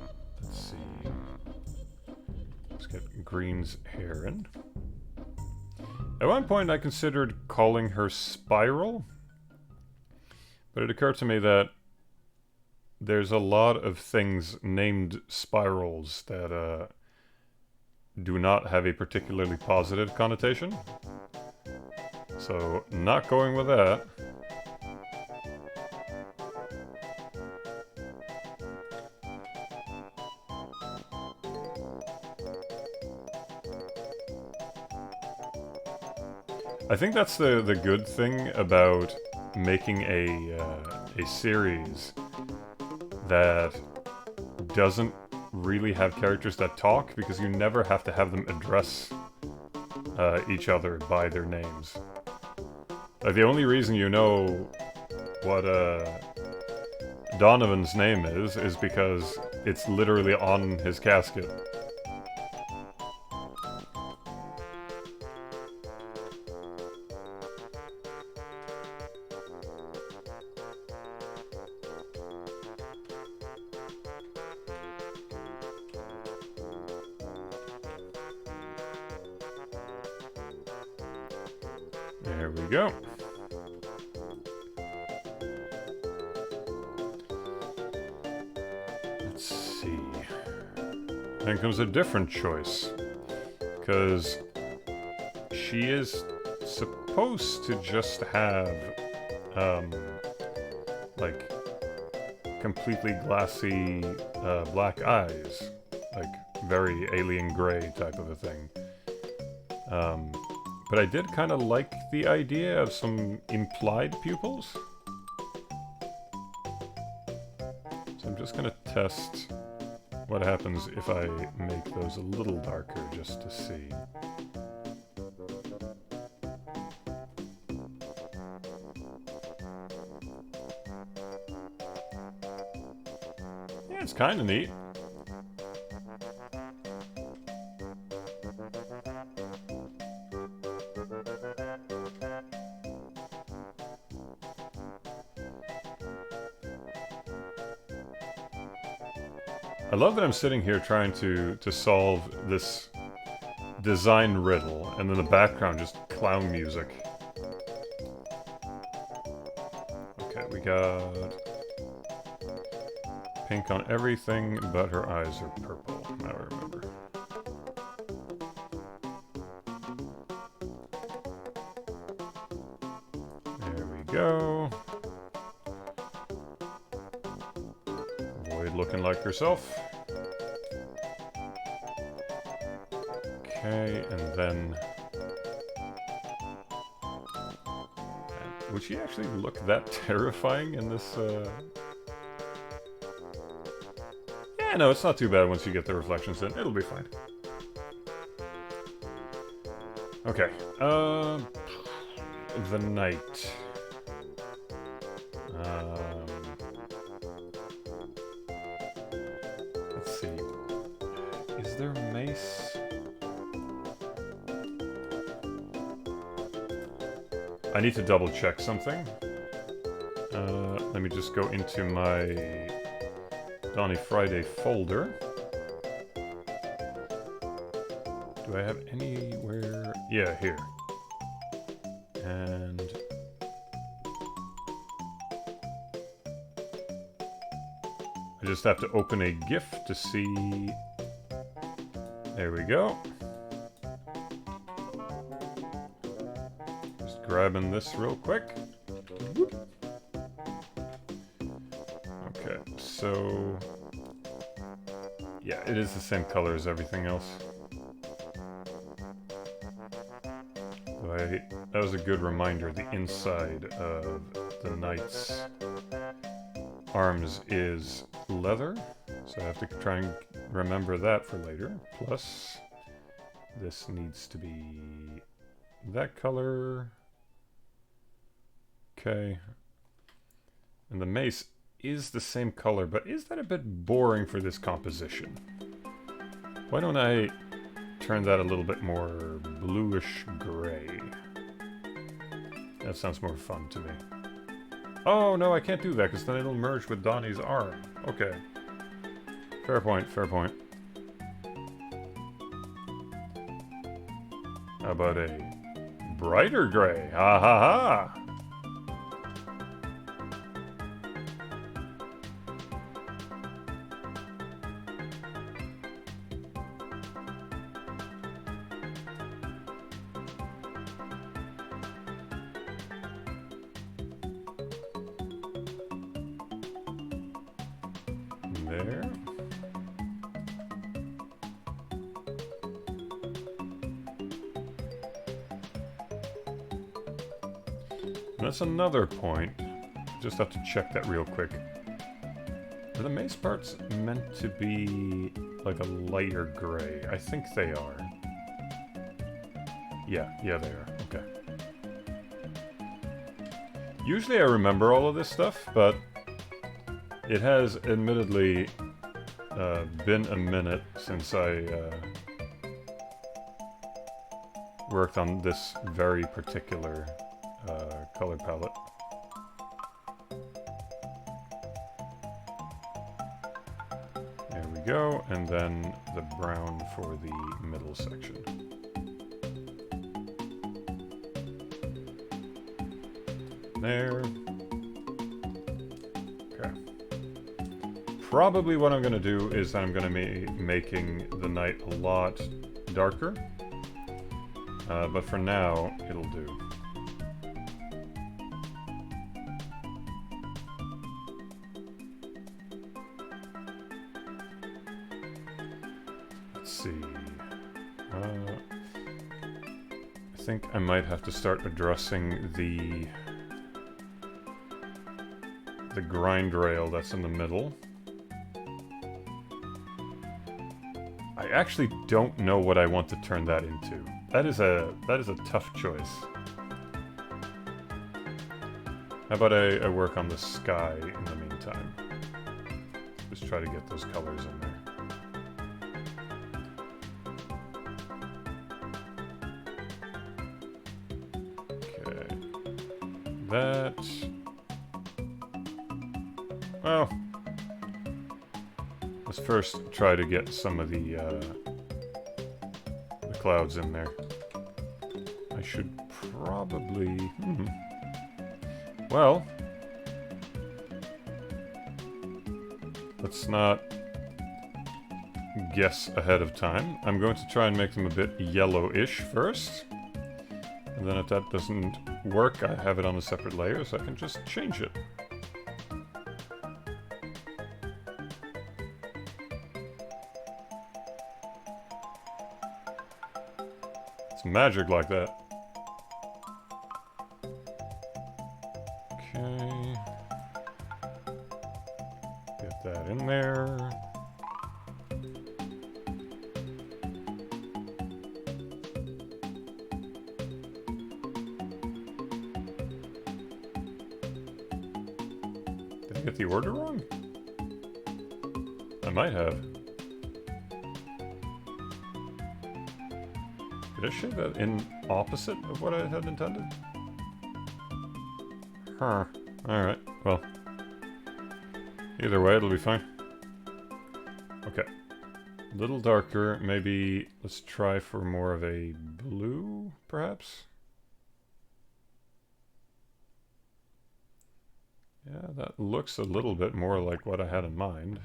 let's see. Let's get Green's hair in. At one point I considered calling her Spiral, but it occurred to me that there's a lot of things named spirals that do not have a particularly positive connotation. So, not going with that. I think that's the good thing about making a series that doesn't really have characters that talk, because you never have to have them address each other by their names. Like, the only reason you know what Donovan's name is because it's literally on his casket. There we go. Let's see. Then comes a different choice. Because she is supposed to just have, like, completely glassy black eyes. Like, very alien gray type of a thing. But I did kind of like the idea of some implied pupils. So I'm just gonna test what happens if I make those a little darker just to see. Yeah, it's kind of neat. I love that I'm sitting here trying to solve this design riddle, and in the background just clown music. We got pink on everything, but her eyes are purple. Now I remember. There we go. Avoid looking like herself. Okay, and then... Would she actually look that terrifying in this, Yeah, no, it's not too bad once you get the reflections in. It'll be fine. Okay, the night. Let's see. Is there mace? I need to double check something. Let me just go into my Donnie Friday folder. Do I have anywhere? Yeah, here. And... I just have to open a GIF to see... There we go. Just grabbing this real quick. Whoop. Okay, so... Yeah, it is the same color as everything else. That was a good reminder. The inside of the knight's arms is leather, so I have to try and remember that for later. Plus, this needs to be that color. Okay. And the mace is the same color, but is that a bit boring for this composition? Why don't I turn that a little bit more bluish gray? That sounds more fun to me. Oh, no, I can't do that, because then it'll merge with Donnie's arm. Okay. Fair point, fair point. How about a brighter gray? Ha ha ha! There. And that's another point. Just have to check that real quick. Are the mace parts meant to be like a lighter gray? I think they are. Yeah, they are. Okay. Usually I remember all of this stuff, but it has admittedly been a minute since I worked on this very particular color palette. There we go, and then the brown for the middle section. There. Okay. Probably what I'm going to do is that I'm going to be making the night a lot darker. But for now, it'll do. Let's see. I think I might have to start addressing the grind rail that's in the middle. I actually don't know what I want to turn that into. That is a tough choice. How about I work on the sky in the meantime? Just try to get those colors in there. Okay. That... Well, let's first try to get some of the clouds in there. I should probably... Well, let's not guess ahead of time. I'm going to try and make them a bit yellowish first. And then if that doesn't work, I have it on a separate layer, so I can just change it. It's magic like that. Okay. Get that in there. Did I get the order wrong? I might have. Did I shade that in opposite of what I had intended? Huh. Alright, well. Either way, it'll be fine. Okay. A little darker, maybe let's try for more of a blue, perhaps? Yeah, that looks a little bit more like what I had in mind.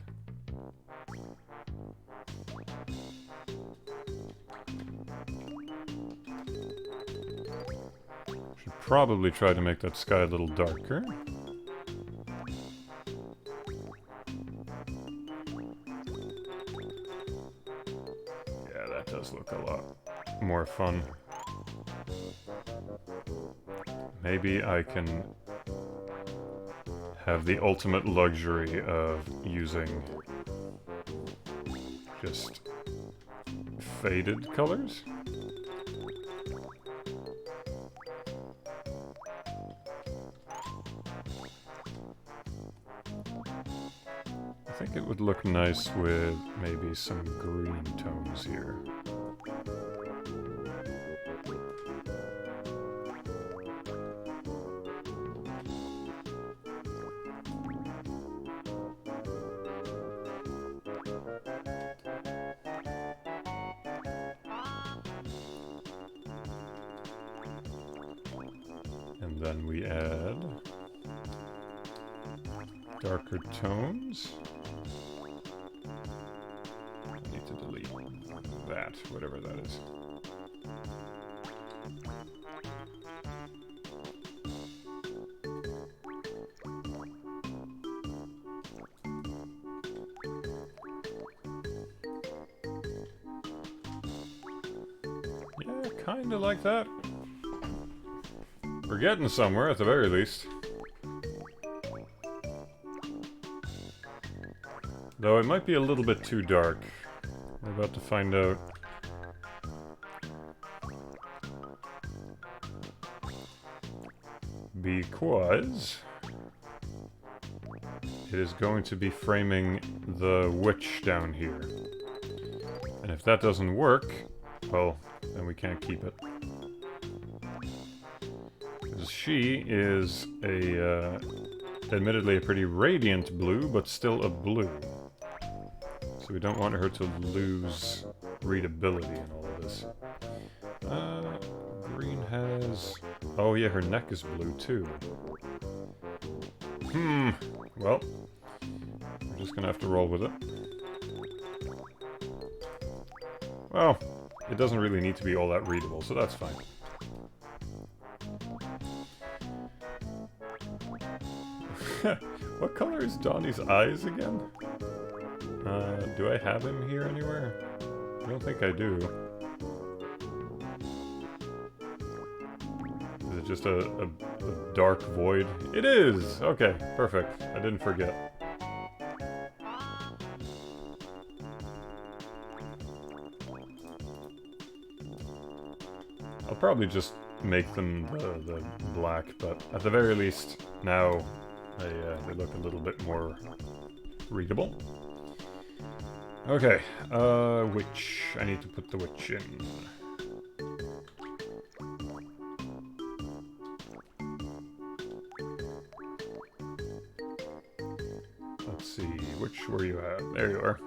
Should probably try to make that sky a little darker. Yeah, that does look a lot more fun. Maybe I can have the ultimate luxury of using just faded colors. I think it would look nice with maybe some green tones here. And then we add darker tones. I need to delete that, whatever that is. Yeah, kinda like that. We're getting somewhere, at the very least. Though it might be a little bit too dark. We're about to find out. Because it is going to be framing the witch down here. And if that doesn't work, well, then we can't keep it. She is a, admittedly a pretty radiant blue, but still a blue. So we don't want her to lose readability in all of this. Green has... Oh yeah, her neck is blue too. Well, we're just gonna have to roll with it. Well, it doesn't really need to be all that readable, so that's fine. What color is Donnie's eyes again? Do I have him here anywhere? I don't think I do. Is it just a dark void? It is! Okay, perfect. I didn't forget. I'll probably just make them the black, but at the very least, now they look a little bit more readable. Okay, witch. I need to put the witch in. Let's see, which were you at? There you are.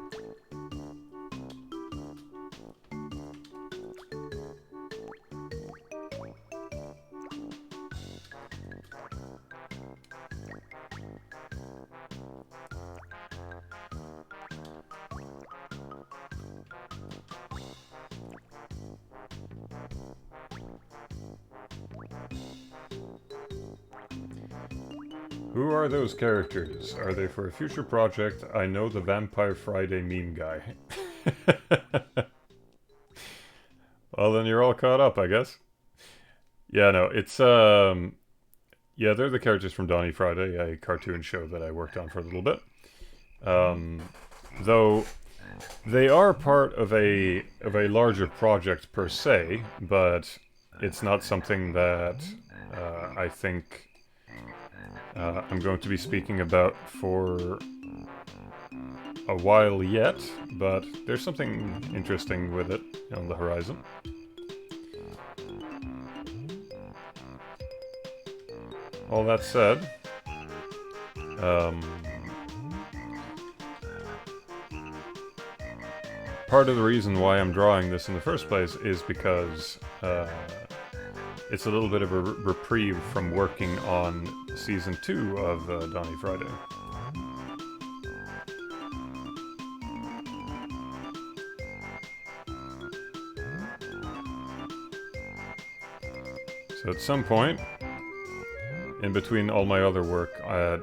Who are those characters? Are they for a future project? I know the Vampire Friday meme guy. Well, then you're all caught up, I guess. Yeah, no, it's, yeah, they're the characters from Donnie Friday, a cartoon show that I worked on for a little bit. Though they are part of a larger project per se, but it's not something that I think I'm going to be speaking about for a while yet, but there's something interesting with it on the horizon. All that said, part of the reason why I'm drawing this in the first place is because it's a little bit of a reprieve from working on Season 2 of Donnie Friday. So at some point, in between all my other work on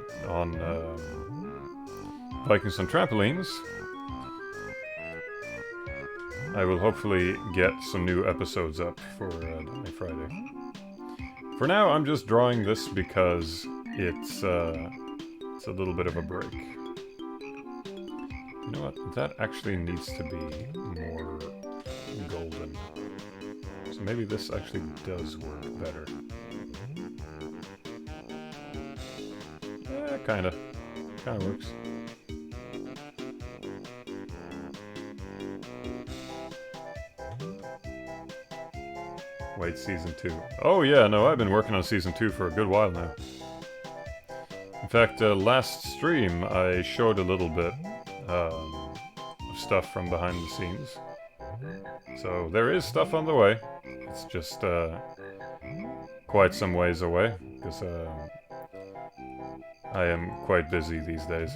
Vikings on Trampolines, I will hopefully get some new episodes up for Donnie Friday. For now, I'm just drawing this because it's a little bit of a break. You know what? That actually needs to be more golden. So maybe this actually does work better. Yeah, kinda works. Wait, Season 2. Oh yeah, no, I've been working on Season 2 for a good while now. In fact, last stream I showed a little bit of stuff from behind the scenes. So there is stuff on the way. It's just quite some ways away, because I am quite busy these days.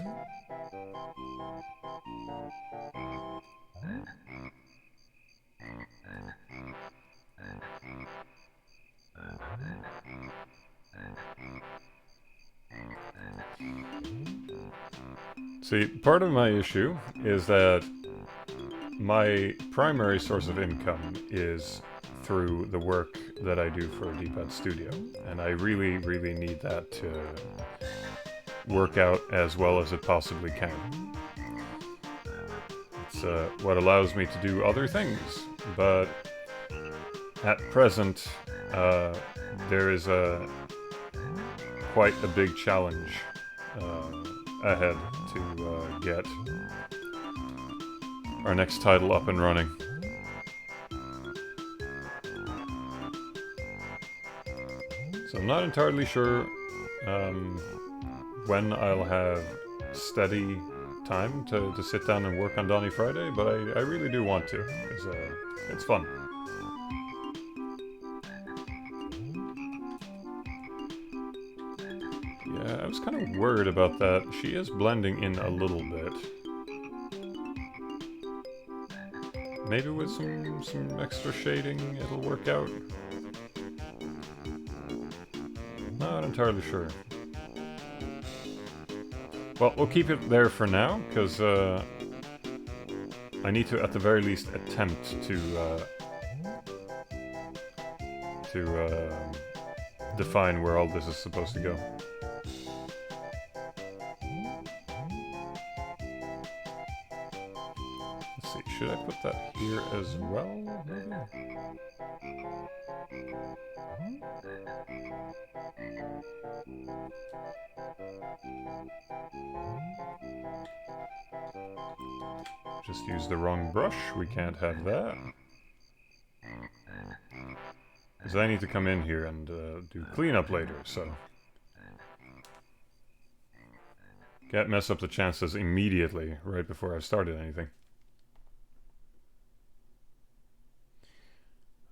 See, part of my issue is that my primary source of income is through the work that I do for D-Pad Studio, and I really, really need that to work out as well as it possibly can. It's what allows me to do other things, but at present there is quite a big challenge ahead to get our next title up and running. So I'm not entirely sure when I'll have steady time to sit down and work on Donnie Friday, but I really do want to, because it's fun. Yeah, I was kind of worried about that. She is blending in a little bit. Maybe with some extra shading it'll work out. Not entirely sure. Well, we'll keep it there for now, because I need to at the very least attempt to define where all this is supposed to go. Let's see, should I put that here as well, maybe? Just use the wrong brush, we can't have that. Because I need to come in here and do cleanup later, so... Can't mess up the chances immediately, right before I've started anything.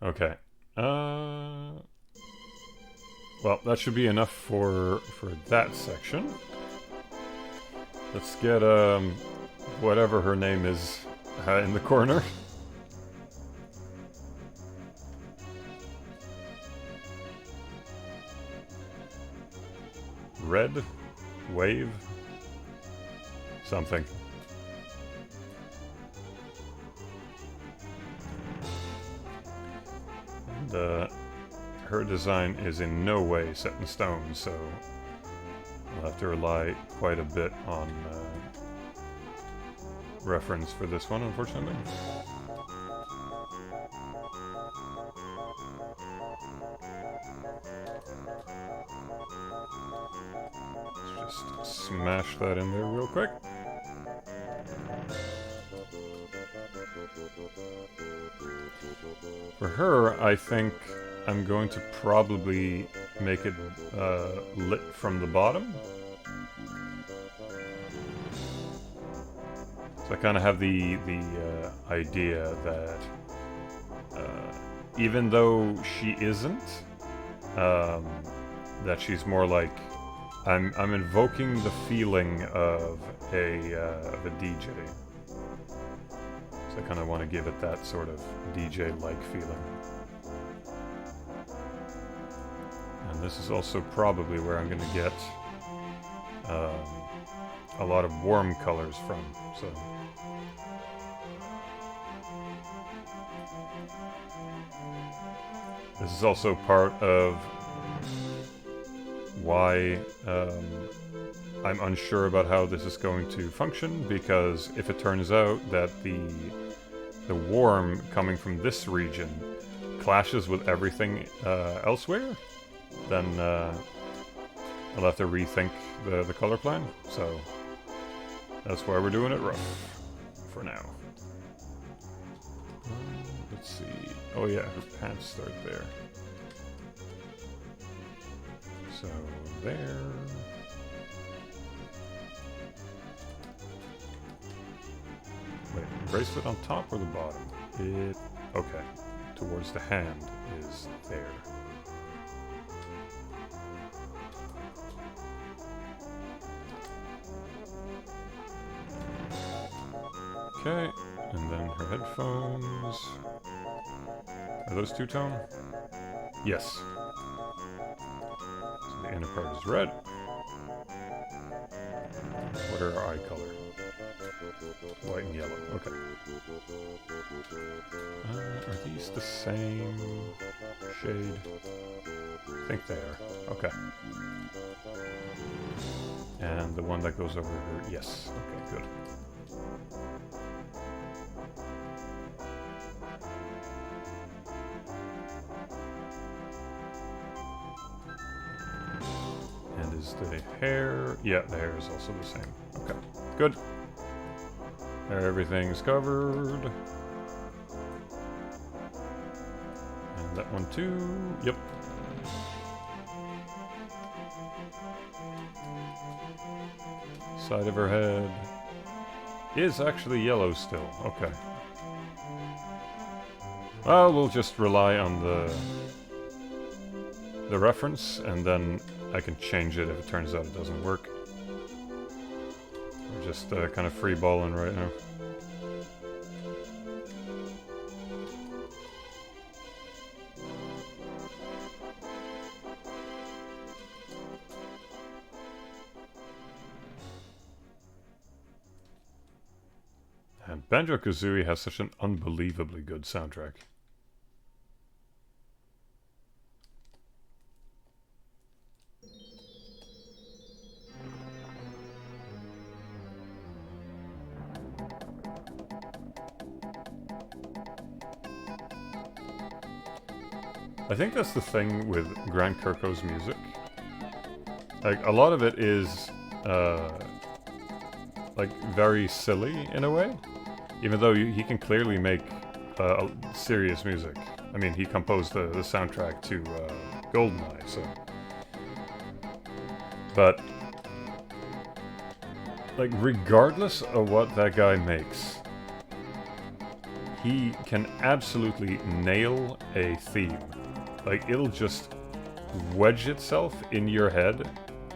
Okay. Well, that should be enough for that section. Let's get, whatever her name is in the corner. Red? wave. Something. And, her design is in no way set in stone, so I'll have to rely quite a bit on reference for this one, unfortunately. Let's just smash that in there real quick. For her, I think I'm going to probably make it lit from the bottom. So I kind of have the idea that even though she isn't, that she's more like I'm invoking the feeling of a DJ. So I kind of want to give it that sort of DJ-like feeling. And this is also probably where I'm going to get a lot of warm colors from. So this is also part of why I'm unsure about how this is going to function, because if it turns out that the warm coming from this region clashes with everything elsewhere, then I'll have to rethink the color plan. So that's why we're doing it rough for now. Let's see. Oh yeah, her pants start there. So there. Wait, bracelet on top or the bottom? Okay. Towards the hand is there. Okay, and then her headphones. Are those two-tone? Yes. So the inner part is red. What are our eye color? White and yellow. Okay. Are these the same shade? I think they are. Okay. And the one that goes over her. Yes. Okay, good. And is the hair... Yeah, the hair is also the same. Okay, good. Everything's covered. And that one too. Yep. Side of her head is actually yellow still. Okay. Well, we'll just rely on the reference, and then I can change it if it turns out it doesn't work. We're just kind of free balling right now. And Banjo-Kazooie has such an unbelievably good soundtrack. I think that's the thing with Grant Kirkhope's music. Like, a lot of it is, like, very silly in a way. Even though he can clearly make serious music. I mean, he composed the soundtrack to GoldenEye, so... But, like, regardless of what that guy makes, he can absolutely nail a theme. Like, it'll just wedge itself in your head,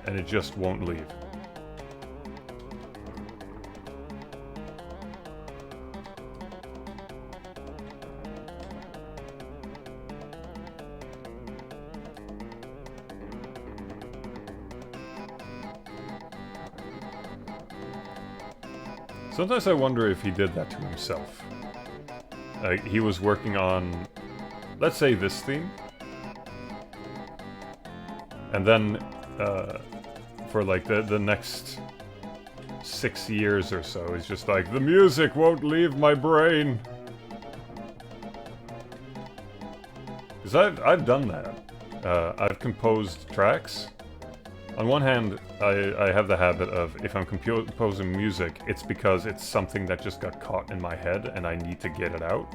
and it just won't leave. Sometimes I wonder if he did that to himself. He was working on, let's say, this theme. And then, for like the next 6 years or so, he's just like, the music won't leave my brain. Because I've done that. I've composed tracks. On one hand, I have the habit of, if I'm composing music, it's because it's something that just got caught in my head and I need to get it out.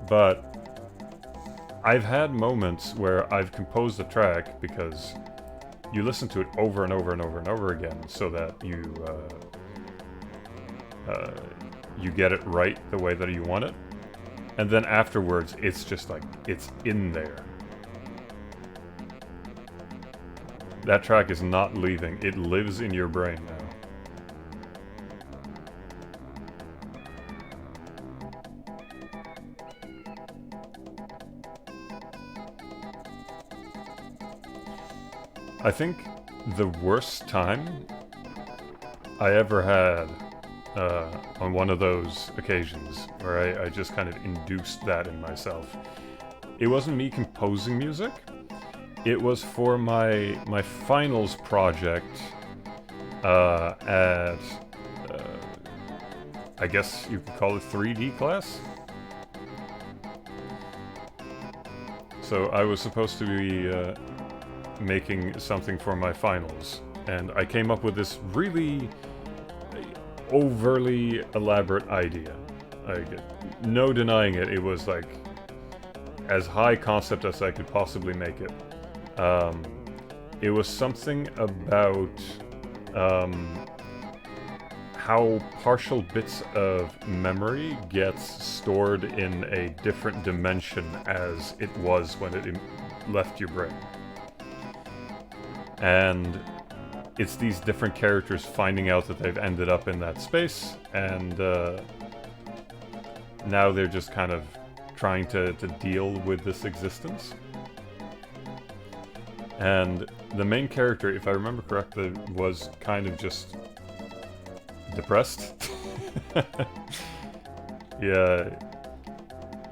But I've had moments where I've composed a track because you listen to it over and over and over and over again so that you get it right the way that you want it. And then afterwards, it's just like, it's in there. That track is not leaving. It lives in your brain now. I think the worst time I ever had on one of those occasions where I just kind of induced that in myself, it wasn't me composing music. It was for my finals project at, I guess you could call it 3D class. So I was supposed to be making something for my finals, and I came up with this really overly elaborate idea. No denying it, it was like as high concept as I could possibly make it. It was something about how partial bits of memory gets stored in a different dimension as it was when it left your brain. And it's these different characters finding out that they've ended up in that space, and now they're just kind of trying to deal with this existence. And the main character, if I remember correctly, was kind of just depressed. Yeah,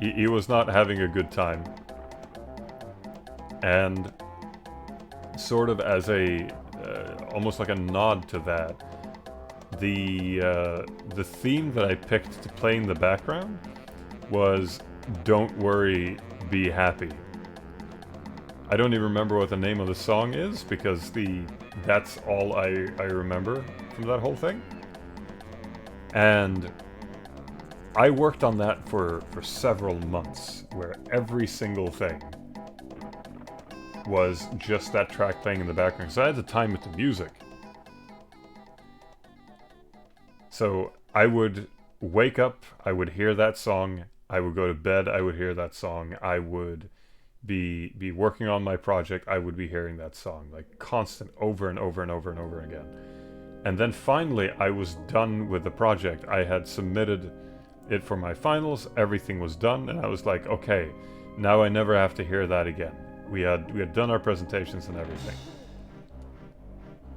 he was not having a good time. And sort of as a, almost like a nod to that, the theme that I picked to play in the background was "Don't Worry, Be Happy." I don't even remember what the name of the song is, because that's all I remember from that whole thing. And I worked on that for several months, where every single thing was just that track playing in the background, because I had to time it to music. So I would wake up, I would hear that song, I would go to bed, I would hear that song, I would be working on my project, I would be hearing that song, like constant, over and over and over and over again. And then finally I was done with the project. I had submitted it for my finals, everything was done, and I was like, okay, now I never have to hear that again. We had done our presentations and everything.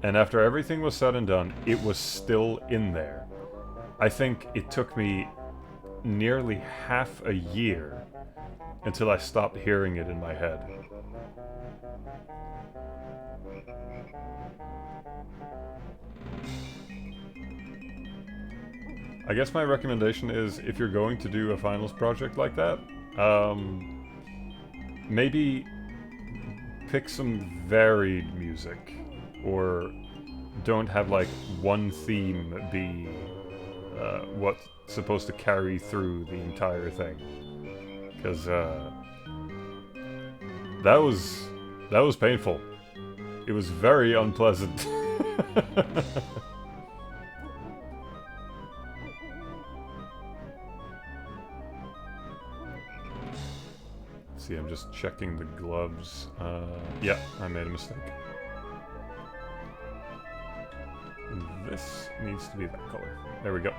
And after everything was said and done, it was still in there. I think it took me nearly half a year until I stopped hearing it in my head. I guess my recommendation is, if you're going to do a finals project like that, maybe pick some varied music, or don't have like one theme be what's supposed to carry through the entire thing, because that was painful. It was very unpleasant. See, I'm just checking the gloves. Yeah, I made a mistake. This needs to be that color. There we go.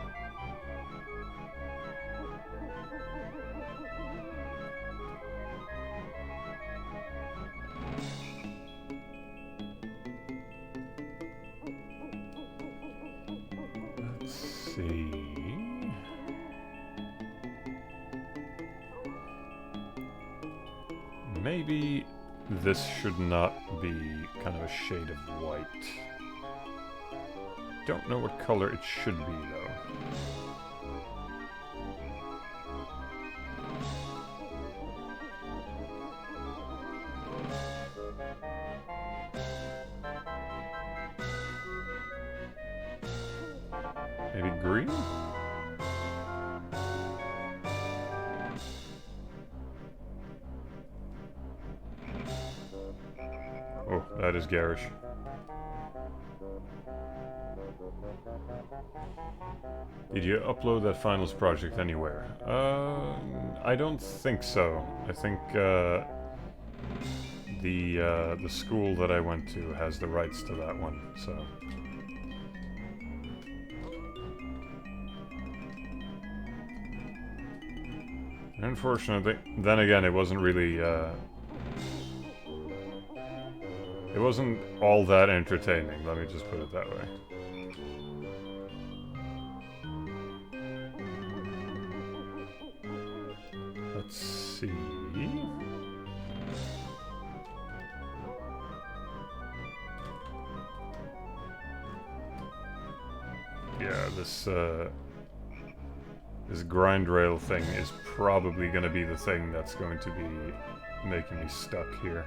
Let's see. maybe this should not be kind of a shade of white. Don't know what color it should be, though. Maybe green? Oh, that is garish. Did you upload that finals project anywhere? I don't think so. I think the school that I went to has the rights to that one, so. Unfortunately, then again, it wasn't really, it wasn't all that entertaining, let me just put it that way. Let's see. Yeah, this grind rail thing is probably going to be the thing that's going to be making me stuck here.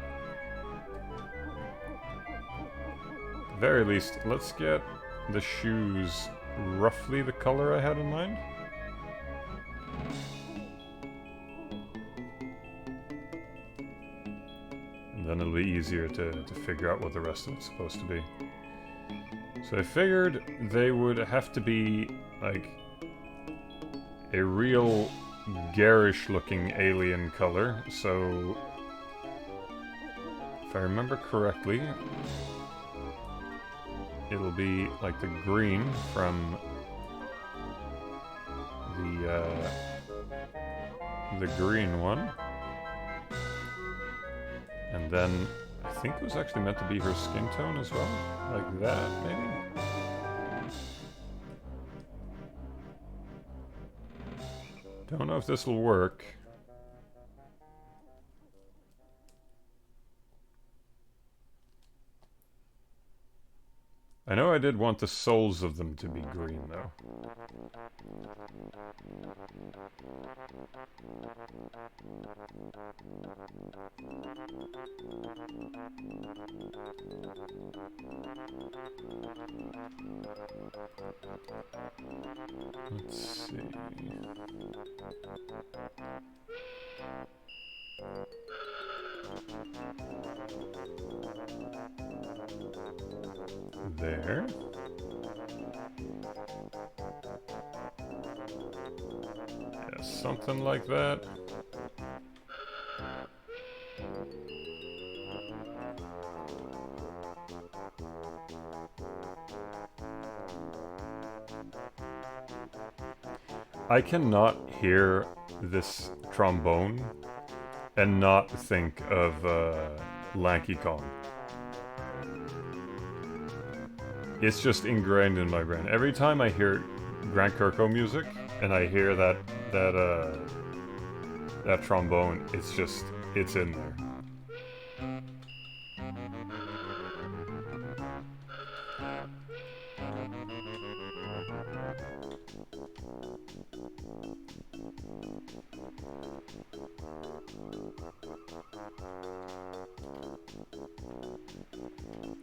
At the very least, let's get the shoes roughly the color I had in mind. And then it'll be easier to figure out what the rest of it's supposed to be. So I figured they would have to be, like, a real garish-looking alien color, so if I remember correctly, it'll be like the green from the green one, and then I think it was actually meant to be her skin tone as well, like that, maybe? Don't know if this will work. I know I did want the soles of them to be green, though. Let's see. There. Yeah, something like that. I cannot hear this trombone and not think of Lanky Kong. It's just ingrained in my brain. Every time I hear Grant Kirkhope music and I hear that trombone, it's in there.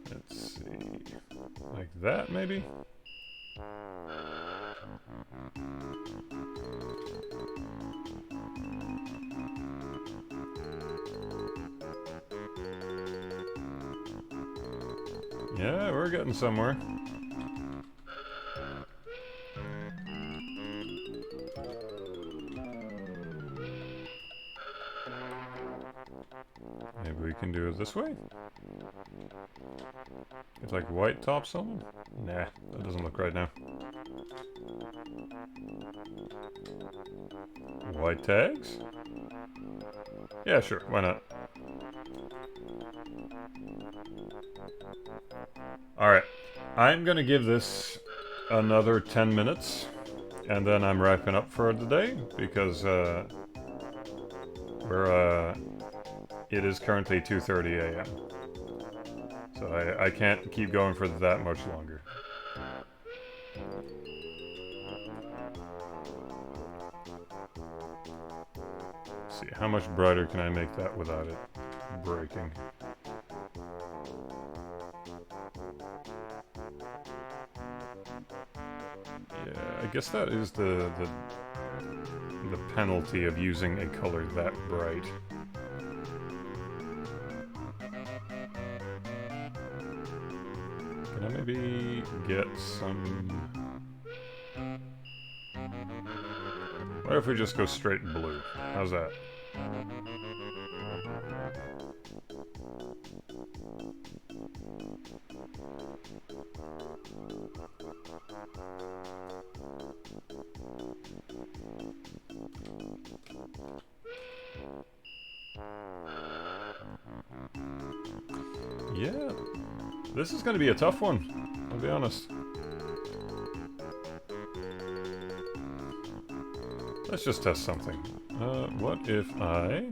Let's see, like that maybe? Yeah, we're getting somewhere. Maybe we can do it this way? It's like white tops on them? Nah, that doesn't look right now. White tags? Yeah, sure, why not? Alright, I'm gonna give this another 10 minutes, and then I'm wrapping up for the day, because we're it is currently 2:30 a.m. So I can't keep going for that much longer. Let's see, how much brighter can I make that without it breaking? Yeah, I guess that is the penalty of using a color that bright. Can I maybe get some... What if we just go straight blue? How's that? Yeah, this is going to be a tough one, I'll be honest. Let's just test something. What if I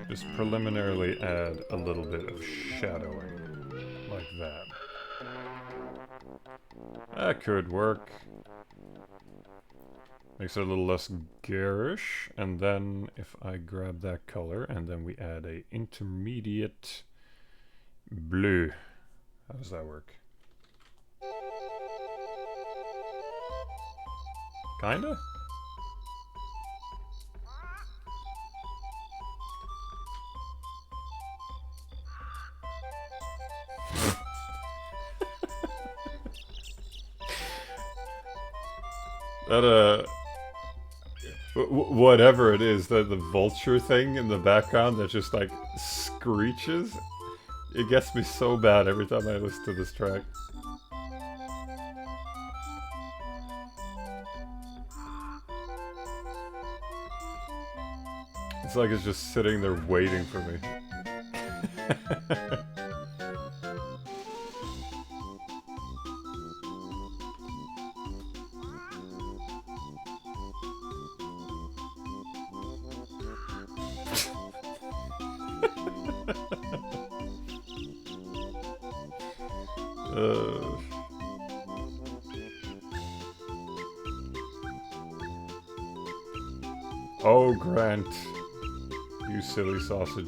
just preliminarily add a little bit of shadowing, like that? That could work. Makes it a little less garish, and then if I grab that color and then we add a intermediate blue, how does that work? Kinda? That whatever it is, the vulture thing in the background that just like screeches, it gets me so bad every time I listen to this track. It's like it's just sitting there waiting for me. Oh, Grant. You silly sausage.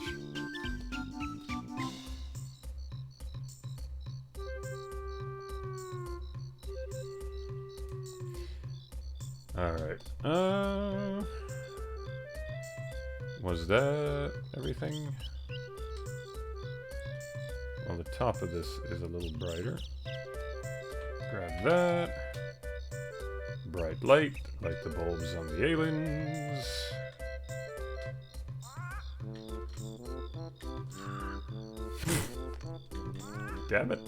Alright. Was that everything? Well, the top of this is a little brighter. Grab that. Bright light, like the bulbs on the aliens. Damn it.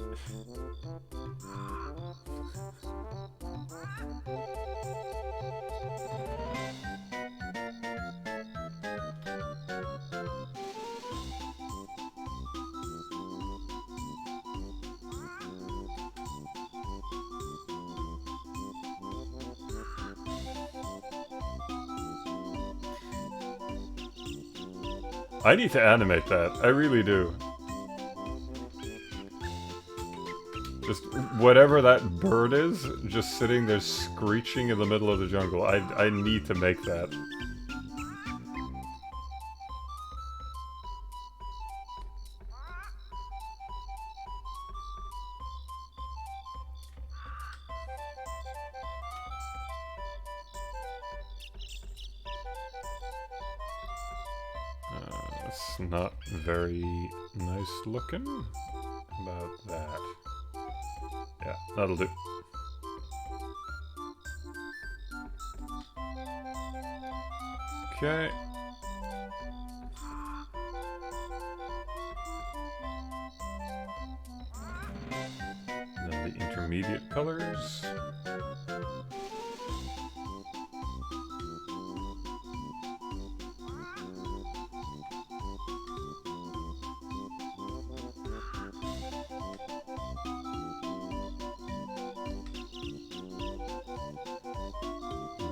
I need to animate that. I really do. Just whatever that bird is, just sitting there screeching in the middle of the jungle. I need to make that. It's not very nice looking. How about that? Yeah, that'll do. Okay. Then the intermediate colors.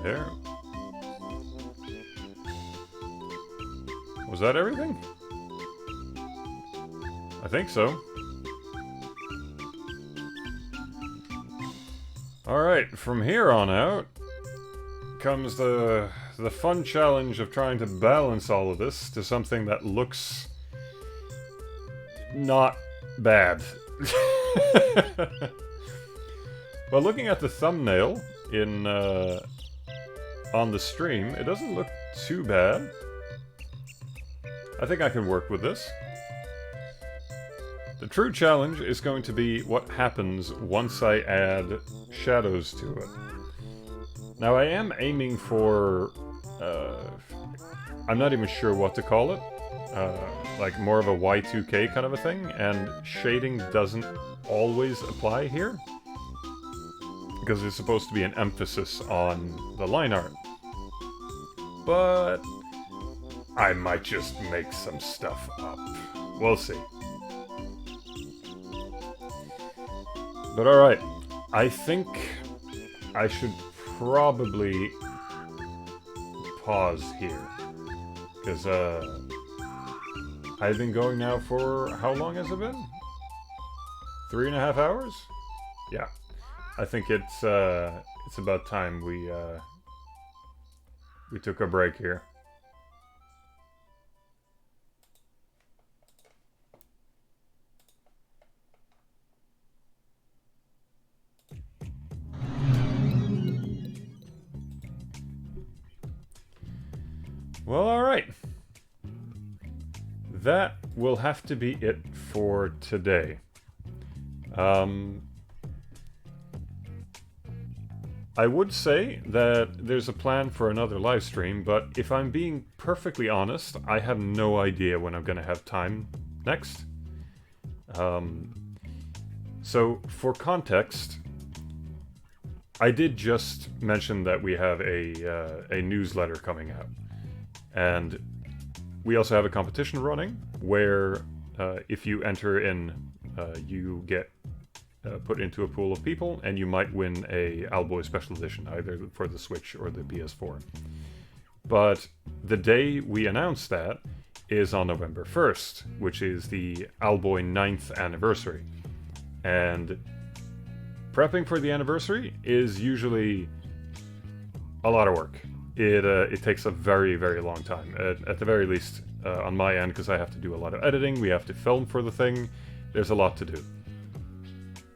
There. Was that everything? I think so. Alright, from here on out comes the fun challenge of trying to balance all of this to something that looks not bad. Well, looking at the thumbnail in on the stream, it doesn't look too bad. I think I can work with this. The true challenge is going to be what happens once I add shadows to it. Now, I am aiming for... I'm not even sure what to call it. Like more of a Y2K kind of a thing, and shading doesn't always apply here. Because there's supposed to be an emphasis on the line art. But I might just make some stuff up. We'll see. But alright, I think I should probably pause here. Because I've been going now for, how long has it been? 3.5 hours? Yeah. I think it's about time we took a break here. Well, alright. That will have to be it for today. I would say that there's a plan for another live stream, but if I'm being perfectly honest, I have no idea when I'm going to have time next. So, for context, I did just mention that we have a newsletter coming out. And we also have a competition running, where if you enter in, you get put into a pool of people, and you might win a Owlboy Special Edition, either for the Switch or the PS4. But the day we announce that is on November 1st, which is the Owlboy 9th anniversary. And prepping for the anniversary is usually a lot of work. It takes a very, very long time, at the very least on my end, because I have to do a lot of editing, we have to film for the thing, there's a lot to do.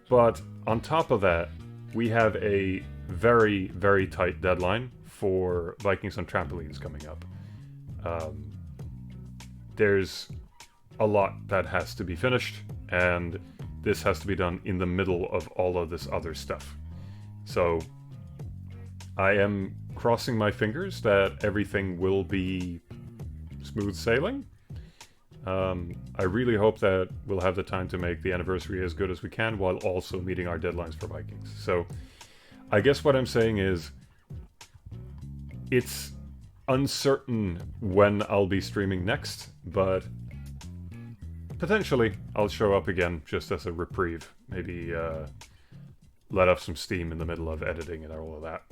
But on top of that, we have a very, very tight deadline for Vikings on Trampolines coming up. There's a lot that has to be finished, and this has to be done in the middle of all of this other stuff. So I am crossing my fingers that everything will be smooth sailing. I really hope that we'll have the time to make the anniversary as good as we can while also meeting our deadlines for Vikings. So I guess what I'm saying is it's uncertain when I'll be streaming next, but potentially I'll show up again just as a reprieve. Maybe let off some steam in the middle of editing and all of that.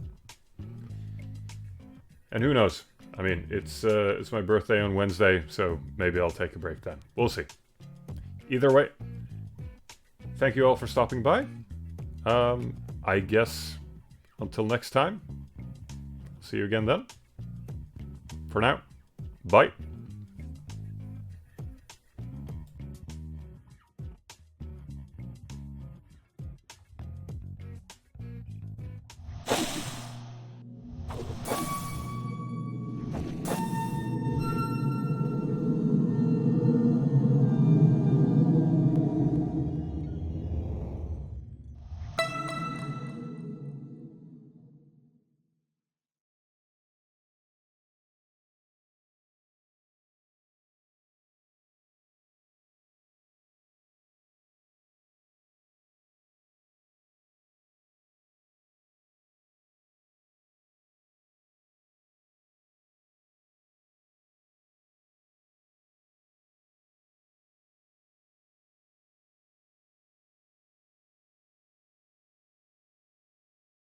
And who knows? I mean, it's my birthday on Wednesday, so maybe I'll take a break then. We'll see. Either way, thank you all for stopping by. I guess until next time, see you again then. For now, bye.